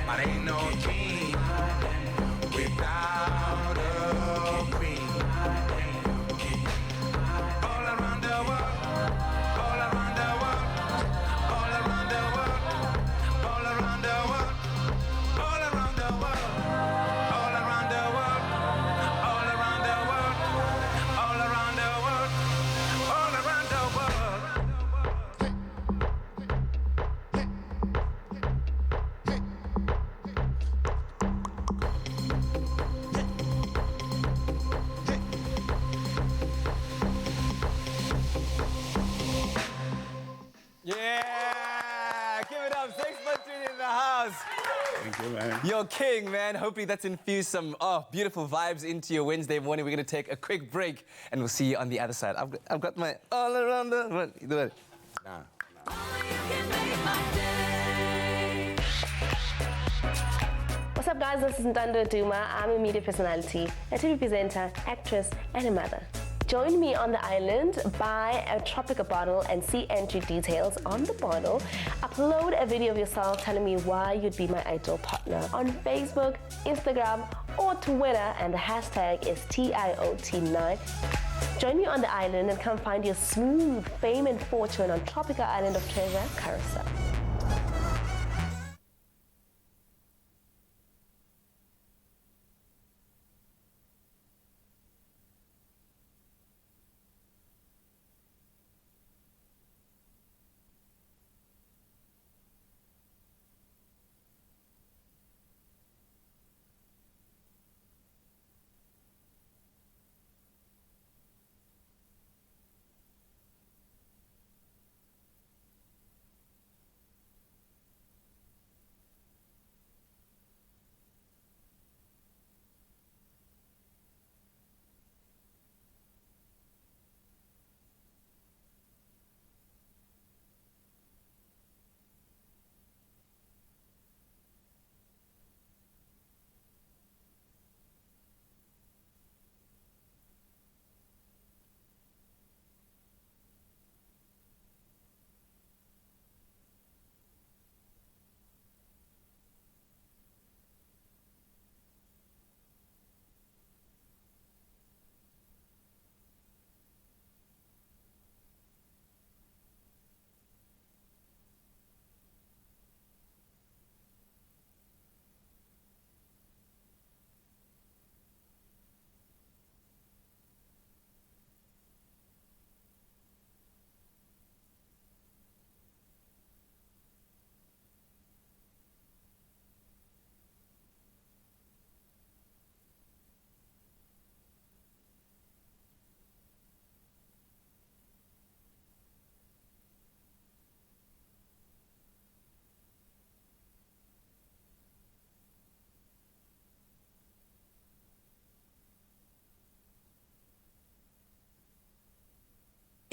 But ain't no You're king, man. Hopefully that's infused some beautiful vibes into your Wednesday morning. We're going to take a quick break, and we'll see you on the other side. I've got my all around the... Nah. What's up, guys? This is Ndando Duma. I'm a media personality, a TV presenter, actress, and a mother. Join me on the island, buy a Tropica bottle and see entry details on the bottle. Upload a video of yourself telling me why you'd be my ideal partner on Facebook, Instagram, or Twitter, and the hashtag is TIOT9. Join me on the island and come find your smooth fame and fortune on Tropica Island of Treasure, Carousel.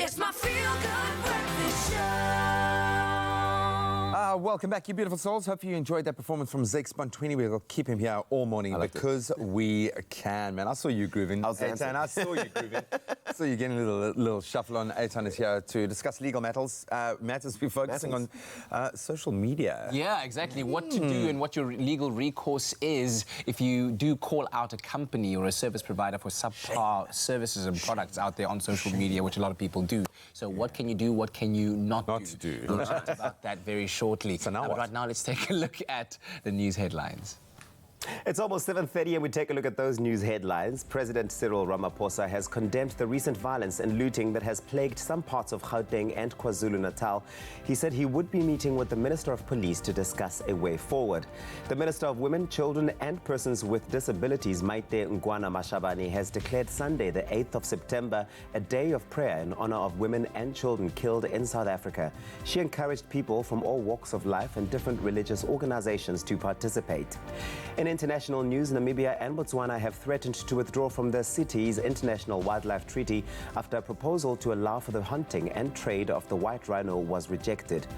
It's my feel-good breakfast show. Welcome back, you beautiful souls. Hope you enjoyed that performance from Zeke Spontini. We'll keep him here all morning because we can, man. I saw you grooving. Eitan, I saw you grooving. So you're getting a little shuffle on. Eitan is here to discuss legal matters. We're focusing on social media. Yeah, exactly. What to do and what your legal recourse is if you do call out a company or a service provider for subpar services and products out there on social media, which a lot of people do. So what can you do? What can you not do? We'll chat about that very shortly. So now what? Right now, let's take a look at the news headlines. It's almost 7:30 and we take a look at those news headlines. President Cyril Ramaphosa has condemned the recent violence and looting that has plagued some parts of Gauteng and KwaZulu-Natal. He said he would be meeting with the Minister of Police to discuss a way forward. The Minister of Women, Children and Persons with Disabilities, Maite Ngwana Mashabane, has declared Sunday, the 8th of September, a day of prayer in honor of women and children killed in South Africa. She encouraged people from all walks of life and different religious organizations to participate. In international news, Namibia and Botswana have threatened to withdraw from the city's International Wildlife Treaty after a proposal to allow for the hunting and trade of the white rhino was rejected.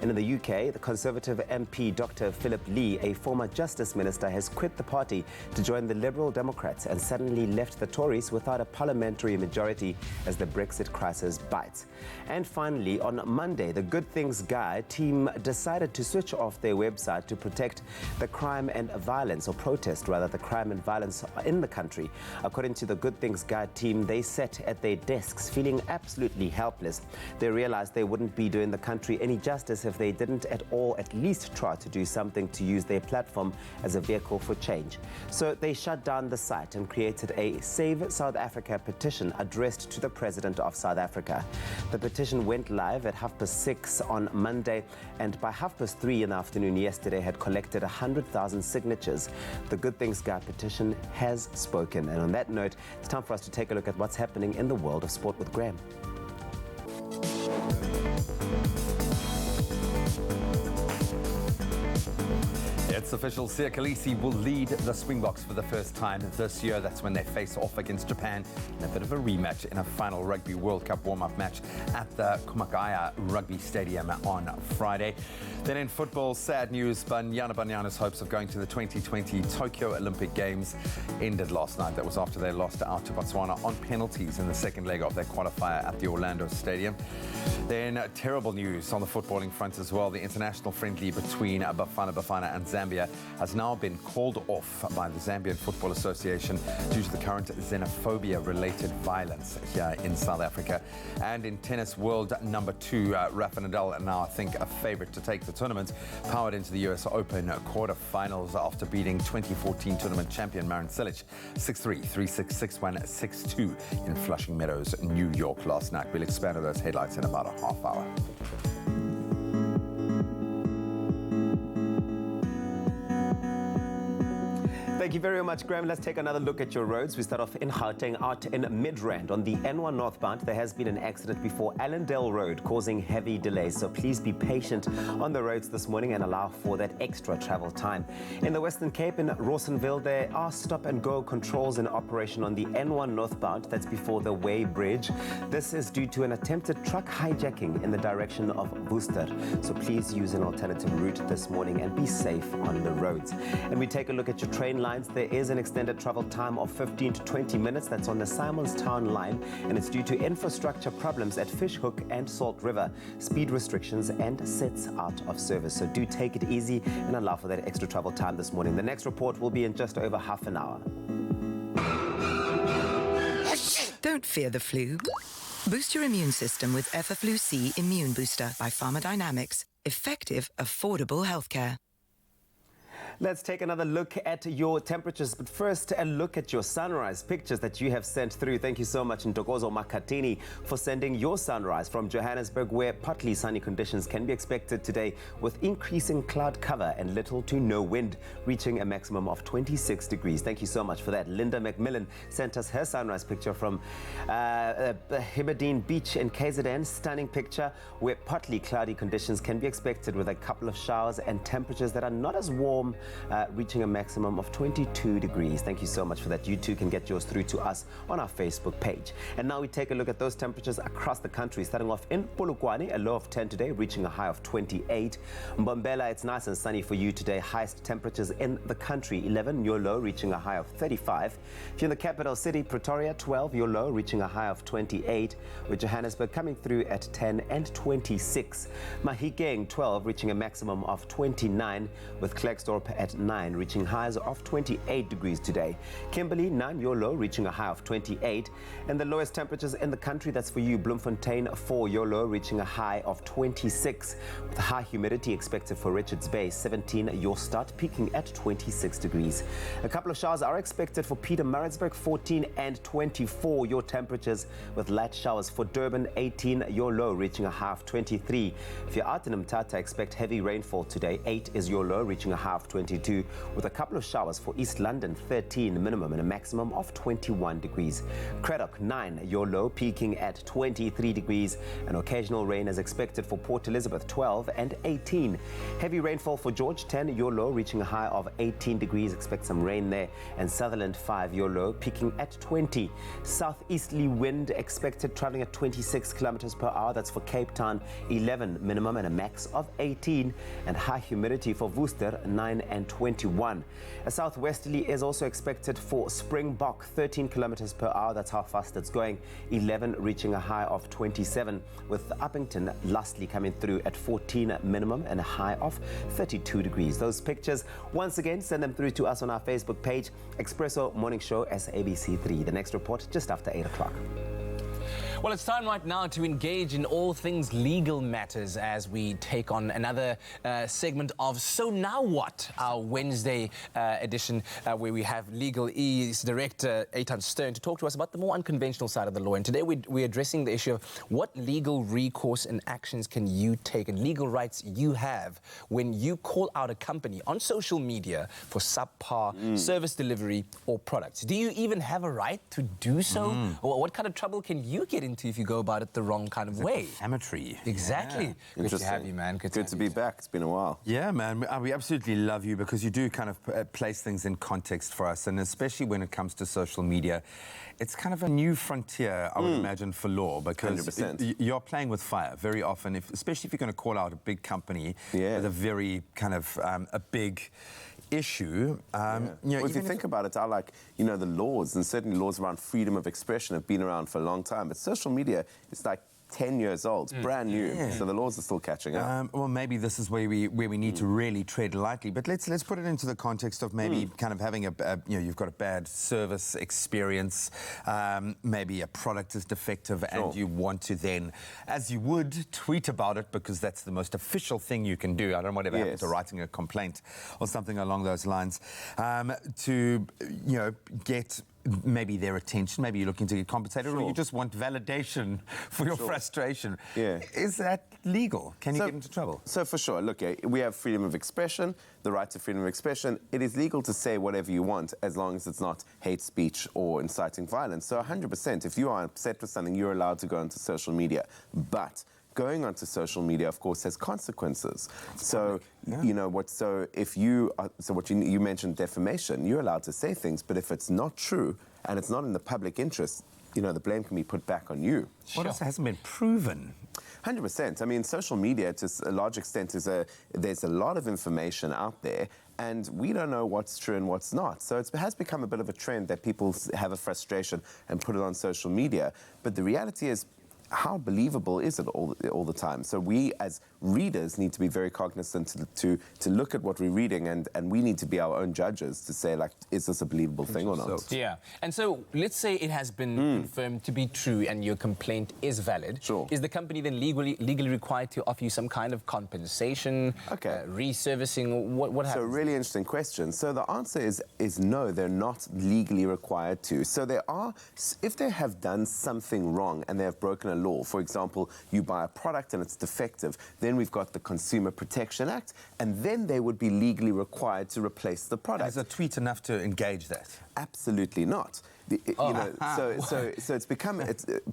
And in the UK, the Conservative MP Dr. Philip Lee, a former Justice Minister, has quit the party to join the Liberal Democrats and suddenly left the Tories without a parliamentary majority as the Brexit crisis bites. And finally, on Monday, the Good Things Guide team decided to switch off their website to protect the crime and violence, or protest rather, the crime and violence in the country. According to the Good Things Guide team, they sat at their desks feeling absolutely helpless. They realized they wouldn't be doing the country any justice if they didn't at least try to do something to use their platform as a vehicle for change. So they shut down the site and created a Save South Africa petition addressed to the President of South Africa. The petition went live at 6:30 on Monday, and by 3:30 in the afternoon yesterday had collected 100,000 signatures. The Good Things Guide petition has spoken. And on that note, it's time for us to take a look at what's happening in the world of sport with Graham. It's It's official, Siya Kolisi will lead the Springboks for the first time this year. That's when they face off against Japan in a bit of a rematch in a final Rugby World Cup warm-up match at the Kumakaya Rugby Stadium on Friday. Then in football, sad news, Banyana's hopes of going to the 2020 Tokyo Olympic Games ended last night. That was after they lost out to Botswana on penalties in the second leg of their qualifier at the Orlando Stadium. Then terrible news on the footballing front as well. The international friendly between Bafana and Zambia has now been called off by the Zambian Football Association due to the current xenophobia-related violence here in South Africa. And in tennis, world number 2, Rafa Nadal, now I think a favorite to take the tournament, powered into the US Open quarterfinals after beating 2014 tournament champion Marin Cilic 6-3, 3-6, 6-1, 6-2 in Flushing Meadows, New York last night. We'll expand on those headlights in about a half hour. Thank you very much, Graham. Let's take another look at your roads. We start off in Gauteng, out in Midrand. On the N1 northbound, there has been an accident before Allendale Road, causing heavy delays. So please be patient on the roads this morning and allow for that extra travel time. In the Western Cape, in Rawsonville, there are stop-and-go controls in operation on the N1 northbound. That's before the Way Bridge. This is due to an attempted truck hijacking in the direction of Worcester. So please use an alternative route this morning and be safe on the roads. And we take a look at your train line. There is an extended travel time of 15 to 20 minutes. That's on the Simonstown line, and it's due to infrastructure problems at Fishhook and Salt River, speed restrictions and sets out of service. So do take it easy and allow for that extra travel time this morning. The next report will be in just over half an hour. Don't fear the flu. Boost your immune system with Effaflu C Immune Booster by Pharmadynamics. Effective, affordable healthcare. Let's take another look at your temperatures, but first a look at your sunrise pictures that you have sent through. Thank you so much, Ntokozo Makatini, for sending your sunrise from Johannesburg, where partly sunny conditions can be expected today with increasing cloud cover and little to no wind, reaching a maximum of 26 degrees. Thank you so much for that. Linda McMillan sent us her sunrise picture from Heberdean Beach in KZN. Stunning picture where partly cloudy conditions can be expected with a couple of showers and temperatures that are not as warm, reaching a maximum of 22 degrees. Thank you so much for that. You too can get yours through to us on our Facebook page. And now we take a look at those temperatures across the country, starting off in Polokwane, a low of 10 today, reaching a high of 28. Mbombela, it's nice and sunny for you today. Highest temperatures in the country, 11, your low, reaching a high of 35. If you're in the capital city, Pretoria, 12, your low, reaching a high of 28, with Johannesburg coming through at 10 and 26. Mahikeng, 12, reaching a maximum of 29, with Klerksdorp at 9, reaching highs of 28 degrees today. Kimberley, 9, your low, reaching a high of 28. And the lowest temperatures in the country, that's for you, Bloemfontein, 4, your low, reaching a high of 26. With high humidity expected for Richards Bay, 17, your start, peaking at 26 degrees. A couple of showers are expected for Pietermaritzburg, 14 and 24, your temperatures, with light showers for Durban, 18, your low, reaching a high of 23. If you're out in Mthatha, expect heavy rainfall today. 8 is your low, reaching a high of 22, with a couple of showers for East London, 13 minimum and a maximum of 21 degrees. Craddock, 9, your low, peaking at 23 degrees. An occasional rain is expected for Port Elizabeth, 12 and 18. Heavy rainfall for George, 10, your low, reaching a high of 18 degrees. Expect some rain there. And Sutherland, 5, your low, peaking at 20. Southeasterly wind expected, traveling at 26 kilometers per hour. That's for Cape Town, 11 minimum and a max of 18. And high humidity for Worcester, 9 and 21. A southwesterly is also expected for Springbok, 13 kilometers per hour. That's how fast it's going. 11, reaching a high of 27, with Uppington lastly coming through at 14 minimum and a high of 32 degrees. Those pictures, once again, send them through to us on our Facebook page, Expresso Morning Show SABC3. The next report just after 8 o'clock. Well, it's time right now to engage in all things legal matters as we take on another segment of So Now What, our Wednesday edition, where we have Legal E's director, Eitan Stern, to talk to us about the more unconventional side of the law. And today we're addressing the issue of what legal recourse and actions can you take and legal rights you have when you call out a company on social media for subpar service delivery or products. Do you even have a right to do so? Or what kind of trouble can you get into if you go about it the wrong kind of way. Defamatory. Exactly. Good to have you, man. Good to be back. It's been a while. Yeah, man. We absolutely love you because you do kind of place things in context for us, and especially when it comes to social media, it's kind of a new frontier, I would imagine, for law, because 100%. You're playing with fire very often, especially if you're going to call out a big company with a very kind of a big issue. You know, Well, if you think about it, the laws, and certainly laws around freedom of expression have been around for a long time, but social media is like 10 years old. It's brand new. Yeah. So the laws are still catching up. Well, maybe this is where we need to really tread lightly. But let's put it into the context of maybe kind of having you've got a bad service experience, maybe a product is defective, and you want to then, as you would, tweet about it because that's the most official thing you can do. I don't know whatever happens to writing a complaint or something along those lines, to get maybe their attention, maybe you're looking to get compensated, or you just want validation for your frustration. Yeah. Is that legal? Can you get into trouble? So for sure, look, we have freedom of expression, the right to freedom of expression. It is legal to say whatever you want as long as it's not hate speech or inciting violence. So 100%, if you are upset with something, you're allowed to go onto social media. But going onto social media, of course, has consequences. So, if you mentioned defamation, you're allowed to say things, but if it's not true and it's not in the public interest, the blame can be put back on you. What else hasn't been proven? 100%. I mean, social media, to a large extent, there's a lot of information out there, and we don't know what's true and what's not. So it has become a bit of a trend that people have a frustration and put it on social media. But the reality is, how believable is it all the time? So we, as readers, need to be very cognizant to look at what we're reading, and we need to be our own judges to say, like, is this a believable thing or not? Yeah. And so let's say it has been confirmed to be true and your complaint is valid. Sure. Is the company then legally required to offer you some kind of compensation, reservicing? What happens? So really interesting question. So the answer is no, they're not legally required to. So if they have done something wrong and they have broken a law, for example, you buy a product and it's defective, then we've got the Consumer Protection Act, and then they would be legally required to replace the product. Is a tweet enough to engage that? Absolutely not. So it's become,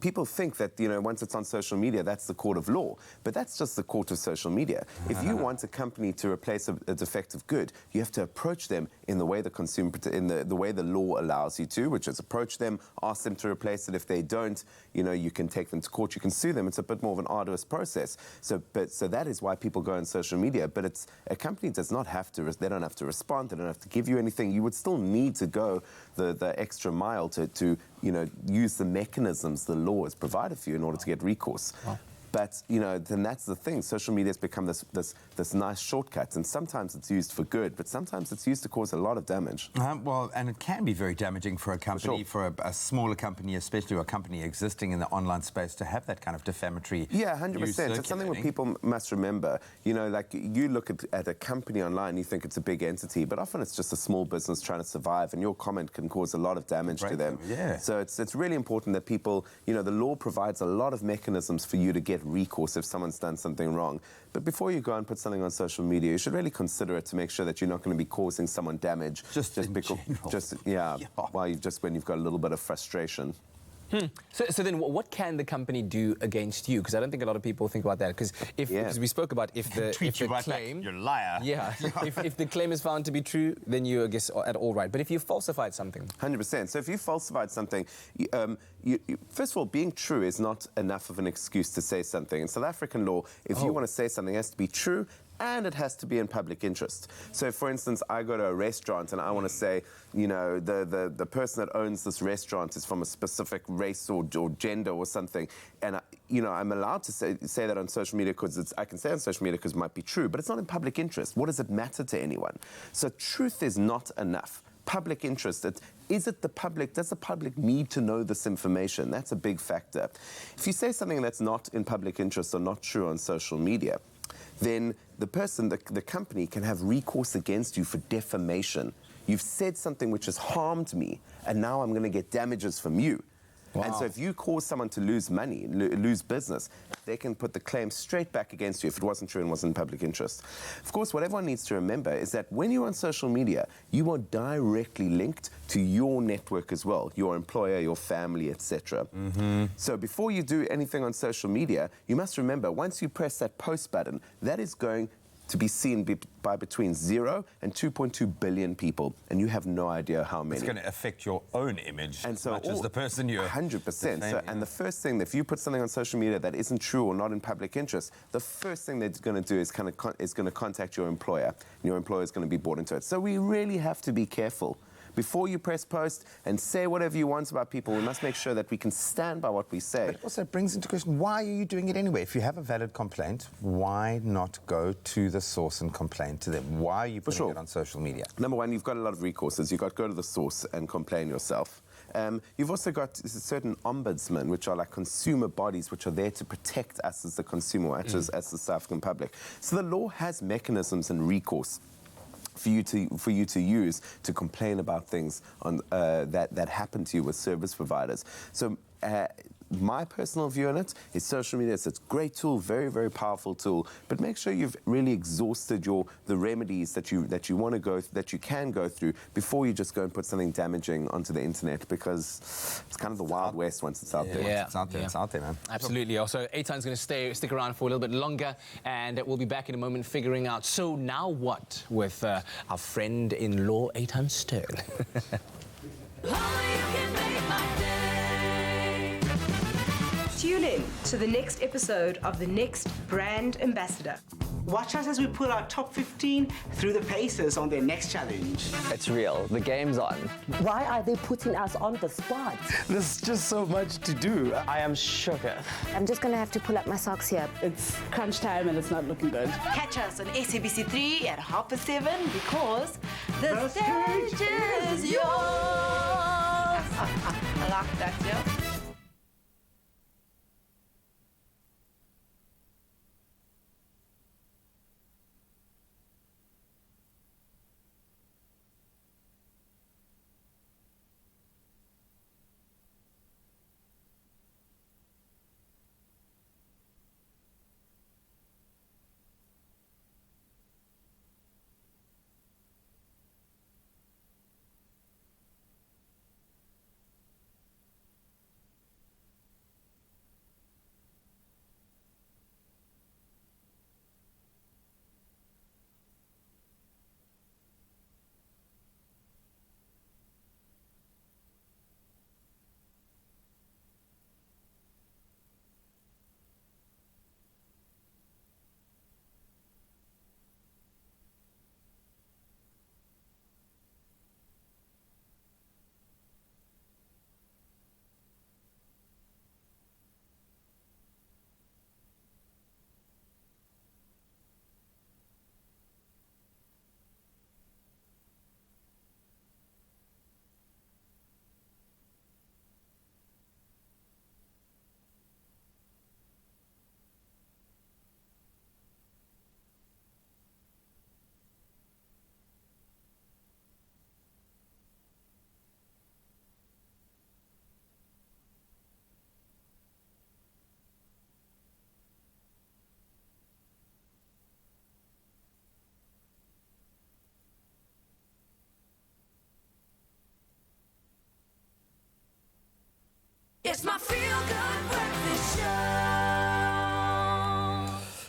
people think that, once it's on social media, that's the court of law. But that's just the court of social media. If you want a company to replace a defective good, you have to approach them in the way the way the law allows you to, which is approach them, ask them to replace it. If they don't, you can take them to court, you can sue them. It's a bit more of an arduous process. So that is why people go on social media. But a company does not have to, they don't have to respond, they don't have to give you anything. You would still need to go the extra mile to use the mechanisms the law has provided for you in order to get recourse. Wow. But, then that's the thing. Social media has become this nice shortcut, and sometimes it's used for good, but sometimes it's used to cause a lot of damage. Well, and it can be very damaging for a company, for a smaller company, especially a company existing in the online space, to have that kind of defamatory. Yeah, 100%. It's something that people must remember. Like you look at a company online, you think it's a big entity, but often it's just a small business trying to survive, and your comment can cause a lot of damage to them. Yeah. So it's really important that people, the law provides a lot of mechanisms for you to get recourse if someone's done something wrong. But before you go and put something on social media, you should really consider it to make sure that you're not going to be causing someone damage just because, when you've got a little bit of frustration. So then what can the company do against you? Because I don't think a lot of people think about that. Because we spoke about if the claim... You're a liar. Yeah. if the claim is found to be true, then you're, I guess, at all right. But if you falsified something... 100%. So if you falsified something, first of all, being true is not enough of an excuse to say something. In South African law, if you want to say something, it has to be true, and it has to be in public interest. So, for instance, I go to a restaurant and I want to say, the person that owns this restaurant is from a specific race or gender or something, and I'm allowed to say that on social media because I can say on social media because it might be true, but it's not in public interest. What does it matter to anyone? So, truth is not enough. Public interest, does the public need to know this information? That's a big factor. If you say something that's not in public interest or not true on social media, then the company can have recourse against you for defamation. You've said something which has harmed me, and now I'm going to get damages from you. And so if you cause someone to lose money, lose business, they can put the claim straight back against you if it wasn't true and wasn't in public interest. Of course, what everyone needs to remember is that when you're on social media, you are directly linked to your network as well, your employer, your family, etc. So before you do anything on social media, you must remember, once you press that post button, that is going to be seen by between 0 and 2.2 billion people, and you have no idea how many. It's going to affect your own image as much as the person you're 100%. So, and the first thing, if you put something on social media that isn't true or not in public interest, the first thing they're going to do is going to contact your employer, and your employer is going to be brought into it. So we really have to be careful. Before you press post and say whatever you want about people, we must make sure that we can stand by what we say. But it also brings into question, why are you doing it anyway? If you have a valid complaint, why not go to the source and complain to them? Why are you putting it on social media? Number one, you've got a lot of recourses. You've got to go to the source and complain yourself. You've also got certain ombudsmen, which are like consumer bodies, which are there to protect us as the consumer, as the South African public. So the law has mechanisms and recourse for you to use to complain about things on, that happen to you with service providers. So my personal view on it is social media. It's a great tool, very, very powerful tool. But make sure you've really exhausted the remedies that you want to go, that you can go through before you just go and put something damaging onto the internet, because it's kind of the Wild West once it's out there. Yeah. It's out there. It's out there, man. Absolutely. Also, Eitan's going to stick around for a little bit longer, and we'll be back in a moment figuring out. So now what with our friend-in-law Eitan Stern? Tune in to the next episode of The Next Brand Ambassador. Watch us as we put our top 15 through the paces on their next challenge. It's real. The game's on. Why are they putting us on the spot? There's just so much to do. I am shook. I'm just going to have to pull up my socks here. It's crunch time and it's not looking good. Catch us on SABC3 at 7:30 because the stage is yours. I like that, yeah. It's my feel-good breakfast show.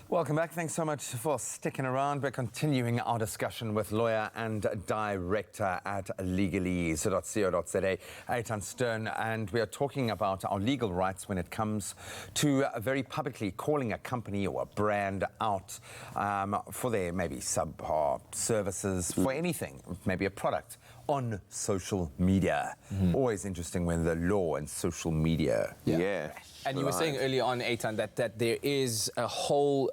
Welcome back. Thanks so much for sticking around. We're continuing our discussion with lawyer and director at legalese.co.za, Eitan Stern, and we are talking about our legal rights when it comes to very publicly calling a company or a brand out for their maybe subpar services, for anything, maybe a product, on social media. Always interesting when the law and social media. And you were saying earlier on, Eitan, that there is a whole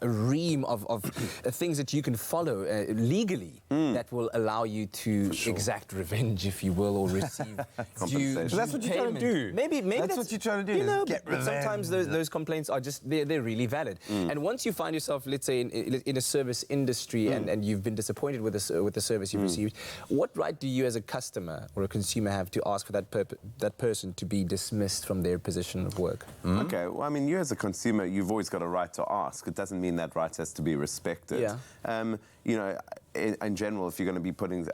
ream of things that you can follow legally that will allow you to exact revenge, if you will, or receive due That's what you're trying to do. Maybe that's what you're trying to do. You know, get but sometimes those complaints are just they're really valid. And once you find yourself, let's say, in a service industry and you've been disappointed with the service you've received, what right do you as a customer or a consumer have to ask for that person to be dismissed from their position of work? Okay, well, I mean, you as a consumer, you've always got a right to ask. It doesn't mean that right has to be respected. Yeah. You know, in general, if you're going to be putting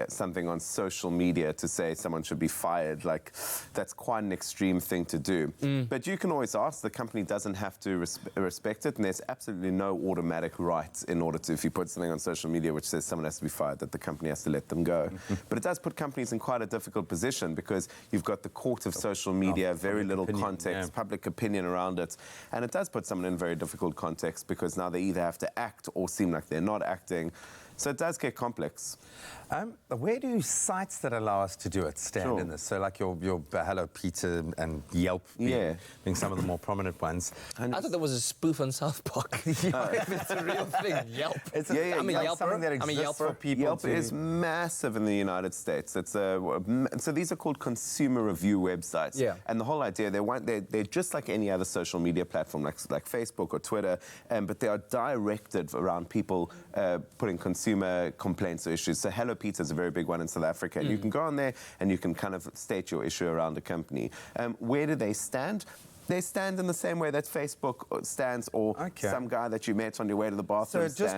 something on social media to say someone should be fired, like, that's quite an extreme thing to do. But you can always ask. The company doesn't have to respect it, and there's absolutely no automatic right in order to, if you put something on social media which says someone has to be fired, that the company has to let them go. But it does put companies in quite a difficult position because you've got the court of social media, very little context, public opinion around it, and it does put someone in very difficult context because now they either have to act or seem like they're not acting. So it does get complex. Where do sites that allow us to do it stand in this? So like your Hello Peter and Yelp being some of the more prominent ones. I thought that was a spoof on South Park. It's a real thing, Yelp. I'm a Yelp for people. Yelp is massive in the United States. It's so these are called consumer review websites. Yeah. And the whole idea, they're just like any other social media platform, like Facebook or Twitter, but they are directed around people putting consumer complaints or issues. So Hello Peter is a very big one in South Africa. And you can go on there and you can kind of state your issue around the company. Where do they stand? They stand in the same way that Facebook stands, or some guy that you met on your way to the bathroom. So just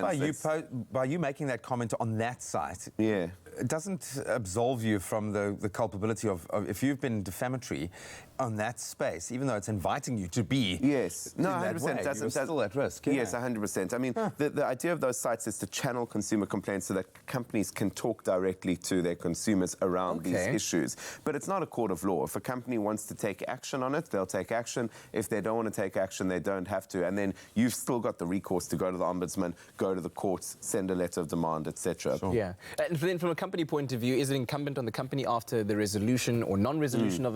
by you making that comment on that site, it doesn't absolve you from the culpability of if you've been defamatory on that space, even though it's inviting you to be. Yes, no, 100%. You're still at risk. Yes, 100%. I mean, the idea of those sites is to channel consumer complaints so that companies can talk directly to their consumers around these issues. But it's not a court of law. If a company wants to take action on it, they'll take action. If they don't want to take action, they don't have to. And then you've still got the recourse to go to the ombudsman, go to the courts, send a letter of demand, etc. Yeah. And then from a company point of view, is it incumbent on the company after the resolution or non-resolution of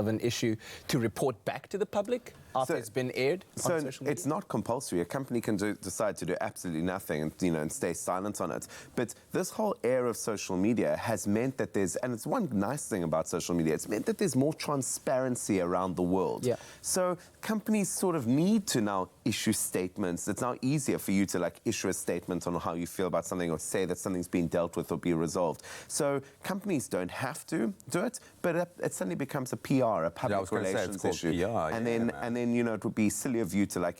an issue to report back to the public after it's been aired on social media? It's not compulsory. A company can decide to do absolutely nothing and stay silent on it. But this whole era of social media has meant that and it's one nice thing about social media, it's meant that there's more transparency around the world. Yeah. So companies sort of need to now issue statements. It's now easier for you to issue a statement on how you feel about something or say that something's been dealt with or be resolved. So companies don't have to do it, but it suddenly becomes a PR, a public relations issue. PR, and then it would be silly of you to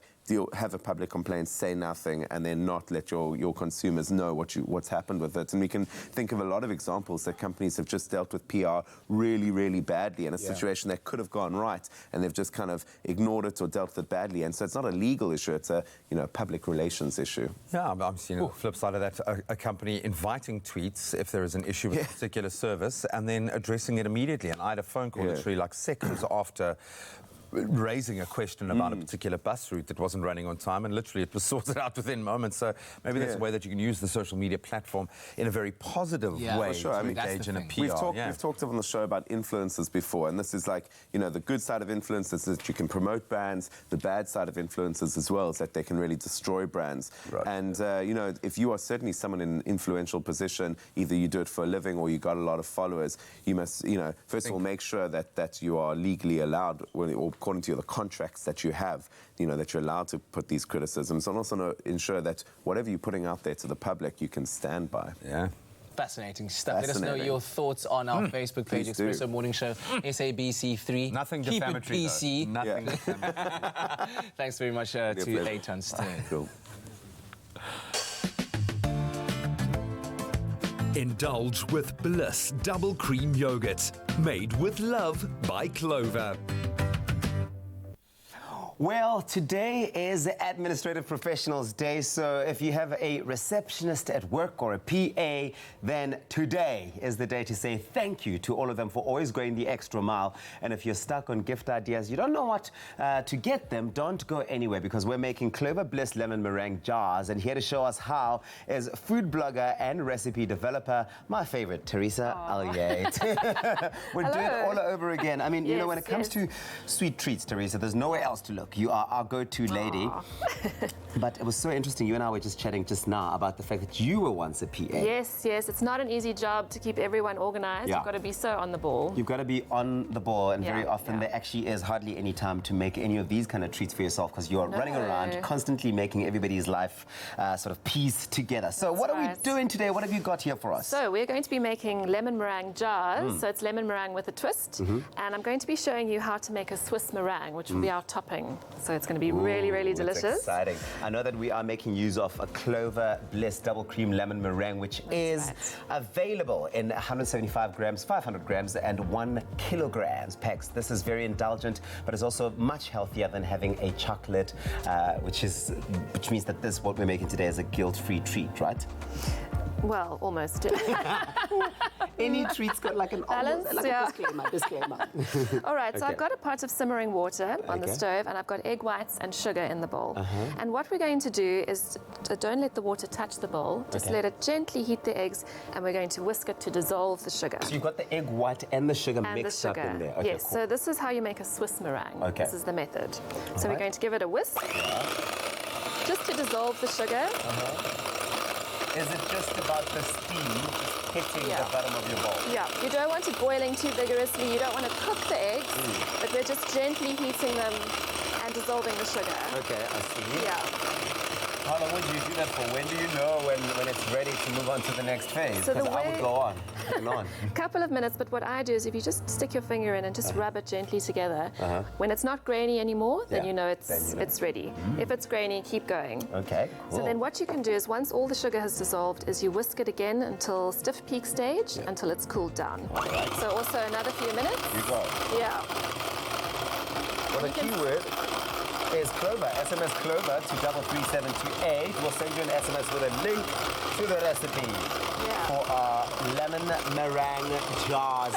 have a public complaint, say nothing, and then not let your consumers know what's happened with it. And we can think of a lot of examples that companies have just dealt with PR really, really badly in a situation that could have gone right, and they've just kind of ignored it or dealt with it badly. And so it's not a legal issue; it's a public relations issue. Yeah, I'm seeing the flip side of that: a company inviting tweets if there is an issue with a particular service, and then addressing it immediately. And I had a phone call literally seconds after raising a question about a particular bus route that wasn't running on time, and literally it was sorted out within moments. So maybe that's a way that you can use the social media platform in a very positive way to engage in a PR. We've talked on the show about influencers before, and this is the good side of influencers is that you can promote brands. The bad side of influencers as well is that they can really destroy brands. Right. And if you are certainly someone in an influential position, either you do it for a living or you got a lot of followers, you must first of all make sure that you are legally allowed, or according to the contracts that you have, that you're allowed to put these criticisms, and also ensure that whatever you're putting out there to the public, you can stand by. Yeah. Fascinating stuff. Let us know your thoughts on our Facebook page, Expresso Morning Show, SABC3. Nothing Keep defamatory, it PC. Nothing defamatory. Thanks very much to Eitan Stern. Cool. Indulge with Bliss Double Cream Yogurt, made with love by Clover. Well, today is Administrative Professionals Day, so if you have a receptionist at work or a PA, then today is the day to say thank you to all of them for always going the extra mile. And if you're stuck on gift ideas, you don't know what to get them, don't go anywhere, because we're making Clover Bliss lemon meringue jars, and here to show us how is food blogger and recipe developer, my favorite, Teresa Alyate. We're doing it all over again. I mean, when it comes to sweet treats, Teresa, there's nowhere else to look. look, you are our go-to lady. But it was so interesting. You and I were just chatting just now about the fact that you were once a PA. Yes, it's not an easy job to keep everyone organized. Yeah. You've got to be so on the ball. You've got to be on the ball, and very often yeah. there actually is hardly any time to make any of these kind of treats for yourself because you're running around constantly making everybody's life sort of piece together. So what are we doing today? What have you got here for us? So we're going to be making lemon meringue jars. So it's lemon meringue with a twist. And I'm going to be showing you how to make a Swiss meringue, which will be our topping. So it's going to be really, really delicious. It's exciting. I know that we are making use of a Clover Bliss double cream lemon meringue, which is available in 175 grams, 500 grams, and 1 kilograms packs. This is very indulgent, but it's also much healthier than having a chocolate, which means that this, what we're making today, is a guilt-free treat, right? Well, almost. Any treat's got like an balance, like a disclaimer. All right, so Okay. I've got a pot of simmering water on the stove, and I've got egg whites and sugar in the bowl. And what we're going to do is don't let the water touch the bowl. Just let it gently heat the eggs, and we're going to whisk it to dissolve the sugar. So you've got the egg white and the sugar And mixed the up sugar. in there. Okay, Yes, cool. so this is how you make a Swiss meringue. Okay. This is the method. So right. we're going to give it a whisk, just to dissolve the sugar. Is it just about the steam hitting the bottom of your bowl? Yeah, you don't want it boiling too vigorously. You don't want to cook the eggs, but we're just gently heating them and dissolving the sugar. Okay, I see. Yeah. How long would you do that for? When do you know when it's ready to move on to the next phase? So the Because I would way- go on and on. Couple of minutes, but what I do is if you just stick your finger in and just rub it gently together, when it's not grainy anymore, then you know it's ready. If it's grainy, keep going. Okay, cool. So then what you can do is once all the sugar has dissolved is you whisk it again until stiff peak stage, until it's cooled down. So also another few minutes. You go. Yeah. Well, the keyword is Clover. SMS Clover to 33728. We'll send you an SMS with a link to the recipe for our lemon meringue jars.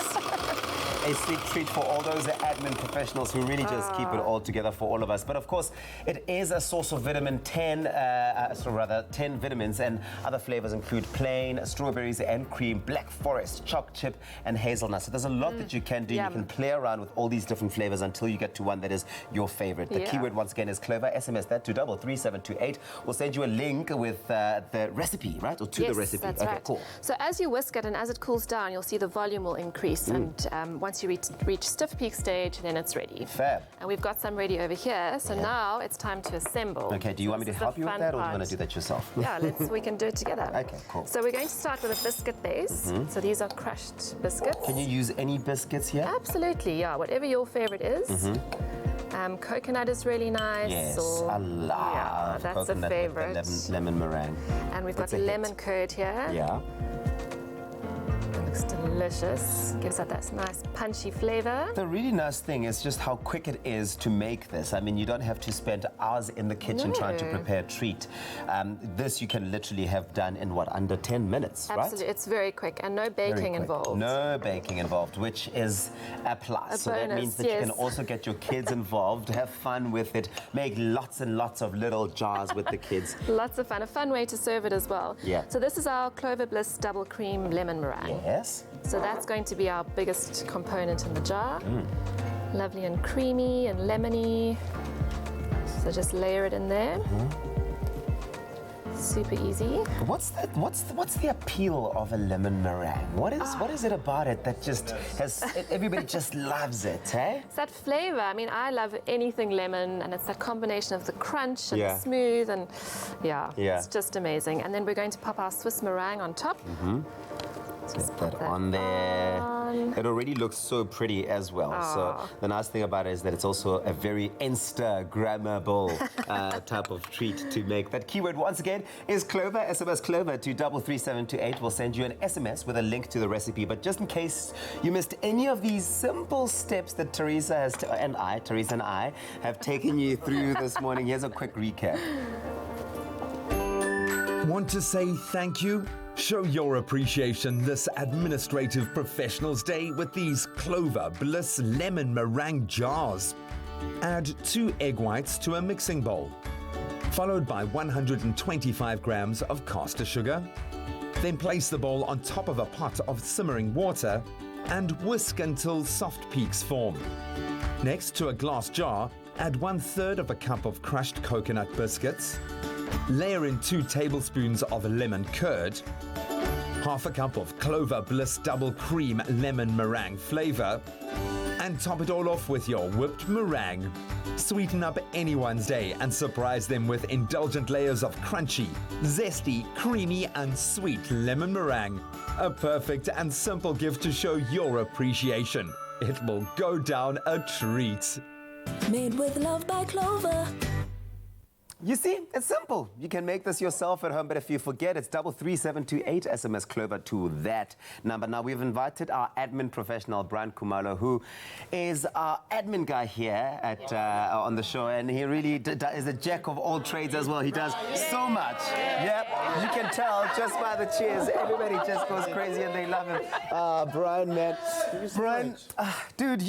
A sweet treat for all those admin professionals who really just keep it all together for all of us. But of course, it is a source of vitamin 10, 10 vitamins, and other flavors include plain, strawberries and cream, black forest, choc chip, and hazelnut. So there's a lot that you can do. You can play around with all these different flavors until you get to one that is your favorite. The keyword once again is Clover. SMS that to 33728. We'll send you a link with the recipe, right? Or to the recipe. That's okay, right. cool. So as you whisk it and as it cools down, you'll see the volume will increase. And once you reach stiff peak stage, then it's ready. Fab. And we've got some ready over here. So now it's time to assemble. Okay, do you want me to help you with that, or do you want to do that yourself? Yeah, we can do it together. Okay, cool. So we're going to start with a biscuit base. So these are crushed biscuits. Can you use any biscuits here? Absolutely, yeah. Whatever your favorite is. Coconut is really nice. Yes, or, I love that's coconut a favorite. with the lemon meringue. And we've That's got a hit. lemon curd here. Yeah. It looks delicious. Gives that nice punchy flavor. The really nice thing is just how quick it is to make this. I mean, you don't have to spend hours in the kitchen trying to prepare a treat. This you can literally have done in, what, under 10 minutes, right? Absolutely, it's very quick and no baking involved. No baking involved, which is a plus. A so that bonus, means that you can also get your kids involved, have fun with it, make lots and lots of little jars with the kids. Lots of fun. A fun way to serve it as well. Yeah. So this is our Clover Bliss double cream lemon meringue. Yes. So that's going to be our biggest component in the jar. Lovely and creamy and lemony. So just layer it in there. Super easy. What's the appeal of a lemon meringue? What is it about it that just has everybody just loves it, eh? It's that flavor. I mean, I love anything lemon, and it's that combination of the crunch and the smooth, and it's just amazing. And then we're going to pop our Swiss meringue on top. Get that on there. It already looks so pretty as well. So the nice thing about it is that it's also a very Instagrammable type of treat to make. That keyword once again is Clover. SMS Clover to 33728. We'll send you an SMS with a link to the recipe. But just in case you missed any of these simple steps that Teresa and I have taken you through this morning, here's a quick recap. Want to say thank you? Show your appreciation this Administrative Professionals Day with these Clover Bliss lemon meringue jars. Add 2 egg whites to a mixing bowl, followed by 125 grams of caster sugar. Then place the bowl on top of a pot of simmering water and whisk until soft peaks form. Next, to a glass jar, Add 1/3 of a cup of crushed coconut biscuits. Layer in 2 tablespoons of lemon curd. Half a cup of Clover Bliss double cream lemon meringue flavor. And top it all off with your whipped meringue. Sweeten up anyone's day and surprise them with indulgent layers of crunchy, zesty, creamy and sweet lemon meringue. A perfect and simple gift to show your appreciation. It will go down a treat. Made with love by Clover. You see, it's simple. You can make this yourself at home, but if you forget, it's 33728 SMS Clover to that number. Now, we've invited our admin professional, Brian Kumalo, who is our admin guy here at on the show, and he really is a jack of all trades as well. He does so much. Yep, you can tell just by the cheers. Everybody just goes crazy and they love him. Brian, man. Brian, dude,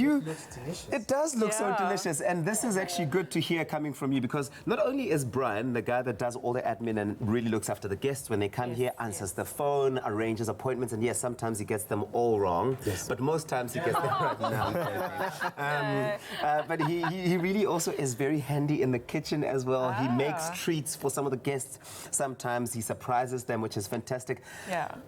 it does look so delicious, and this is actually good to hear coming from you, because not only is Brian the guy that does all the admin and really looks after the guests when they come here, answers the phone, arranges appointments, and yes, sometimes he gets them all wrong, but most times he gets them right now. But he really also is very handy in the kitchen as well. He makes treats for some of the guests. Sometimes he surprises them, which is fantastic.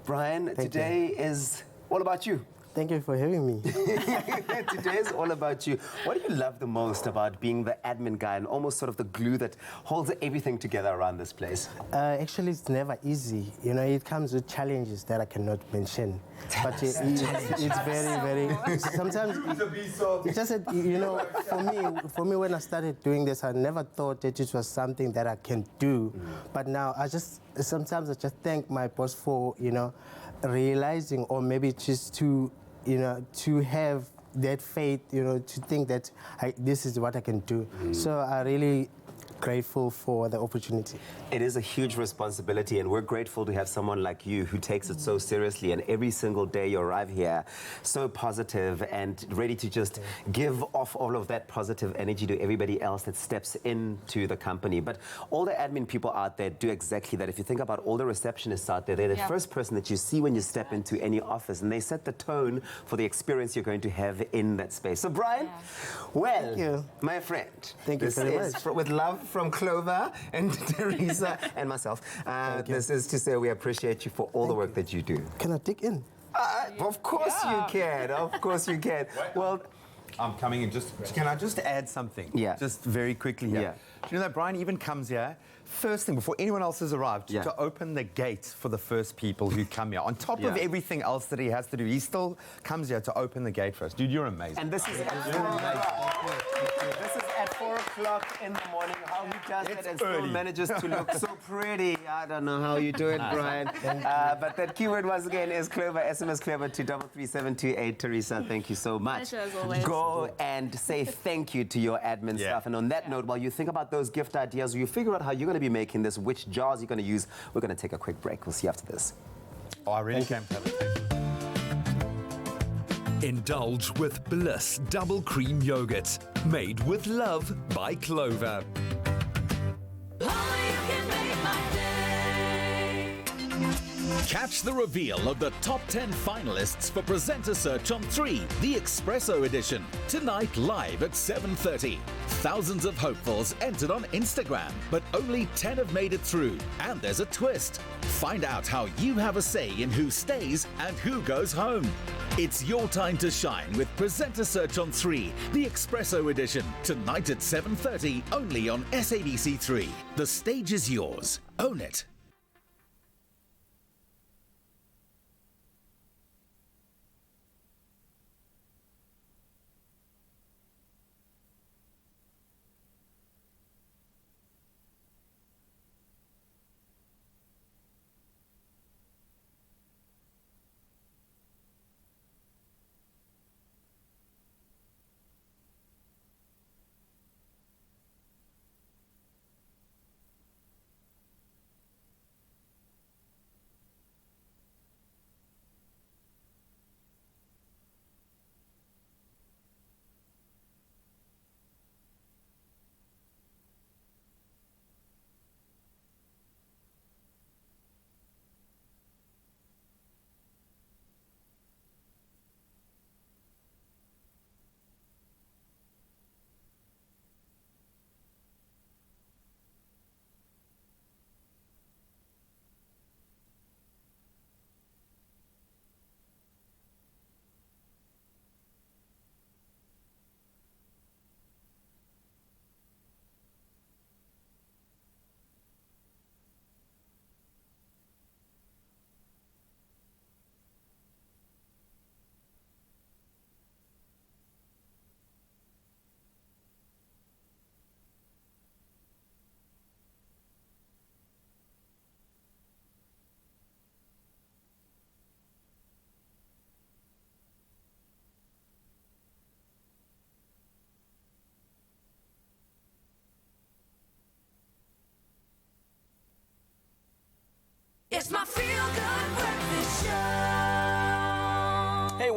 Brian, today is all about you. Thank you for having me. Today is all about you. What do you love the most about being the admin guy and almost sort of the glue that holds everything together around this place? Actually, it's never easy. You know, it comes with challenges that I cannot mention. But it's very, very... Sometimes, it's just, you know, for me, when I started doing this, I never thought that it was something that I can do. But now, sometimes I just thank my boss for, you know, realizing, or maybe just to have that faith, you know, to think that this is what I can do. So I really grateful for the opportunity. It is a huge responsibility, and we're grateful to have someone like you who takes it so seriously, and every single day you arrive here so positive and ready to just give off all of that positive energy to everybody else that steps into the company. But all the admin people out there do exactly that. If you think about all the receptionists out there, they're the first person that you see when you step into any office, and they set the tone for the experience you're going to have in that space. So Brian, well, thank you, my friend. Thank you very much. With love from Clover and Teresa and myself. This is to say we appreciate you for all the work that you do. Can I dig in? Of course you can. Of course you can. Well, I'm coming in. Can I just add something? Yeah. Just very quickly here. Yeah. Do you know that Brian even comes here first thing before anyone else has arrived to open the gate for the first people who come here. On top of everything else that he has to do, he still comes here to open the gate for us. Dude, you're amazing. And this is this is at 4 o'clock in the morning. How he does it and still manages to look so pretty. I don't know how you do it, Brian. But that keyword once again is Clover. SMS Clover to 33728. Teresa, thank you so much. Pleasure as always. Go and say thank you to your admin staff. And on that note, while you think about those gift ideas, you figure out how you're going to be making this, which jars you're going to use, we're going to take a quick break. We'll see you after this. Oh, I really can't have it. Indulge with Bliss Double Cream Yogurt, made with love by Clover. Catch the reveal of the top 10 finalists for Presenter Search on 3, the Expresso edition, tonight live at 7:30. Thousands of hopefuls entered on Instagram, but only 10 have made it through. And there's a twist. Find out how you have a say in who stays and who goes home. It's your time to shine with Presenter Search on 3, the Expresso edition, tonight at 7:30, only on SABC3. The stage is yours. Own it.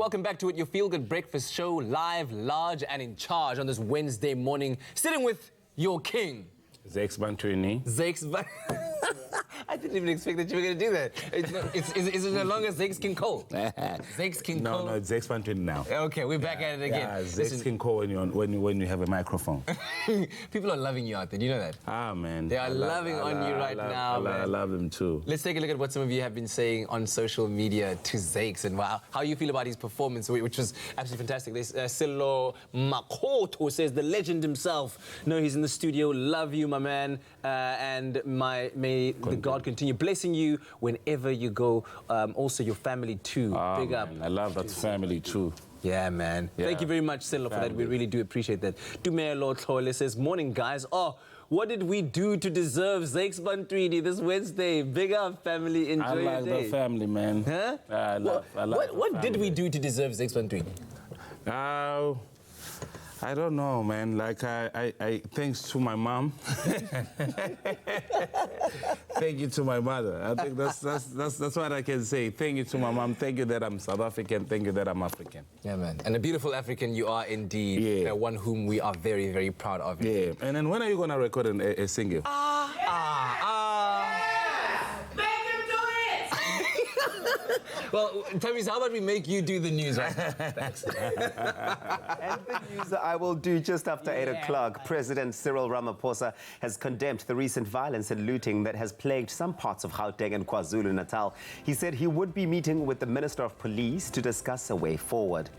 welcome back to it, your feel-good breakfast show, live, large, and in charge on this Wednesday morning, sitting with your king. Zakes Bantwini. Zakes I didn't even expect that you were going to do that. Is it no longer Zakes King Cole? Zakes King Cole? No, it's Zakes Bantwini now. Okay, we're back at it again. Yeah, Zakes King Cole when you have a microphone. People are loving you out there, do you know that? Ah, man. They are loving on you right now, man. I love them too. Let's take a look at what some of you have been saying on social media to Zakes and how you feel about his performance, which was absolutely fantastic. There's Silo Makoto says, the legend himself. No, he's in the studio. Love you, my man. And may the God continue blessing you whenever you go. Also, your family too. Big up. I love that family too. Yeah, man. Yeah. Thank you very much, Silo, for that. We really do appreciate that. Dumelo Tlole says, morning, guys. Oh, what did we do to deserve Zakes Bantwini this Wednesday? Big up, family. Enjoy I like your day. the family, man. Huh? I love what did we do to deserve Zakes Bantwini? I don't know, man. Like, I thanks to my mom. Thank you to my mother. I think that's what I can say. Thank you to my mom. Thank you that I'm South African. Thank you that I'm African. Yeah, man. And a beautiful African you are indeed. Yeah. One whom we are very, very proud of. Yeah. And then when are you going to record a single? Well, Tamis, how about we make you do the news, right? Thanks. And the news I will do just after 8 o'clock. President Cyril Ramaphosa has condemned the recent violence and looting that has plagued some parts of Gauteng and KwaZulu-Natal. He said he would be meeting with the Minister of Police to discuss a way forward.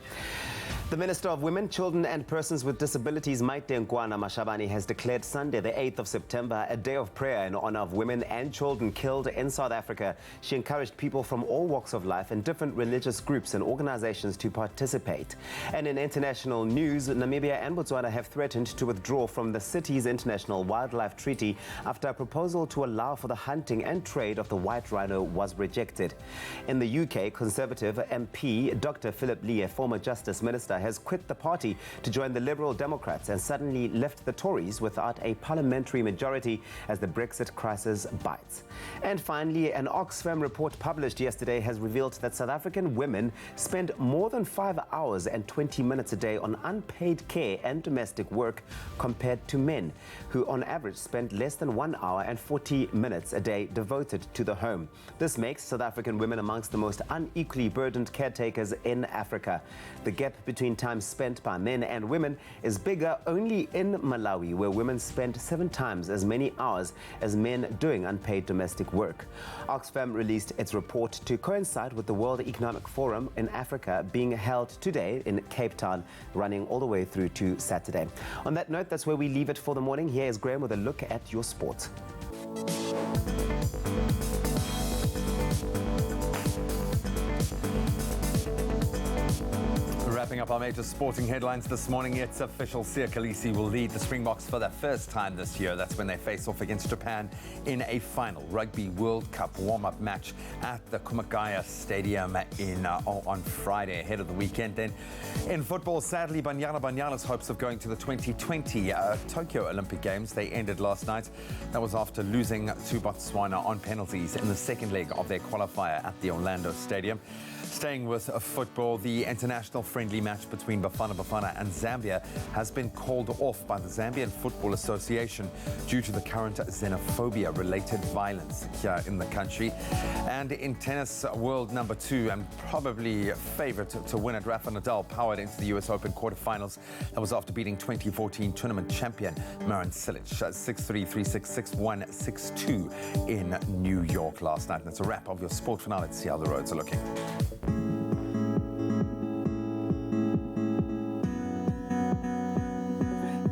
The Minister of Women, Children and Persons with Disabilities, Maite Nkwana Mashabane, has declared Sunday, the 8th of September, a day of prayer in honor of women and children killed in South Africa. She encouraged people from all walks of life and different religious groups and organizations to participate. And in international news, Namibia and Botswana have threatened to withdraw from the city's International Wildlife Treaty after a proposal to allow for the hunting and trade of the white rhino was rejected. In the UK, Conservative MP Dr. Philip Lee, a former Justice Minister, has quit the party to join the Liberal Democrats and suddenly left the Tories without a parliamentary majority as the Brexit crisis bites. And finally, an Oxfam report published yesterday has revealed that South African women spend more than 5 hours and 20 minutes a day on unpaid care and domestic work compared to men, who on average spend less than 1 hour and 40 minutes a day devoted to the home. This makes South African women amongst the most unequally burdened caretakers in Africa. The gap between time spent by men and women is bigger only in Malawi, where women spend 7 times as many hours as men doing unpaid domestic work. Oxfam released its report to coincide with the World Economic Forum in Africa being held today in Cape Town, running all the way through to Saturday. On that note, that's where we leave it for the morning. Here is Graham with a look at your sport. Wrapping up our major sporting headlines this morning, it's official. Siya Kolisi will lead the Springboks for the first time this year. That's when they face off against Japan in a final Rugby World Cup warm-up match at the Kumagaya Stadium on Friday ahead of the weekend. Then in football, sadly, Banyana's hopes of going to the 2020 Tokyo Olympic Games, they ended last night. That was after losing to Botswana on penalties in the second leg of their qualifier at the Orlando Stadium. Staying with football, the international friendly match between Bafana and Zambia has been called off by the Zambian Football Association due to the current xenophobia-related violence here in the country. And in tennis, world number 2 and probably favorite to win it, Rafa Nadal powered into the US Open quarterfinals. That was after beating 2014 tournament champion Marin Cilic 6-3, 3-6, 6-1, 6-2 in New York last night. And that's a wrap of your sport for now. Let's see how the roads are looking.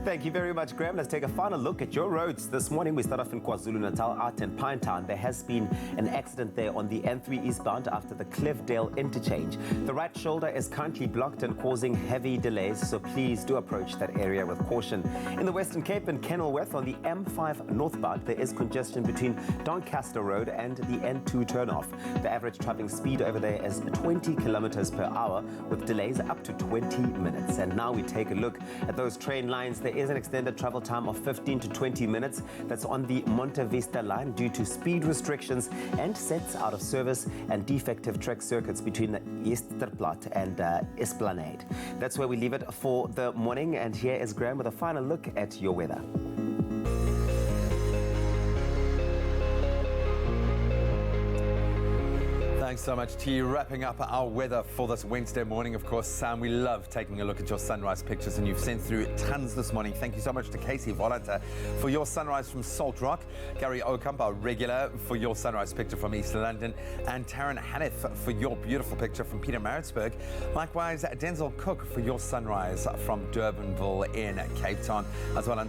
Thank you very much, Graham. Let's take a final look at your roads. This morning, we start off in KwaZulu-Natal, out in Pinetown. There has been an accident there on the N3 eastbound after the Cliffdale interchange. The right shoulder is currently blocked and causing heavy delays, so please do approach that area with caution. In the Western Cape and Kenilworth on the M5 northbound, there is congestion between Doncaster Road and the N2 turnoff. The average traveling speed over there is 20 kilometers per hour with delays up to 20 minutes. And now we take a look at those train lines. There is an extended travel time of 15 to 20 minutes. That's on the Monte Vista line due to speed restrictions and sets out of service and defective track circuits between the Easterplaat and Esplanade. That's where we leave it for the morning, and here is Graham with a final look at your weather. Thanks so much, T. Wrapping up our weather for this Wednesday morning. Of course, Sam, we love taking a look at your sunrise pictures, and you've sent through tons this morning. Thank you so much to Casey Volanta for your sunrise from Salt Rock, Gary Okamp, our regular, for your sunrise picture from East London, and Taryn Hanneth for your beautiful picture from Pietermaritzburg. Likewise, Denzel Cook for your sunrise from Durbanville in Cape Town, as well as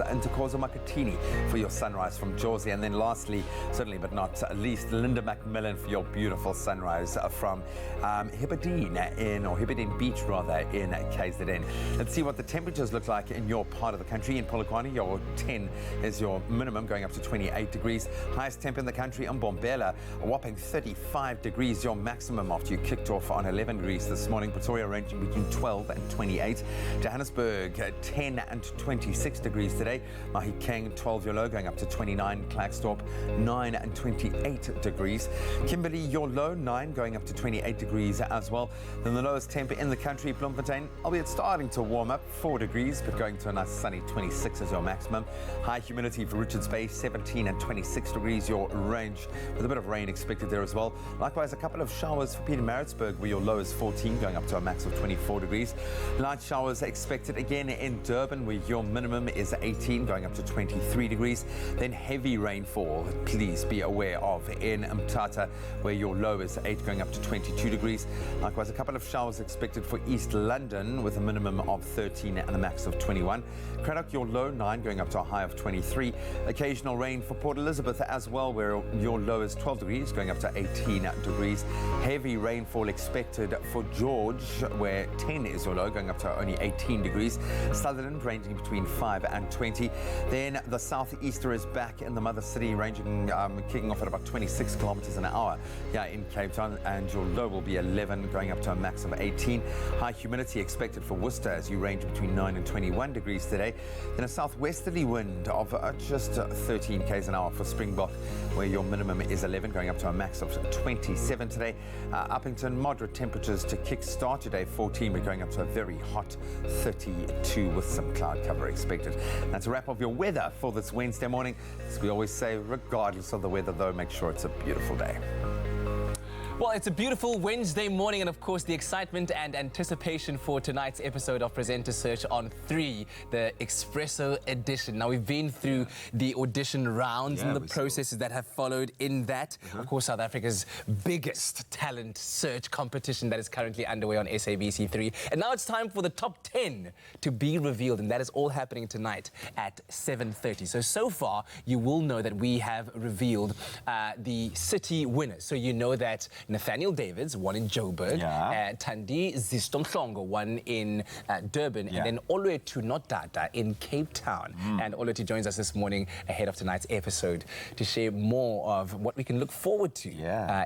Ntokozo Makatini for your sunrise from Jersey. And then lastly, certainly but not least, Linda McMillan for your beautiful sunrise from Heberden Beach rather, in KZN. Let's see what the temperatures look like in your part of the country. In Polokwane, your 10 is your minimum, going up to 28 degrees. Highest temp in the country in Bombela, a whopping 35 degrees, your maximum after you kicked off on 11 degrees this morning. Pretoria ranging between 12 and 28. Johannesburg, 10 and 26 degrees today. Mahikeng, 12 your low, going up to 29. Klerksdorp, 9 and 28 degrees. Kimberley, your low, 9, going up to 28 degrees as well. Then the lowest temp in the country, Bloemfontein, albeit starting to warm up, 4 degrees, but going to a nice sunny 26 as your maximum. High humidity for Richards Bay, 17 and 26 degrees, your range, with a bit of rain expected there as well. Likewise, a couple of showers for Pietermaritzburg, where your low is 14, going up to a max of 24 degrees. Light showers expected again in Durban, where your minimum is 18, going up to 23 degrees. Then heavy rainfall, please be aware of, in Mthatha, where your low is 8, going up to 22 degrees. Likewise, a couple of showers expected for East London, with a minimum of 13 and a max of 21. Cradock, your low, 9, going up to a high of 23. Occasional rain for Port Elizabeth as well, where your low is 12 degrees, going up to 18 degrees. Heavy rainfall expected for George, where 10 is your low, going up to only 18 degrees. Sutherland ranging between 5 and 20. Then the southeaster is back in the mother city, ranging kicking off at about 26 kilometers an hour. Yeah, in Cape Town, and your low will be 11, going up to a max of 18. High humidity expected for Worcester, as you range between 9 and 21 degrees today. Then a southwesterly wind of just 13 k's an hour for Springbok, where your minimum is 11, going up to a max of 27 today. Uppington, moderate temperatures to kick-start today, 14, but going up to a very hot 32 with some cloud cover expected. That's a wrap of your weather for this Wednesday morning. As we always say, regardless of the weather, though, make sure it's a beautiful day. Well, it's a beautiful Wednesday morning, and of course the excitement and anticipation for tonight's episode of Presenter Search on 3, the Expresso edition. Now, we've been through the audition rounds and the processes that have followed in that. Of course, South Africa's biggest talent search competition that is currently underway on SABC3. And now it's time for the top 10 to be revealed, and that is all happening tonight at 7:30. So far, you will know that we have revealed the city winners. So you know that Nathaniel Davids won in Joburg, Thandi Zistomhlongo won in Durban, and then Oluwethu Nodada in Cape Town. And Oluwethu joins us this morning ahead of tonight's episode to share more of what we can look forward to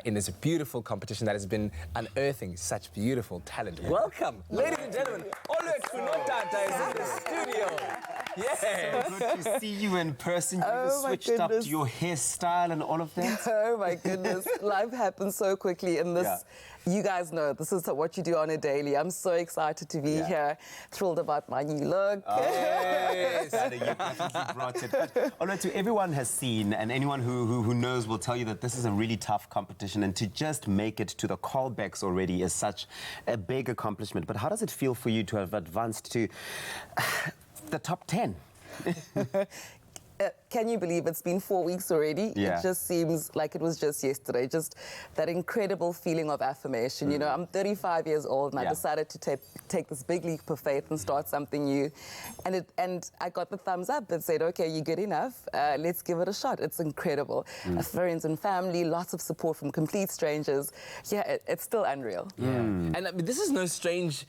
in this beautiful competition that has been unearthing such beautiful talent. Welcome, ladies and gentlemen. Oluwethu Nodada is in the studio. Yes. So good to see you in person. You switched up your hairstyle and all of that. Oh my goodness. Life happens so quickly in this. You guys know this is what you do on a daily. I'm so excited to be here. Thrilled about my new look. Yes. You definitely brought it. But Oluwethu, everyone has seen, and anyone who knows will tell you that this is a really tough competition, and to just make it to the callbacks already is such a big accomplishment. But how does it feel for you to have advanced to the top 10? Can you believe it's been 4 weeks already? Yeah. It just seems like it was just yesterday. Just that incredible feeling of affirmation. You know, I'm 35 years old and I decided to take this big leap of faith and start something new. And I got the thumbs up and said, okay, you're good enough. Let's give it a shot. It's incredible. Friends and family, lots of support from complete strangers. Yeah, it's still unreal. And this is no strange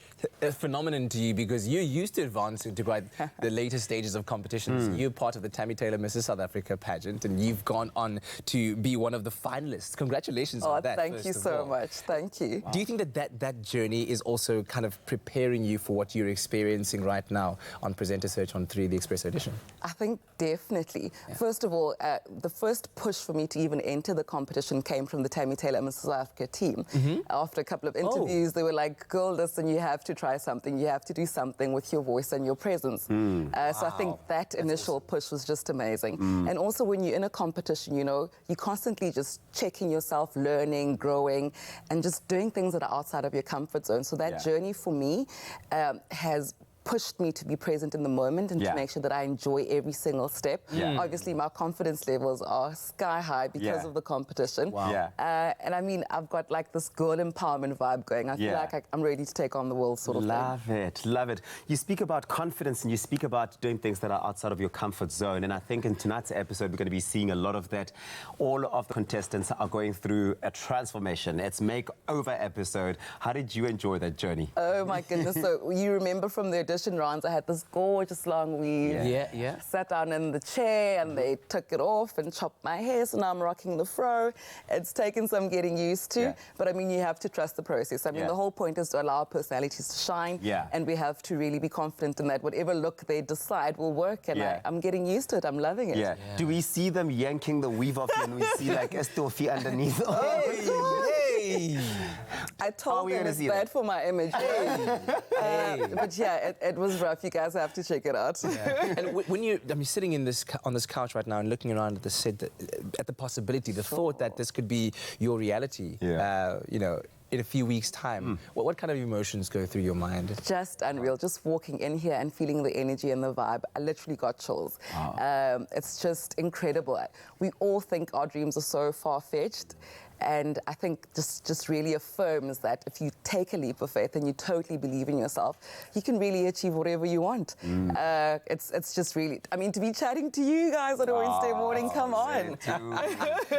phenomenon to you, because you're used to advance into the later stages of competitions. You're part of the Tammy Taylor Miss Mrs. South Africa pageant, and you've gone on to be one of the finalists. Congratulations on that. Thank you so much. Thank you. Do you think that journey is also kind of preparing you for what you're experiencing right now on Presenter Search on 3, the Expresso edition? I think definitely. Yeah. First of all, the first push for me to even enter the competition came from the Tammy Taylor Mrs. South Africa team. After a couple of interviews, they were like, girl, listen, you have to try something. You have to do something with your voice and your presence. So I think that initial push was just amazing. And also when you're in a competition, you know, you're constantly just checking yourself, learning, growing, and just doing things that are outside of your comfort zone. So that journey for me has pushed me to be present in the moment and to make sure that I enjoy every single step. Obviously, my confidence levels are sky high because of the competition. And I mean, I've got like this girl empowerment vibe going. I feel like I'm ready to take on the world sort of thing. Love it. You speak about confidence and you speak about doing things that are outside of your comfort zone. And I think in tonight's episode, we're going to be seeing a lot of that. All of the contestants are going through a transformation. It's makeover episode. How did you enjoy that journey? Oh my goodness. So you remember from the audition rounds, I had this gorgeous long weave. Sat down in the chair and they took it off and chopped my hair, so now I'm rocking the fro. It's taken some getting used to, but I mean, you have to trust the process. I mean, the whole point is to allow our personalities to shine, and we have to really be confident in that whatever look they decide will work, and I'm getting used to it. I'm loving it. Do we see them yanking the weave off and we see like Estofi underneath? I told them it's bad for my image. But yeah, it was rough. You guys have to check it out. And when you're sitting on this couch right now and looking around at the set, at the possibility, the thought that this could be your reality, you know, in a few weeks' time, what kind of emotions go through your mind? Just unreal. Just walking in here and feeling the energy and the vibe, I literally got chills. It's just incredible. We all think our dreams are so far-fetched, and I think just really affirms that if you take a leap of faith and you totally believe in yourself, you can really achieve whatever you want. It's just really, I mean, to be chatting to you guys on a Wednesday morning, come on.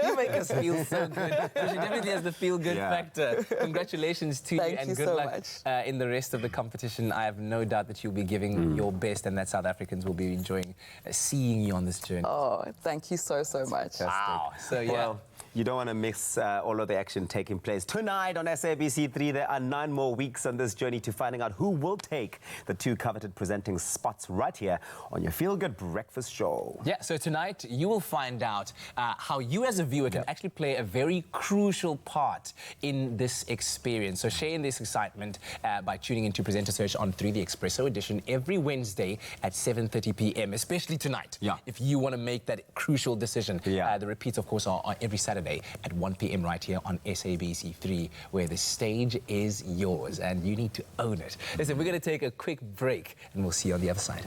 You make us feel so good. She definitely has the feel-good factor. Congratulations to you, and good luck in the rest of the competition. I have no doubt that you'll be giving your best, and that South Africans will be enjoying seeing you on this journey. Oh, thank you so much. Wow. So yeah. Well, you don't want to miss all of the action taking place tonight on SABC3. There are 9 more weeks on this journey to finding out who will take the 2 coveted presenting spots right here on your Feel Good Breakfast Show. Yeah, so tonight you will find out how you as a viewer can actually play a very crucial part in this experience. So share in this excitement by tuning into Presenter Search on 3, the Expresso edition, every Wednesday at 7:30 p.m, especially tonight. If you want to make that crucial decision. The repeats, of course, are every Saturday at 1 p.m. right here on SABC3, where the stage is yours and you need to own it. Listen, we're going to take a quick break and we'll see you on the other side.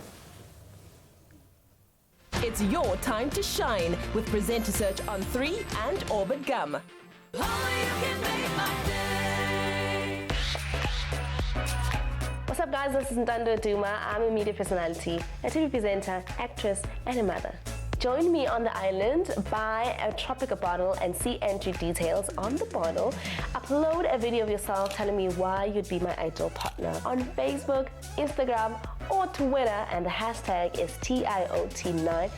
It's your time to shine with Presenter Search on 3 and Orbit Gum. What's up, guys? This is Ndando Duma. I'm a media personality, a TV presenter, actress, and a mother. Join me on the island, buy a tropical bottle and see entry details on the bottle. Upload a video of yourself telling me why you'd be my ideal partner on Facebook, Instagram, or Twitter, and the hashtag is TIOT9.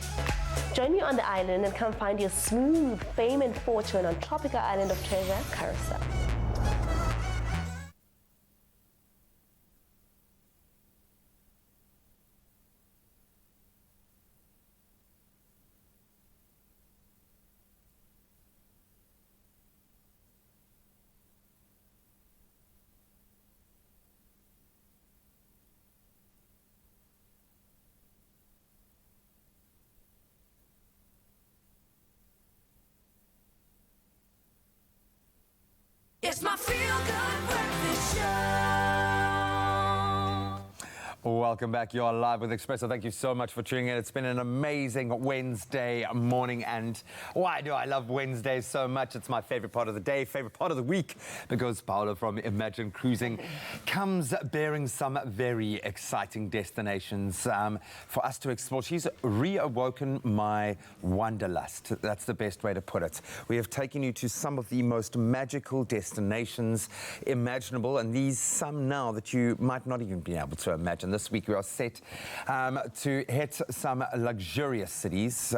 Join me on the island and come find your smooth fame and fortune on tropical island of treasure, Carousel. It's my feel-good breakfast show. Welcome back. You're live with Expresso. Thank you so much for tuning in. It's been an amazing Wednesday morning, and why do I love Wednesdays so much? It's my favorite part of the day, favorite part of the week, because Paola from Imagine Cruising comes bearing some very exciting destinations for us to explore. She's reawoken my wanderlust. That's the best way to put it. We have taken you to some of the most magical destinations imaginable, and these some now that you might not even be able to imagine. this week we are set to hit some luxurious cities,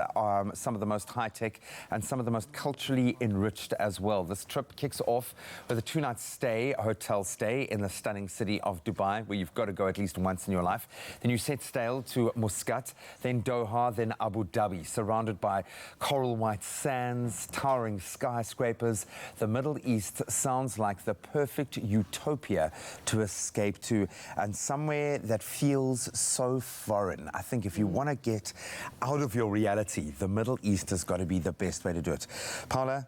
some of the most high-tech and some of the most culturally enriched as well. This trip kicks off with a 2-night hotel stay in the stunning city of Dubai, where you've got to go at least once in your life. Then you set sail to Muscat, then Doha, then Abu Dhabi, surrounded by coral white sands, towering skyscrapers. The Middle East sounds like the perfect utopia to escape to, and somewhere that feels so foreign. I think if you want to get out of your reality, the Middle East has got to be the best way to do it. Paula,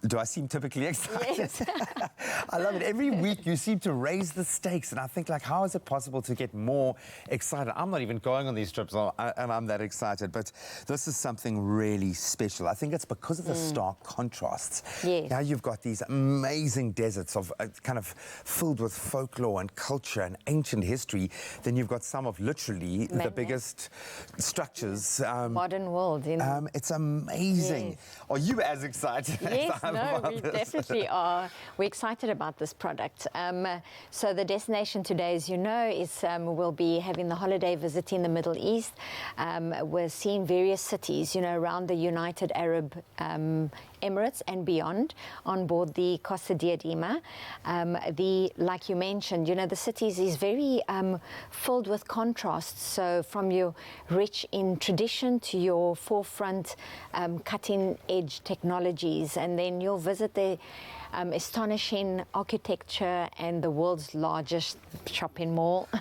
do I seem typically excited? Yes. I love it. Every week you seem to raise the stakes, and I think, like, how is it possible to get more excited? I'm not even going on these trips, and I'm that excited, but this is something really special. I think it's because of the stark contrasts. Yes. Now you've got these amazing deserts of kind of filled with folklore and culture and ancient history. Then you've got some of literally the biggest structures. Modern world, you know. It's amazing. Yes. Are you as excited Yes, as I am no, about we this? definitely are. We're excited about this product. So the destination today, as you know, is we'll be having the holiday visit in the Middle East. We're seeing various cities, you know, around the United Arab Emirates and beyond on board the Costa Diadema. Like you mentioned, you know, the cities is very filled with contrasts. So from your rich in tradition to your forefront cutting edge technologies, and then you'll visit the astonishing architecture and the world's largest shopping mall. You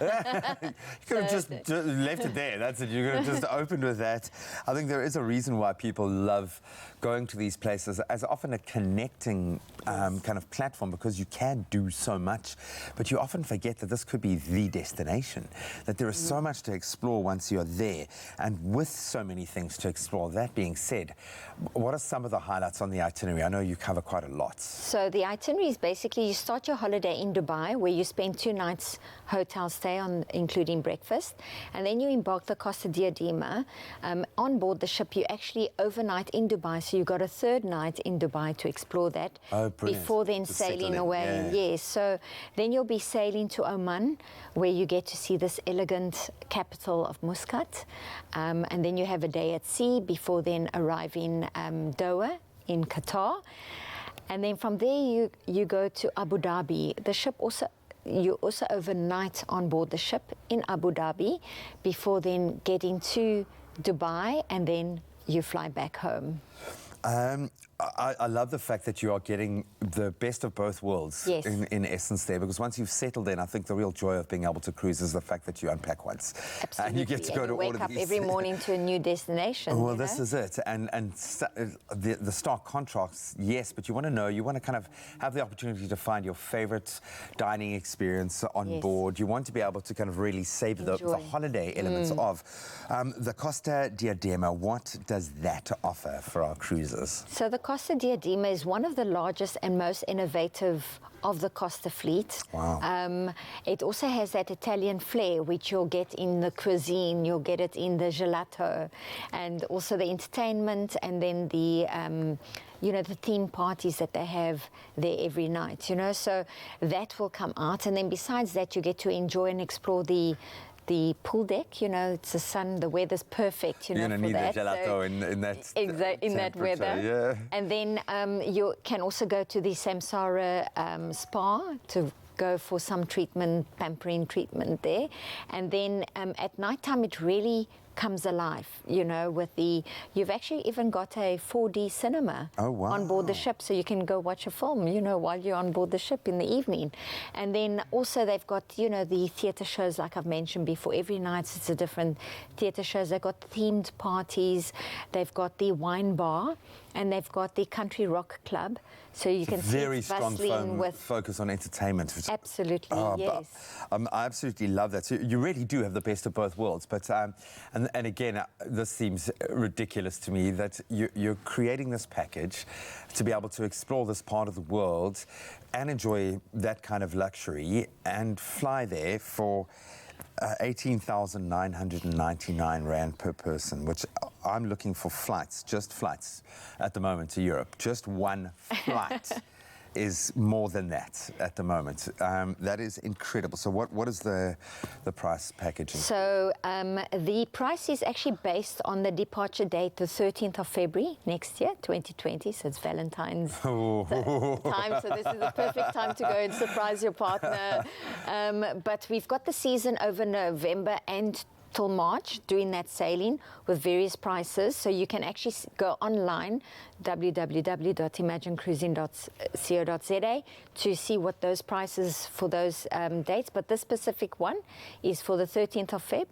could have just left it there. That's it. You could have just opened with that. I think there is a reason why people love going to these places as often a connecting kind of platform, because you can do so much, but you often forget that this could be the destination, that there is so much to explore once you're there, and with so many things to explore. That being said, what are some of the highlights on the itinerary? I know you cover quite a lot. So the itinerary is basically you start your holiday in Dubai, where you spend 2 nights hotel stay, including breakfast, and then you embark the Costa Diadema. On board the ship, you actually overnight in Dubai, so you got a 3rd night in Dubai to explore that. Oh, brilliant. Before then To sailing settle in. away. Yeah. Yes, so then you'll be sailing to Oman, where you get to see this elegant capital of Muscat, and then you have a day at sea before then arriving Doha in Qatar. And then from there, you go to Abu Dhabi. The ship you also overnight on board the ship in Abu Dhabi before then getting to Dubai, and then you fly back home. I love the fact that you are getting the best of both worlds in essence there, because once you've settled in, I think the real joy of being able to cruise is the fact that you unpack once. Absolutely. And you get to go to all of these. Wake up every morning to a new destination. Well, this is it. And the stark contrasts, yes, but you want to kind of have the opportunity to find your favorite dining experience on board. You want to be able to kind of really savor the holiday elements of the Costa Diadema. What does that offer for our cruisers? So the Costa Diadema is one of the largest and most innovative of the Costa fleet. Wow. It also has that Italian flair, which you'll get in the cuisine, you'll get it in the gelato, and also the entertainment, and then the the theme parties that they have there every night, you know, so that will come out. And then besides that, you get to enjoy and explore the pool deck. You know, it's the sun, the weather's perfect, you know, You're going to need that. the gelato in that in that weather. Yeah. And then you can also go to the Samsara spa to go for some pampering treatment there. And then at nighttime, it really comes alive, you know, you've actually even got a 4D cinema on board the ship, so you can go watch a film, you know, while you're on board the ship in the evening. And then also they've got, you know, the theatre shows, like I've mentioned before. Every night it's a different theatre shows. They've got themed parties, they've got the wine bar, and they've got the country rock club. So you can very see strong bustling with focus on entertainment. Absolutely, yes. I absolutely love that. So you really do have the best of both worlds. But and again, this seems ridiculous to me that you're creating this package to be able to explore this part of the world and enjoy that kind of luxury and fly there for 18,999 Rand per person, which I'm looking for just flights at the moment to Europe. Just one flight is more than that at the moment. That is incredible. So what is the price packaging? So the price is actually based on the departure date, the 13th of February next year, 2020. So it's Valentine's time. So this is the perfect time to go and surprise your partner. But we've got the season over November and till March doing that sailing with various prices. So you can actually go online, www.imaginecruising.co.za, to see what those prices for those dates. But this specific one is for the 13th of Feb.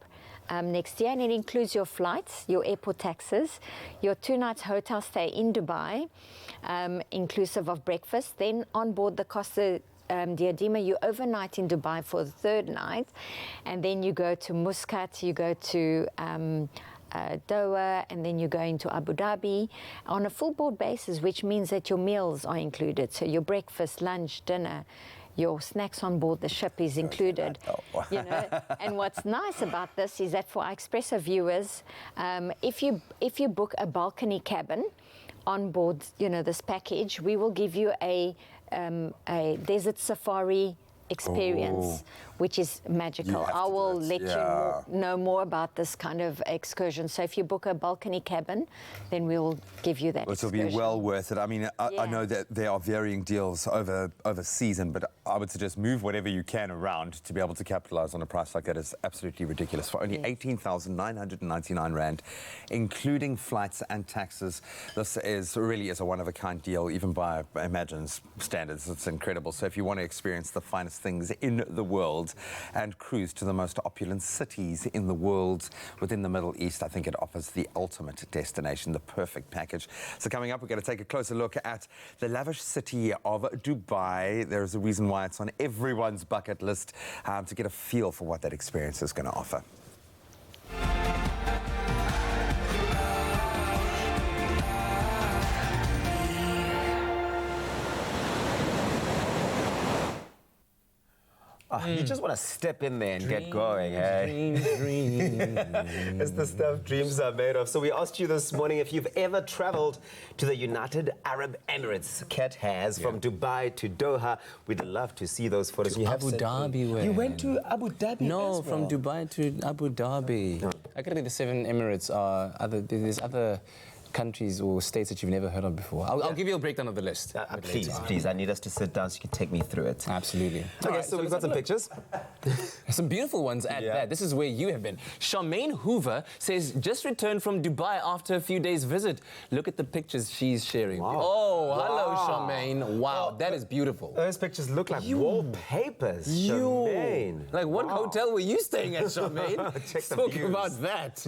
Next year, and it includes your flights, your airport taxes, your 2 nights hotel stay in Dubai, inclusive of breakfast. Then on board the Costa Diadema, you overnight in Dubai for the 3rd night, and then you go to Muscat, you go to Doha, and then you go into Abu Dhabi on a full board basis, which means that your meals are included. So your breakfast, lunch, dinner, your snacks on board the ship is included. You know, and what's nice about this is that for our Expresso viewers, if you book a balcony cabin on board, you know, this package, we will give you a desert safari experience, which is magical. I will let you know more about this kind of excursion. So if you book a balcony cabin, then we'll give you that excursion. It'll be well worth it. I mean, I know that there are varying deals over season, but I would suggest move whatever you can around to be able to capitalize on a price like that. Is absolutely ridiculous. For only 18,999 Rand, including flights and taxes, this really is a one-of-a-kind deal, even by Imagine's standards. It's incredible. So if you want to experience the finest things in the world and cruise to the most opulent cities in the world within the Middle East, I think it offers the ultimate destination, the perfect package. So coming up, we're going to take a closer look at the lavish city of Dubai. There's a reason why it's on everyone's bucket list, to get a feel for what that experience is going to offer. You just want to step in there and get going, dream. It's the stuff dreams are made of. So we asked you this morning if you've ever traveled to the United Arab Emirates. Kat has, from Dubai to Doha. We'd love to see those photos. To Abu Dhabi. You went to Abu Dhabi? No, as well. from Dubai to Abu Dhabi. Actually, the 7 Emirates are there's other countries or states that you've never heard of before. I'll give you a breakdown of the list. Please. I need us to sit down so you can take me through it. Absolutely. Okay, so we've got some pictures. Some beautiful ones at that. This is where you have been. Charmaine Hoover says, just returned from Dubai after a few days visit. Look at the pictures she's sharing. Wow. Oh, hello, Charmaine. Wow, that is beautiful. Those pictures look like wallpapers, Charmaine. Like, what hotel were you staying at, Charmaine? Check the Talk views. about that.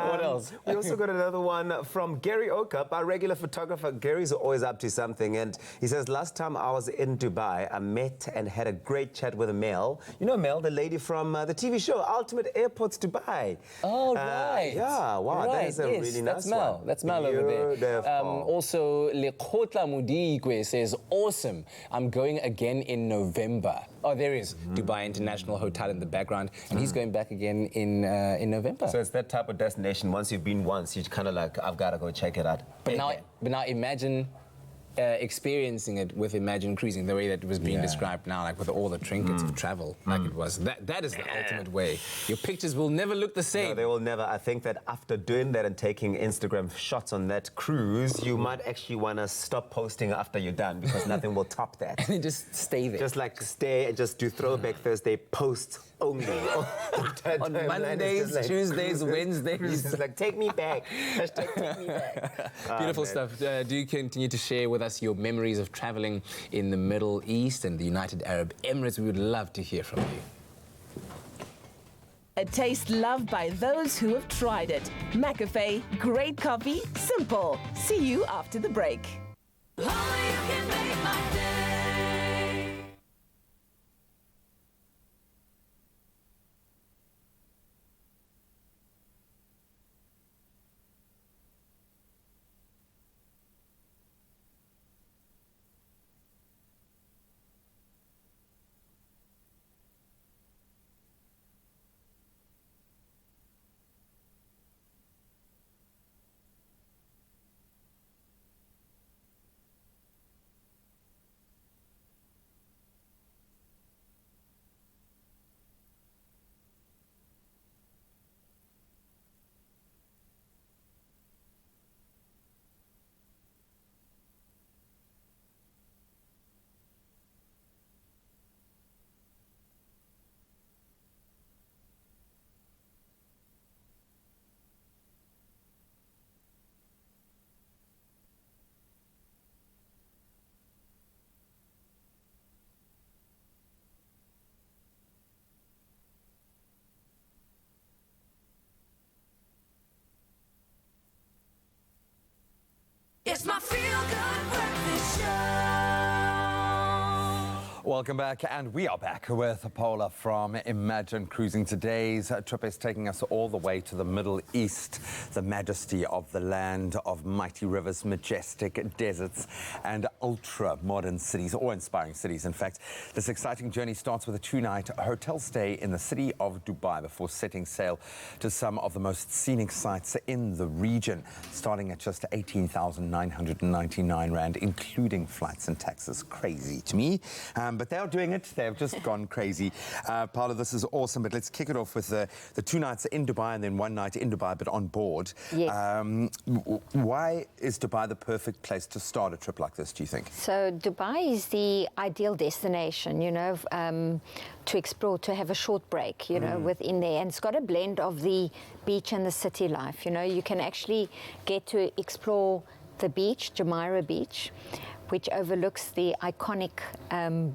What else? We also got another one from Gary Okup, our regular photographer. Gary's always up to something, and he says, last time I was in Dubai, I met and had a great chat with Mel. You know Mel, the lady from the TV show Ultimate Airports Dubai. Oh, right. Yeah, wow, that is a really nice Mel. one. That's Mel over there. Also, Lekotla Mudigwe says, awesome. I'm going again in November. Oh, there is Dubai International Hotel in the background, and he's going back again in November. So it's that type of destination. Once you've been once, you're kind of like, I've got to go check it out. But now imagine experiencing it with Imagine Cruising, the way that it was being described now, like with all the trinkets of travel, like it was. That is the ultimate way. Your pictures will never look the same. No, they will never. I think that after doing that and taking Instagram shots on that cruise, you might actually want to stop posting after you're done, because nothing will top that. And just stay there. Just like stay and just do Throwback Thursday post only. On Mondays, like Tuesdays, Wednesdays. It's like, take me back. Hashtag take me back. Beautiful stuff. Do continue to share with us your memories of traveling in the Middle East and the United Arab Emirates. We would love to hear from you. A taste loved by those who have tried it. McAfee, great coffee, simple. See you after the break. Welcome back, and we are back with Paula from Imagine Cruising. Today's trip is taking us all the way to the Middle East, the majesty of the land of mighty rivers, majestic deserts, and ultra-modern cities, awe-inspiring cities, in fact. This exciting journey starts with a 2-night hotel stay in the city of Dubai before setting sail to some of the most scenic sites in the region, starting at just 18,999 Rand, including flights and taxes. Crazy to me. But they are doing it. They've just gone crazy. Paula, this is awesome. But let's kick it off with the 2 nights in Dubai and then 1 night in Dubai, but on board. Yes. Why is Dubai the perfect place to start a trip like this, do you think? So Dubai is the ideal destination, you know, to explore, to have a short break, you know, within there. And it's got a blend of the beach and the city life. You know, you can actually get to explore the beach, Jumeirah Beach, which overlooks the iconic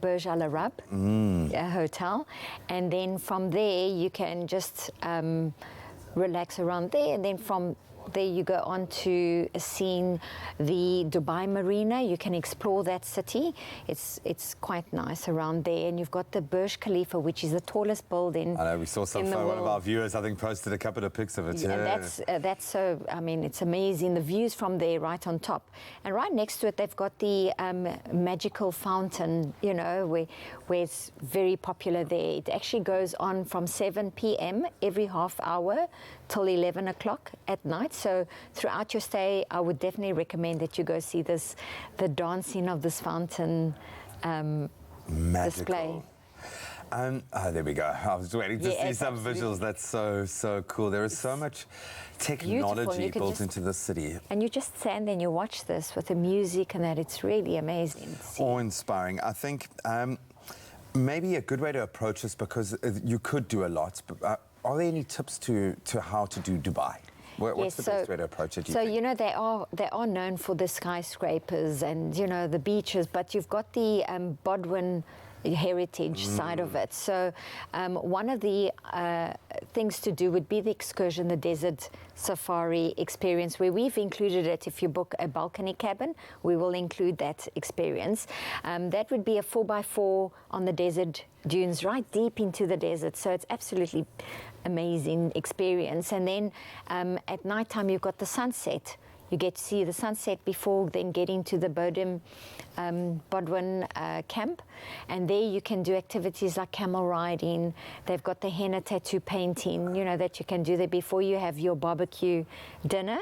Burj Al Arab hotel. And then from there, you can just relax around there. And then from there, you go on to seeing the Dubai Marina. You can explore that city. It's quite nice around there. And you've got the Burj Khalifa, which is the tallest building. I know, we saw some. One of our viewers, I think, posted a couple of pics of it. Yeah, and that's so, I mean, it's amazing. The views from there right on top. And right next to it, they've got the magical fountain, you know, where it's very popular there. It actually goes on from 7 p.m. every half hour till 11 o'clock at night. So throughout your stay, I would definitely recommend that you go see the dancing of this fountain display. There we go. I was waiting to see some visuals. That's so cool. There is so much technology built into the city. And you just stand there and you watch this with the music and that. It's really amazing. Awe-inspiring. I think maybe a good way to approach this, because you could do a lot, but are there any tips to how to do Dubai? What's the best way to approach it? So, you know, they are known for the skyscrapers and, you know, the beaches, but you've got the Bodwin heritage side of it. So one of the things to do would be the excursion, the desert safari experience, where we've included it. If you book a balcony cabin, we will include that experience. That would be a 4x4 on the desert dunes, right deep into the desert. So it's absolutely amazing experience. And then at night time, you've got the sunset. You get to see the sunset before then getting to the Bodwin camp. And there you can do activities like camel riding. They've got the henna tattoo painting, you know, that you can do there before you have your barbecue dinner.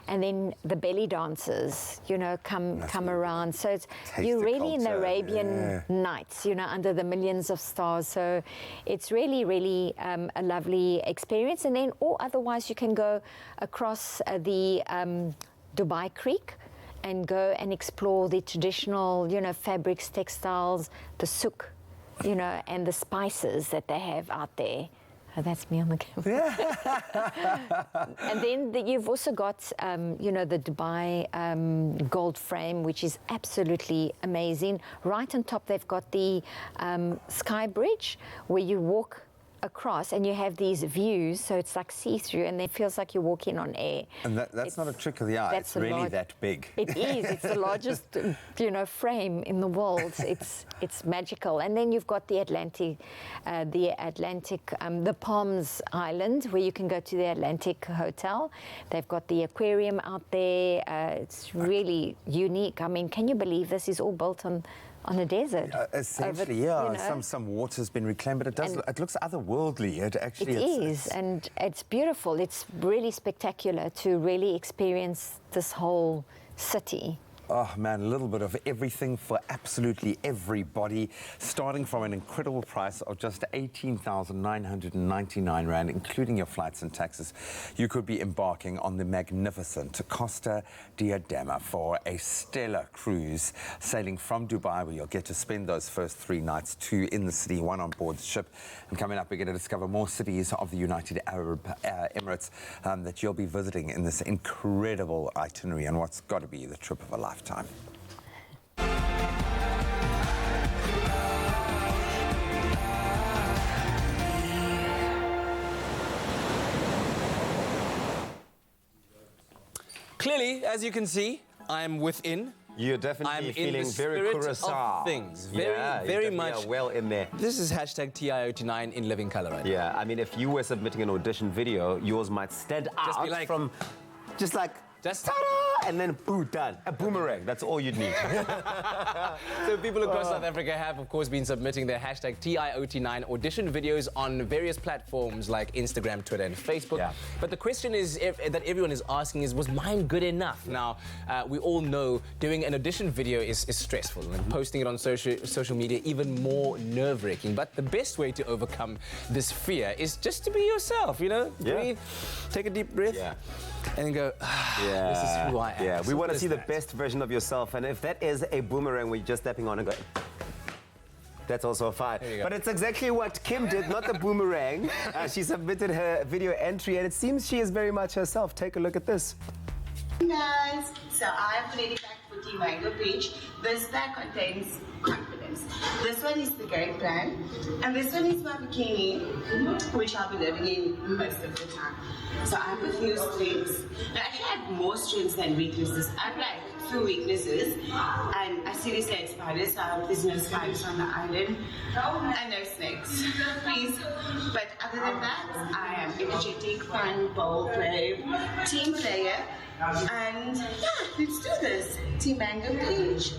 And then the belly dancers, you know, come around. So you're really in the Arabian Nights, you know, under the millions of stars. So it's really, really a lovely experience. And then, or otherwise, you can go across the Dubai Creek and go and explore the traditional, you know, fabrics, textiles, the souk, you know, and the spices that they have out there. Oh, that's me on the camera. And then you've also got, you know, the Dubai gold frame, which is absolutely amazing. Right on top, they've got the sky bridge, where you walk across and you have these views, so it's like see-through, and it feels like you're walking on air. And that's not a trick of the eye. It's really that big. It is. It's the largest, you know, frame in the world. It's magical. And then you've got the the Palms Island, where you can go to the Atlantic Hotel. They've got the aquarium out there. It's really unique. I mean, can you believe this is all built on a desert? Essentially, yeah. You know, some water's been reclaimed, but it looks otherworldly. It actually is, and it's beautiful. It's really spectacular to really experience this whole city. Oh man, a little bit of everything for absolutely everybody, starting from an incredible price of just 18,999 Rand, including your flights and taxes. You could be embarking on the magnificent Costa Diadema for a stellar cruise, sailing from Dubai, where you'll get to spend those first 3 nights, 2 in the city, 1 on board the ship. And coming up, we're going to discover more cities of the United Arab Emirates that you'll be visiting in this incredible itinerary, and what's got to be the trip of a lifetime. Clearly, as you can see, I'm within You're definitely I'm feeling in the very spirit Curacao. of things. Very, yeah, very you much. are well in there. This is hashtag TIOT9 in living color right Yeah, I mean, if you were submitting an audition video, yours might stand Just out be like- from, just like, ta-da, and then boom, done. A boomerang. That's all you'd need. So people across South Africa have, of course, been submitting their hashtag TIOT9 audition videos on various platforms like Instagram, Twitter, and Facebook. Yeah. But the question is that everyone is asking is, was mine good enough? Now, we all know doing an audition video is stressful, and posting it on social media even more nerve-wracking. But the best way to overcome this fear is just to be yourself, you know? Yeah. Breathe, take a deep breath, and then go, this is who I am. Yeah, we So want to what see is the that? best version of yourself, and if that is a boomerang where you're just stepping on and going, that's also fine. There you go. But it's exactly what Kim did, not the boomerang. She submitted her video entry, and it seems she is very much herself. Take a look at this. Hey guys, so I've already packed for Team Mango Peach. This bag contains confidence. This one is the game plan, and this one is my bikini, which I'll be living in most of the time. So I have a few strengths. Now, I actually have more strengths than weaknesses. I have like 2 weaknesses, and I seriously hate spiders, so I hope there's no spiders on the island, and no snakes, please. But other than that, I am energetic, fun, bold, brave, team player. And yeah, let's do this. Team Mango Peach.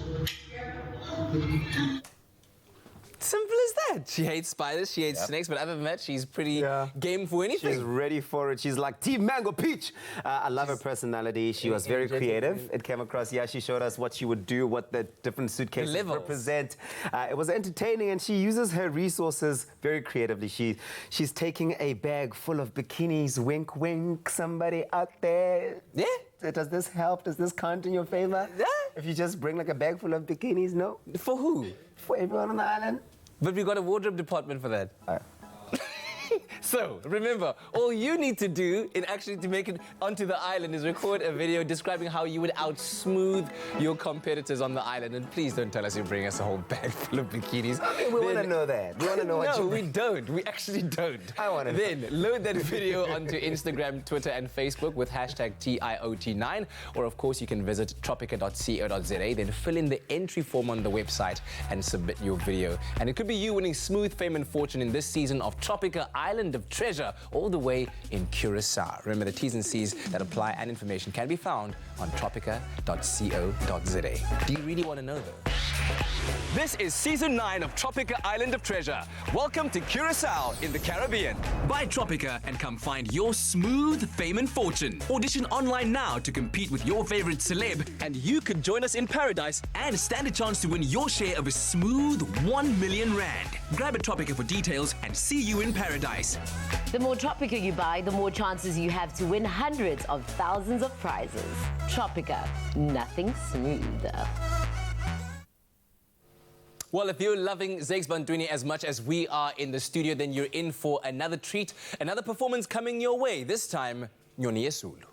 Simple as that. She hates spiders, she hates snakes, but other than that, she's pretty game for anything. She's ready for it. She's like, Team Mango Peach. I love her personality. She was very creative. It came across, she showed us what she would do, what the different suitcases represent. It was entertaining, and she uses her resources very creatively. She's taking a bag full of bikinis. Wink, wink, somebody out there. Yeah. Does this help? Does this count in your favor? Yeah. If you just bring like a bag full of bikinis, no? For who? For everyone on the island. But we've got a wardrobe department for that. So, remember, all you need to do to make it onto the island is record a video describing how you would outsmooth your competitors on the island. And please don't tell us you bring us a whole bag full of bikinis. We want to know that. We want to know what you No, we don't. We actually don't. I want to know. Then load that video onto Instagram, Twitter, and Facebook with hashtag TIOT9. Or, of course, you can visit tropica.co.za. Then fill in the entry form on the website and submit your video. And it could be you winning smooth fame and fortune in this season of Tropica Island of Treasure, all the way in Curacao. Remember, the T's and C's that apply and information can be found on tropica.co.za. Do you really want to know, though? This is Season 9 of Tropica Island of Treasure. Welcome to Curacao in the Caribbean. Buy Tropica and come find your smooth fame and fortune. Audition online now to compete with your favorite celeb, and you could join us in paradise and stand a chance to win your share of a smooth 1 million rand. Grab a Tropica for details and see you in paradise. The more Tropica you buy, the more chances you have to win hundreds of thousands of prizes. Tropica, nothing smoother. Well, if you're loving Zakes Bantwini as much as we are in the studio, then you're in for another treat, another performance coming your way. This time, Nyoni Yesulu.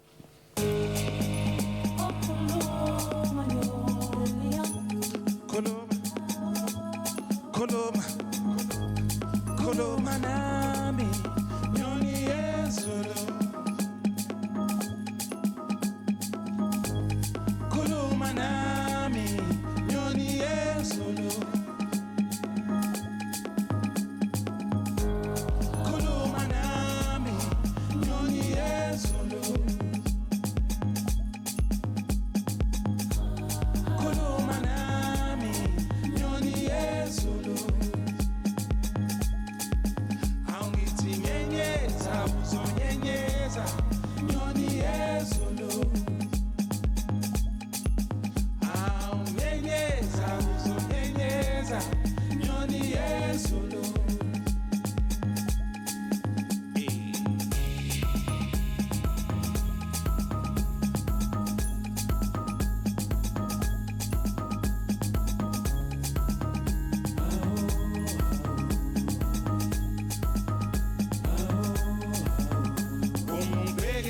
Koloma nami, Nyoni Yesulu. Koloma nami, Nyoni Yesulu. Koloma nami, Nyoni Yesulu. Koloma nami, Nyoni Yesulu.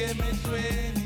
Emehlweni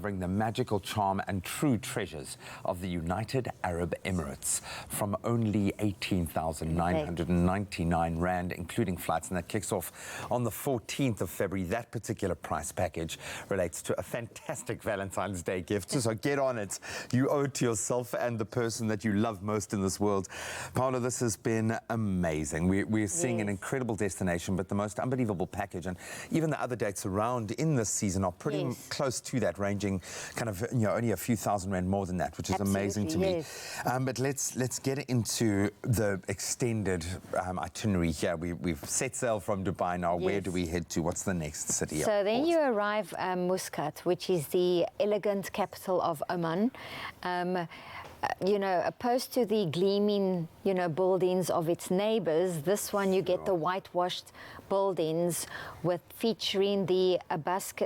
discovering the magical charm and true treasures of the United Arab Emirates from only 18,999 Rand, including flights. And that kicks off on the 14th of February. That particular price package relates to a fantastic Valentine's Day gift. So get on it. You owe it to yourself and the person that you love most in this world. Paula, this has been amazing. We're seeing an incredible destination, but the most unbelievable package. And even the other dates around in this season are pretty close to that, ranging kind of, only a few thousand Rand more than that, which is amazing to me. But let's get into the extended itinerary here. We've set sail from Dubai now. Where do we head to? What's the next city? So then you arrive Muscat, which is the elegant capital of Oman. Opposed to the gleaming, buildings of its neighbors, this one you get the whitewashed buildings featuring the arabesque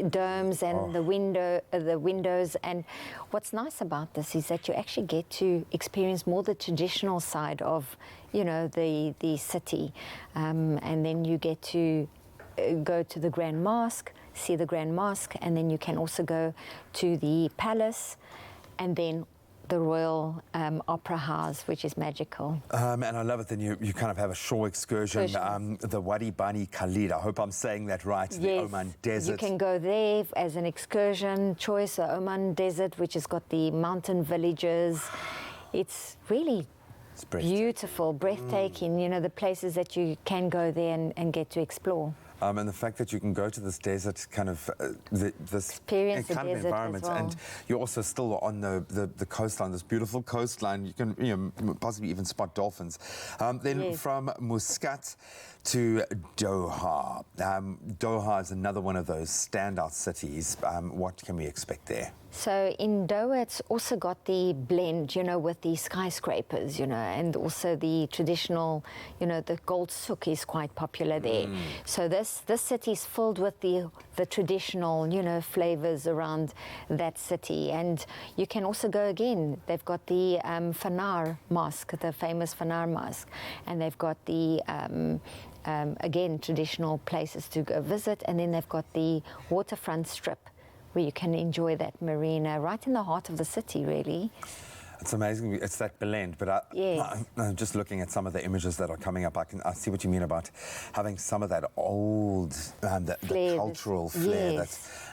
domes and the windows. And what's nice about this is that you actually get to experience more the traditional side of, the city, and then you get to go to the Grand Mosque, see the Grand Mosque, and then you can also go to the palace and then the Royal Opera House, which is magical. And I love it. Then you kind of have a shore excursion, the Wadi Bani Khalid. I hope I'm saying that right. Yes. The Oman Desert. You can go there as an excursion choice, the Oman Desert, which has got the mountain villages. It's really beautiful, breathtaking, the places that you can go there and get to explore. And the fact that you can go to this desert kind of this experience kind of environment, and you're also still on the coastline, this beautiful coastline. You can possibly even spot dolphins. Then from Muscat to Doha. Doha is another one of those standout cities. What can we expect there? So in Doha, it's also got the blend, with the skyscrapers, and also the traditional, the gold souk is quite popular there. So this city is filled with the traditional, flavors around that city. And you can also go again. They've got the Fanar Mosque, the famous Fanar Mosque, and they've got the again, traditional places to go visit. And then they've got the waterfront strip, where you can enjoy that marina right in the heart of the city, really. It's amazing. It's that blend, but I'm just looking at some of the images that are coming up. I see what you mean about having some of that old, the cultural flair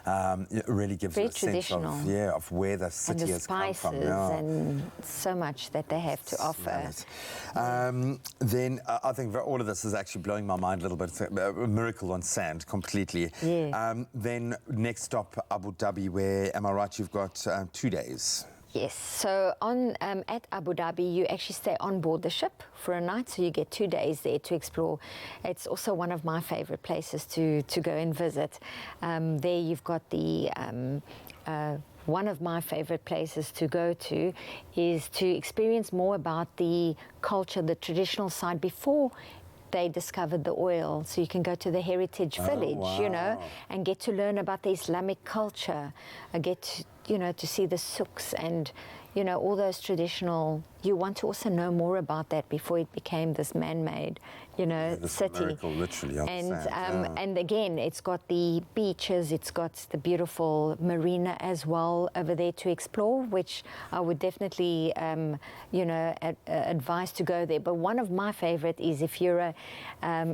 that really gives you a sense of where the city has come from. And so much that they have to offer. Then I think all of this is actually blowing my mind a little bit. It's a miracle on sand, completely. Then next stop, Abu Dhabi, where, am I right, you've got 2 days? Yes, so at Abu Dhabi, you actually stay on board the ship for a night, so you get 2 days there to explore. It's also one of my favorite places to go and visit. There you've got the, one of my favorite places to go to is to experience more about the culture, the traditional side before they discovered the oil. So you can go to the heritage village, and get to learn about the Islamic culture, get to see the souks and, all those traditional. You want to also know more about that before it became this man-made, city. Miracle, literally, and again, it's got the beaches, it's got the beautiful marina as well over there to explore, which I would definitely, advise to go there. But one of my favorite is if you're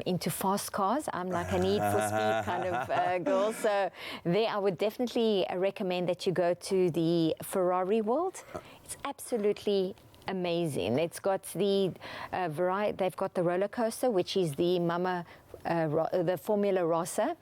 into fast cars. I'm like a Need for Speed kind of girl. So there, I would definitely recommend that you go to the Ferrari world. It's absolutely amazing. It's got the variety. They've got the roller coaster, which is the the Formula Rossa,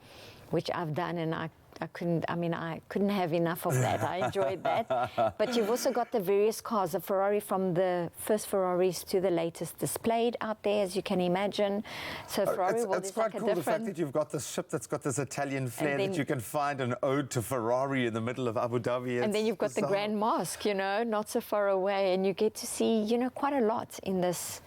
which I've done, and I couldn't have enough of that. I enjoyed that. But you've also got the various cars, the Ferrari from the first Ferraris to the latest displayed out there, as you can imagine. So Ferrari world is like a different... It's quite cool, the fact that you've got this ship that's got this Italian flair, that you can find an ode to Ferrari in the middle of Abu Dhabi. And then you've got the Grand Mosque, not so far away, and you get to see, quite a lot in this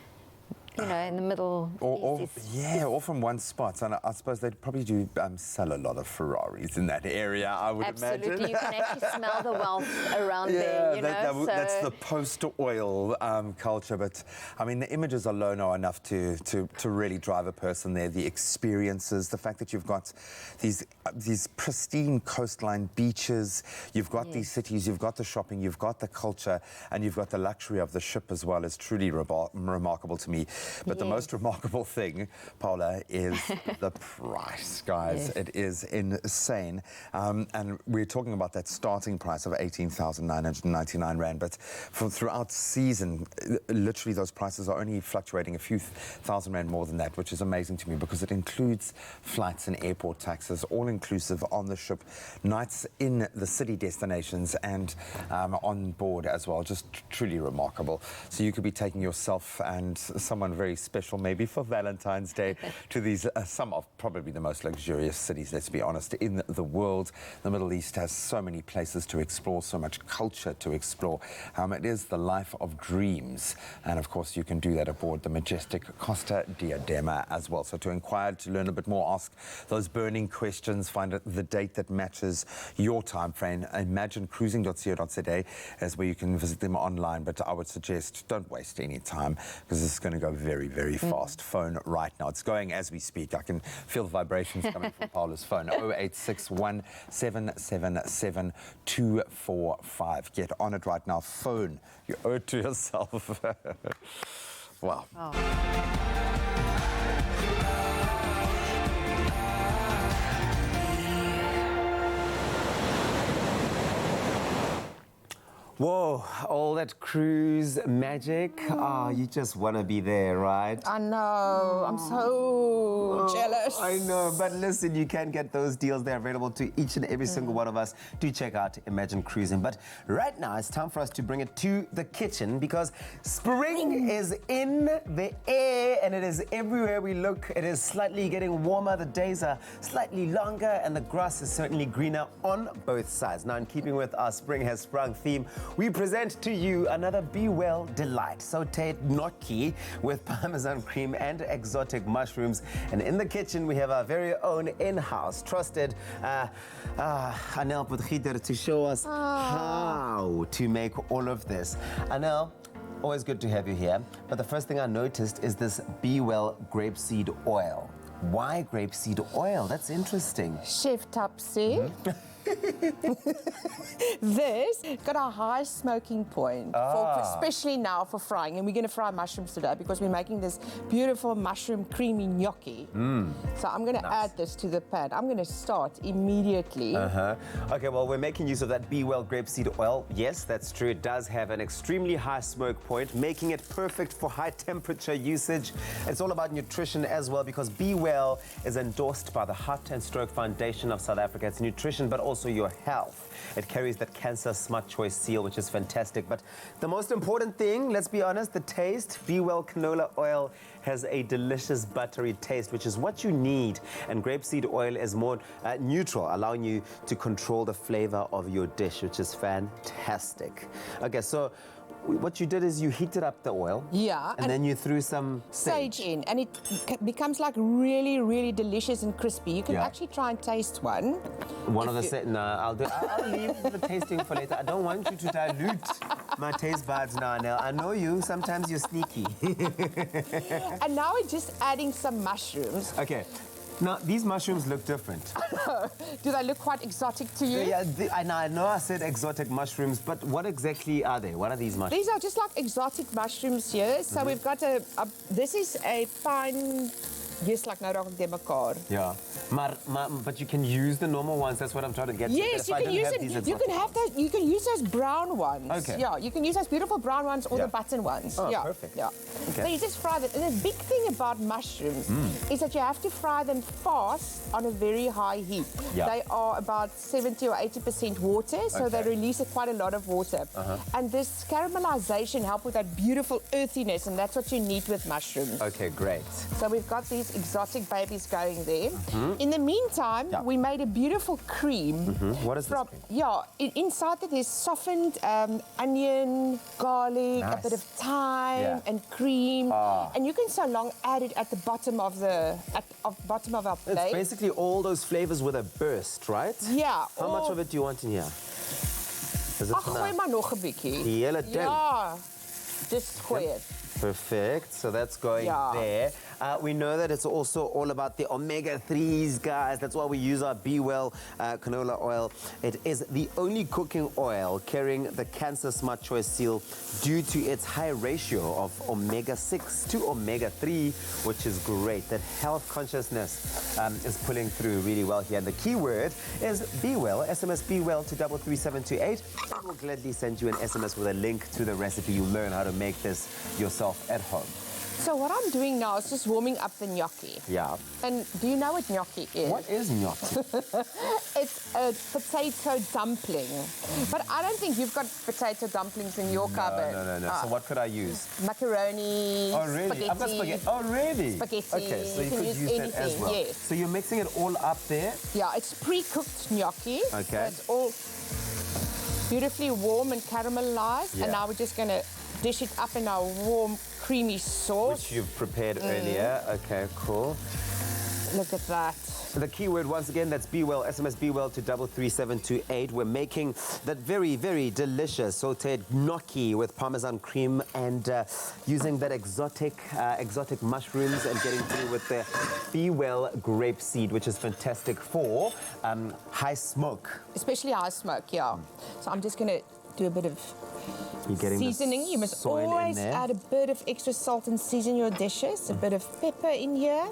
you know, in the middle. Or from one spot. And I suppose they'd probably do sell a lot of Ferraris in that area, I would imagine. Absolutely, you can actually smell the wealth around there, you know. That's the post-oil culture. But, I mean, the images alone are enough to really drive a person there. The experiences, the fact that you've got these pristine coastline beaches, you've got these cities, you've got the shopping, you've got the culture, and you've got the luxury of the ship as well, is truly remarkable to me. But the most remarkable thing, Paula, is the price, guys. It is insane. And we're talking about that starting price of 18,999 Rand, but throughout season, literally those prices are only fluctuating a few thousand Rand more than that, which is amazing to me because it includes flights and airport taxes, all inclusive on the ship, nights in the city destinations and on board as well. Just truly remarkable. So you could be taking yourself and someone very special, maybe for Valentine's Day, to these some of probably the most luxurious cities, let's be honest, in the world. The Middle East has so many places to explore, so much culture to explore. It is the life of dreams. And of course, you can do that aboard the majestic Costa Diadema as well. So to inquire, to learn a bit more, ask those burning questions, find the date that matches your time frame. ImagineCruising.co.za is where you can visit them online. But I would suggest don't waste any time because this is going to go very, very fast. Phone right now. It's going as we speak. I can feel the vibrations coming from Paula's phone. 0861 777 245. Get on it right now. Phone. You owe it to yourself. Wow. Whoa, all that cruise magic. You just want to be there, right? I know. I'm so jealous. I know, but listen, you can get those deals. They're available to each and every single one of us. Do check out Imagine Cruising. But right now, it's time for us to bring it to the kitchen because spring is in the air and it is everywhere we look. It is slightly getting warmer. The days are slightly longer and the grass is certainly greener on both sides. Now, in keeping with our Spring Has Sprung theme, we present to you another Be Well delight, sauteed gnocchi with parmesan cream and exotic mushrooms. And in the kitchen, we have our very own in-house trusted Anel Potgieter to show us how to make all of this. Anel, always good to have you here. But the first thing I noticed is this Be Well grapeseed oil. Why grapeseed oil? That's interesting. Chef Tapsi. This got a high smoking point, especially now for frying. And we're going to fry mushrooms today because we're making this beautiful mushroom creamy gnocchi. So I'm going to add this to the pan. I'm going to start immediately. Okay, well, we're making use of that Be Well grapeseed oil. Yes, that's true. It does have an extremely high smoke point, making it perfect for high temperature usage. It's all about nutrition as well because Be Well is endorsed by the Heart and Stroke Foundation of South Africa. It's nutrition, but also your health. It carries that Cancer Smart Choice seal, which is fantastic. But the most important thing, let's be honest, the taste. Be Well canola oil has a delicious buttery taste, which is what you need. And grapeseed oil is more neutral, allowing you to control the flavor of your dish, which is fantastic. Okay, so what you did is you heated up the oil. Yeah. And then you threw some sage in. And it becomes like really, really delicious and crispy. You can actually try and taste one. One of the no, I'll leave the tasting for later. I don't want you to dilute my taste buds now, Nell. I know you. Sometimes you're sneaky. And now we're just adding some mushrooms. Okay. Now, these mushrooms look different. Do they look quite exotic to you? Yeah, I know I said exotic mushrooms, but what exactly are they? What are these mushrooms? These are just like exotic mushrooms here. So we've got this is a fine... Yes, like nou raak ek de mekaar. Yeah, but you can use the normal ones. That's what I'm trying to get. Yes, you can use it. You can have that. You can use those brown ones. Okay. Yeah, you can use those beautiful brown ones or the button ones. Oh, yeah, perfect. Yeah. Okay. So you just fry them. And the big thing about mushrooms is that you have to fry them fast on a very high heat. Yeah. They are about 70 or 80% water, so they release quite a lot of water. And this caramelization helps with that beautiful earthiness, and that's what you need with mushrooms. Okay, great. So we've got these those exotic babies going there. In the meantime, we made a beautiful cream. What is this cream? Yeah, inside that there's softened onion, garlic, a bit of thyme, and cream. And you can so long add it at the bottom of bottom of our plate. It's basically all those flavors with a burst, right? Yeah. How much of it do you want in here? Is it Ag, gooi maar nog 'n bietjie. Die hele ding? Ja. Just gooi it. Perfect. So that's going there. We know that it's also all about the omega-3s, guys. That's why we use our Be Well canola oil. It is the only cooking oil carrying the Cancer Smart Choice seal due to its high ratio of omega-6 to omega-3, which is great. That health consciousness is pulling through really well here. And the key word is Be Well. SMS Be Well to 33728. I will gladly send you an SMS with a link to the recipe. You'll learn how to make this yourself at home. So what I'm doing now is just warming up the gnocchi. Yeah. And do you know what gnocchi is? What is gnocchi? It's a potato dumpling. But I don't think you've got potato dumplings in your cupboard. No. So what could I use? Macaroni, Oh, really? spaghetti. I've got spaghetti. Oh, really? Spaghetti. Okay, so you can could use anything, that as well. yes. So you're mixing it all up there? Yeah, it's pre-cooked gnocchi. Okay. So it's all beautifully warm and caramelized. Yeah. And now we're just going to dish it up in our warm, creamy sauce. Which you've prepared earlier. Okay, cool. Look at that. The keyword once again, that's Be Well. SMS Be Well to 33728. We're making that very, very delicious sauteed gnocchi with Parmesan cream and using that exotic mushrooms and getting through with the Be Well grape seed, which is fantastic for high smoke. Especially high smoke, yeah. So I'm just going to do a bit of You're getting seasoning. You must soil in always there. add a bit of extra salt and season your dishes. A bit of pepper in here.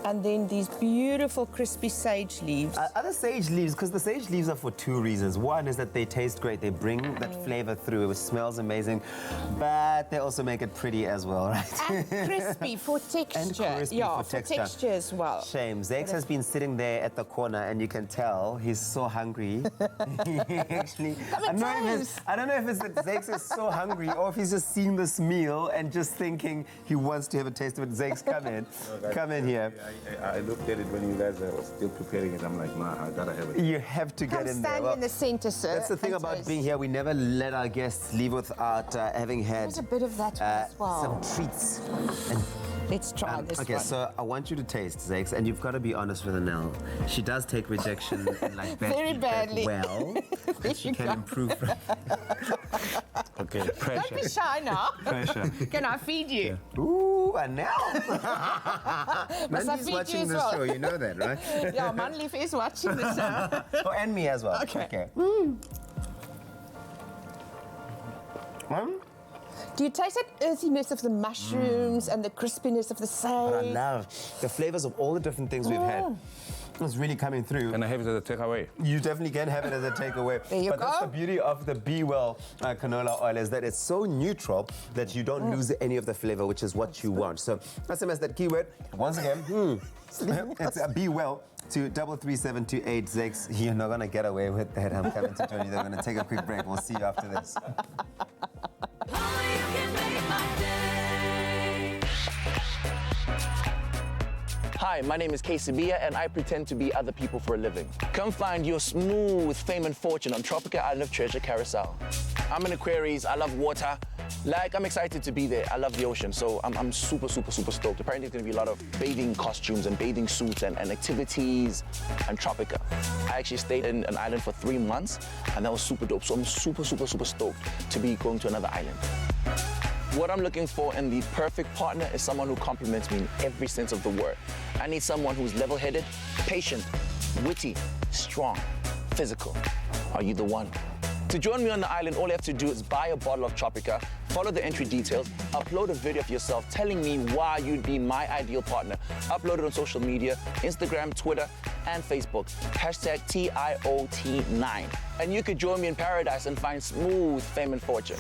And then these beautiful crispy sage leaves. Other sage leaves, because the sage leaves are for two reasons. One is that they taste great. They bring that flavor through. It smells amazing. But they also make it pretty as well, right? And crispy for texture. And crispy for texture. As well. Shame. Zex has been sitting there at the corner and you can tell he's so hungry. Actually, I don't know if it's that Zex is so hungry or if he's just seeing this meal and just thinking he wants to have a taste of it. Zex, come in. Come in here. I looked at it when you guys were still preparing it. I'm like, nah, I gotta have it. You have to get in there. Stand in the center, sir. That's the thing and about taste. being here. We never let our guests leave without having had There's a bit of that as well. some treats. And let's try this okay, one. so I want you to taste, Zex, and you've got to be honest with Nell. She does take rejection like bad Very feedback badly. well, and she can improve. Okay, pressure. Don't be shy now. Pressure. Can I feed you? Ooh, and now. Must I Mandy's feed watching you as the well? show, you know that, right? Yeah, Manleaf is watching the show. Oh, and me as well. Okay. Do you taste that earthiness of the mushrooms and the crispiness of the sage? But I love the flavors of all the different things we've had. It's really coming through. Can I have it as a takeaway? You definitely can have it as a takeaway. There you but that's go. the beauty of the Be Well canola oil is that it's so neutral that you don't lose any of the flavor, which is what you want. So SMS that keyword once again. It's a Be Well to 33728. Zex, you're not gonna get away with that. I'm coming to join you. They're gonna take a quick break. We'll see you after this. Hi, my name is Kesabia and I pretend to be other people for a living. Come find your smooth fame and fortune on Tropica Island of Treasure Carousel. I'm in Aquarius, I love water. Like, I'm excited to be there. I love the ocean, so I'm super stoked. Apparently there's gonna be a lot of bathing costumes and bathing suits and activities and Tropica. I actually stayed in an island for 3 months and that was super dope. So I'm super stoked to be going to another island. What I'm looking for in the perfect partner is someone who compliments me in every sense of the word. I need someone who's level-headed, patient, witty, strong, physical. Are you the one? To join me on the island, all you have to do is buy a bottle of Tropica, follow the entry details, upload a video of yourself telling me why you'd be my ideal partner. Upload it on social media, Instagram, Twitter, and Facebook. Hashtag TIOT9. And you could join me in paradise and find smooth fame and fortune.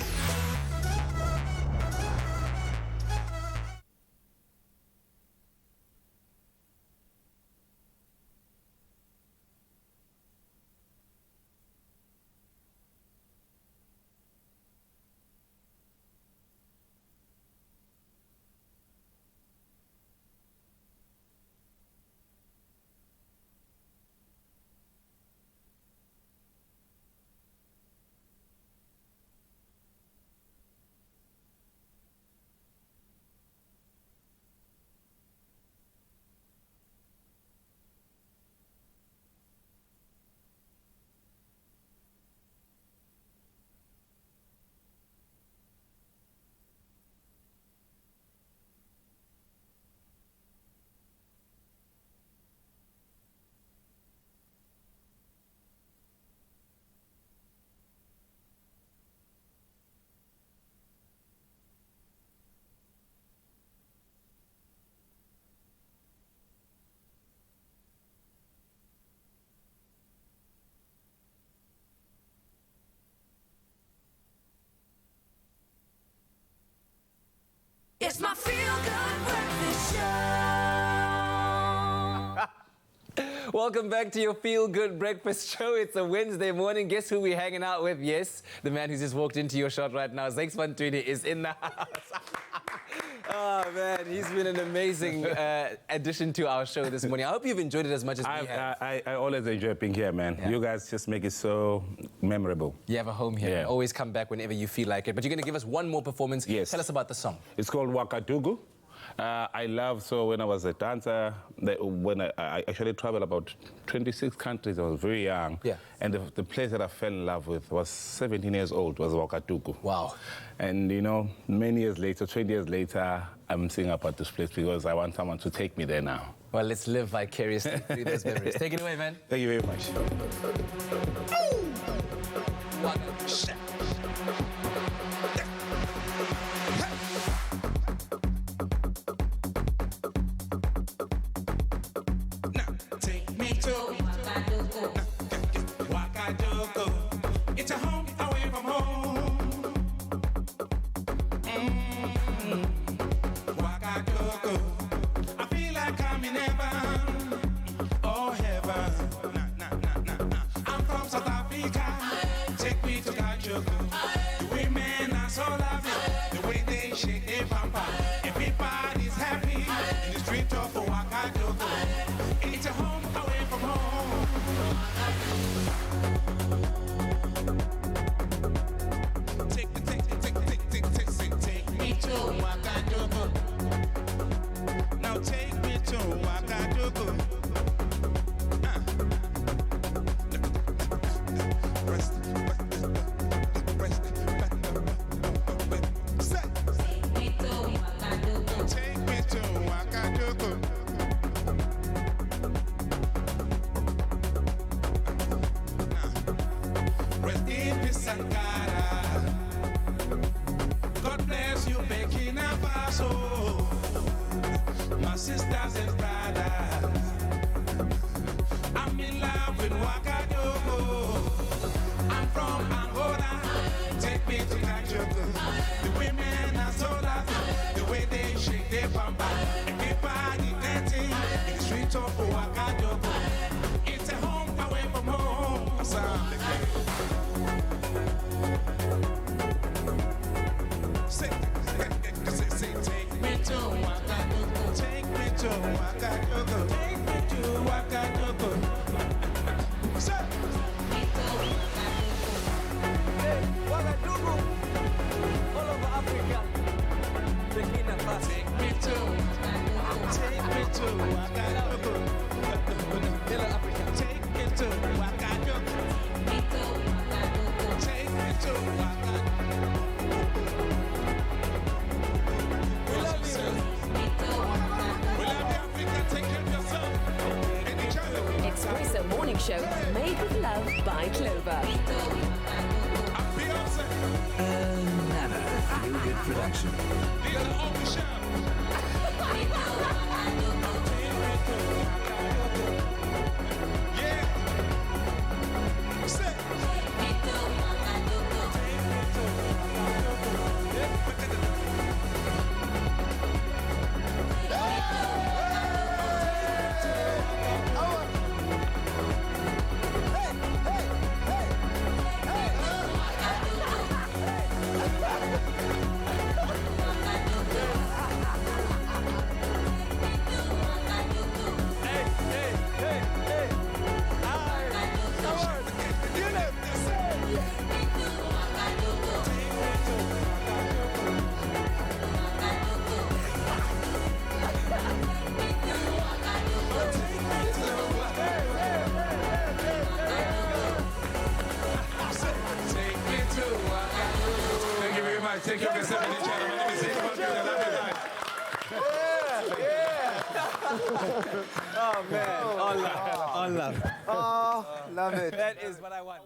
Welcome back to your Feel Good Breakfast Show. It's a Wednesday morning. Guess who we're hanging out with? Yes, the man who's just walked into your shot right now, Zakes van Tweede, is in the house. Oh, man, he's been an amazing addition to our show this morning. I hope you've enjoyed it as much as we have. I always enjoy being here, man. Yeah. You guys just make it so memorable. You have a home here. Yeah. Always come back whenever you feel like it. But you're going to give us one more performance. Yes. Tell us about the song. It's called Wakadugu. I love, so when I was a dancer, when I actually traveled about 26 countries, I was very young. Yeah. And the place that I fell in love with was 17 years old, was Wakadugu. Wow. And, you know, many years later, 20 years later, I'm singing about this place because I want someone to take me there now. Well, let's live vicariously through those memories. Take it away, man. Thank you very much. Take me to Wakadugu. It's a home away from home. Wakadugu. I feel like I'm in heaven. Oh, heaven. I'm from South Africa. Take me to Kajugu. The women are so lovely. The way they shake their pampa. Everybody's happy in the street of Wakadugu. It's a home away from home. Take me to Wakadugu. Now take me to Wakadugu. Take me to Wakadugu. Rest in peace, Sankara. God bless you, Burkina Faso. My sisters and brothers, I'm in love with Wakadugu. I'm from Angola. Take me to Kajugu. The women are so lovely. The way they shake their pampa. Everybody dancing in the streets of Wakadugu. It's a home away from home. Sound the Say, take me to Wakadugu. Take me to Wakadugu. Take me to Wakadugu. Say, Hey, Wakadugu. All over Africa. Burkina Faso. take me to Wakadugu. Yellow Africa. Take me to Wakadugu. Take me to Wakadugu. We love you. We love you, Africa. Take care of yourself and each other. Expresso Morning Show, made with love by Clover. Beyonce. Another Feel Good production. These are all the show. Yeah. Say. Thank you very much. Take care of yourself and each other. My name is Zakes van Tweede. Oh, man. All love. All love. Oh, love it. That is what I want.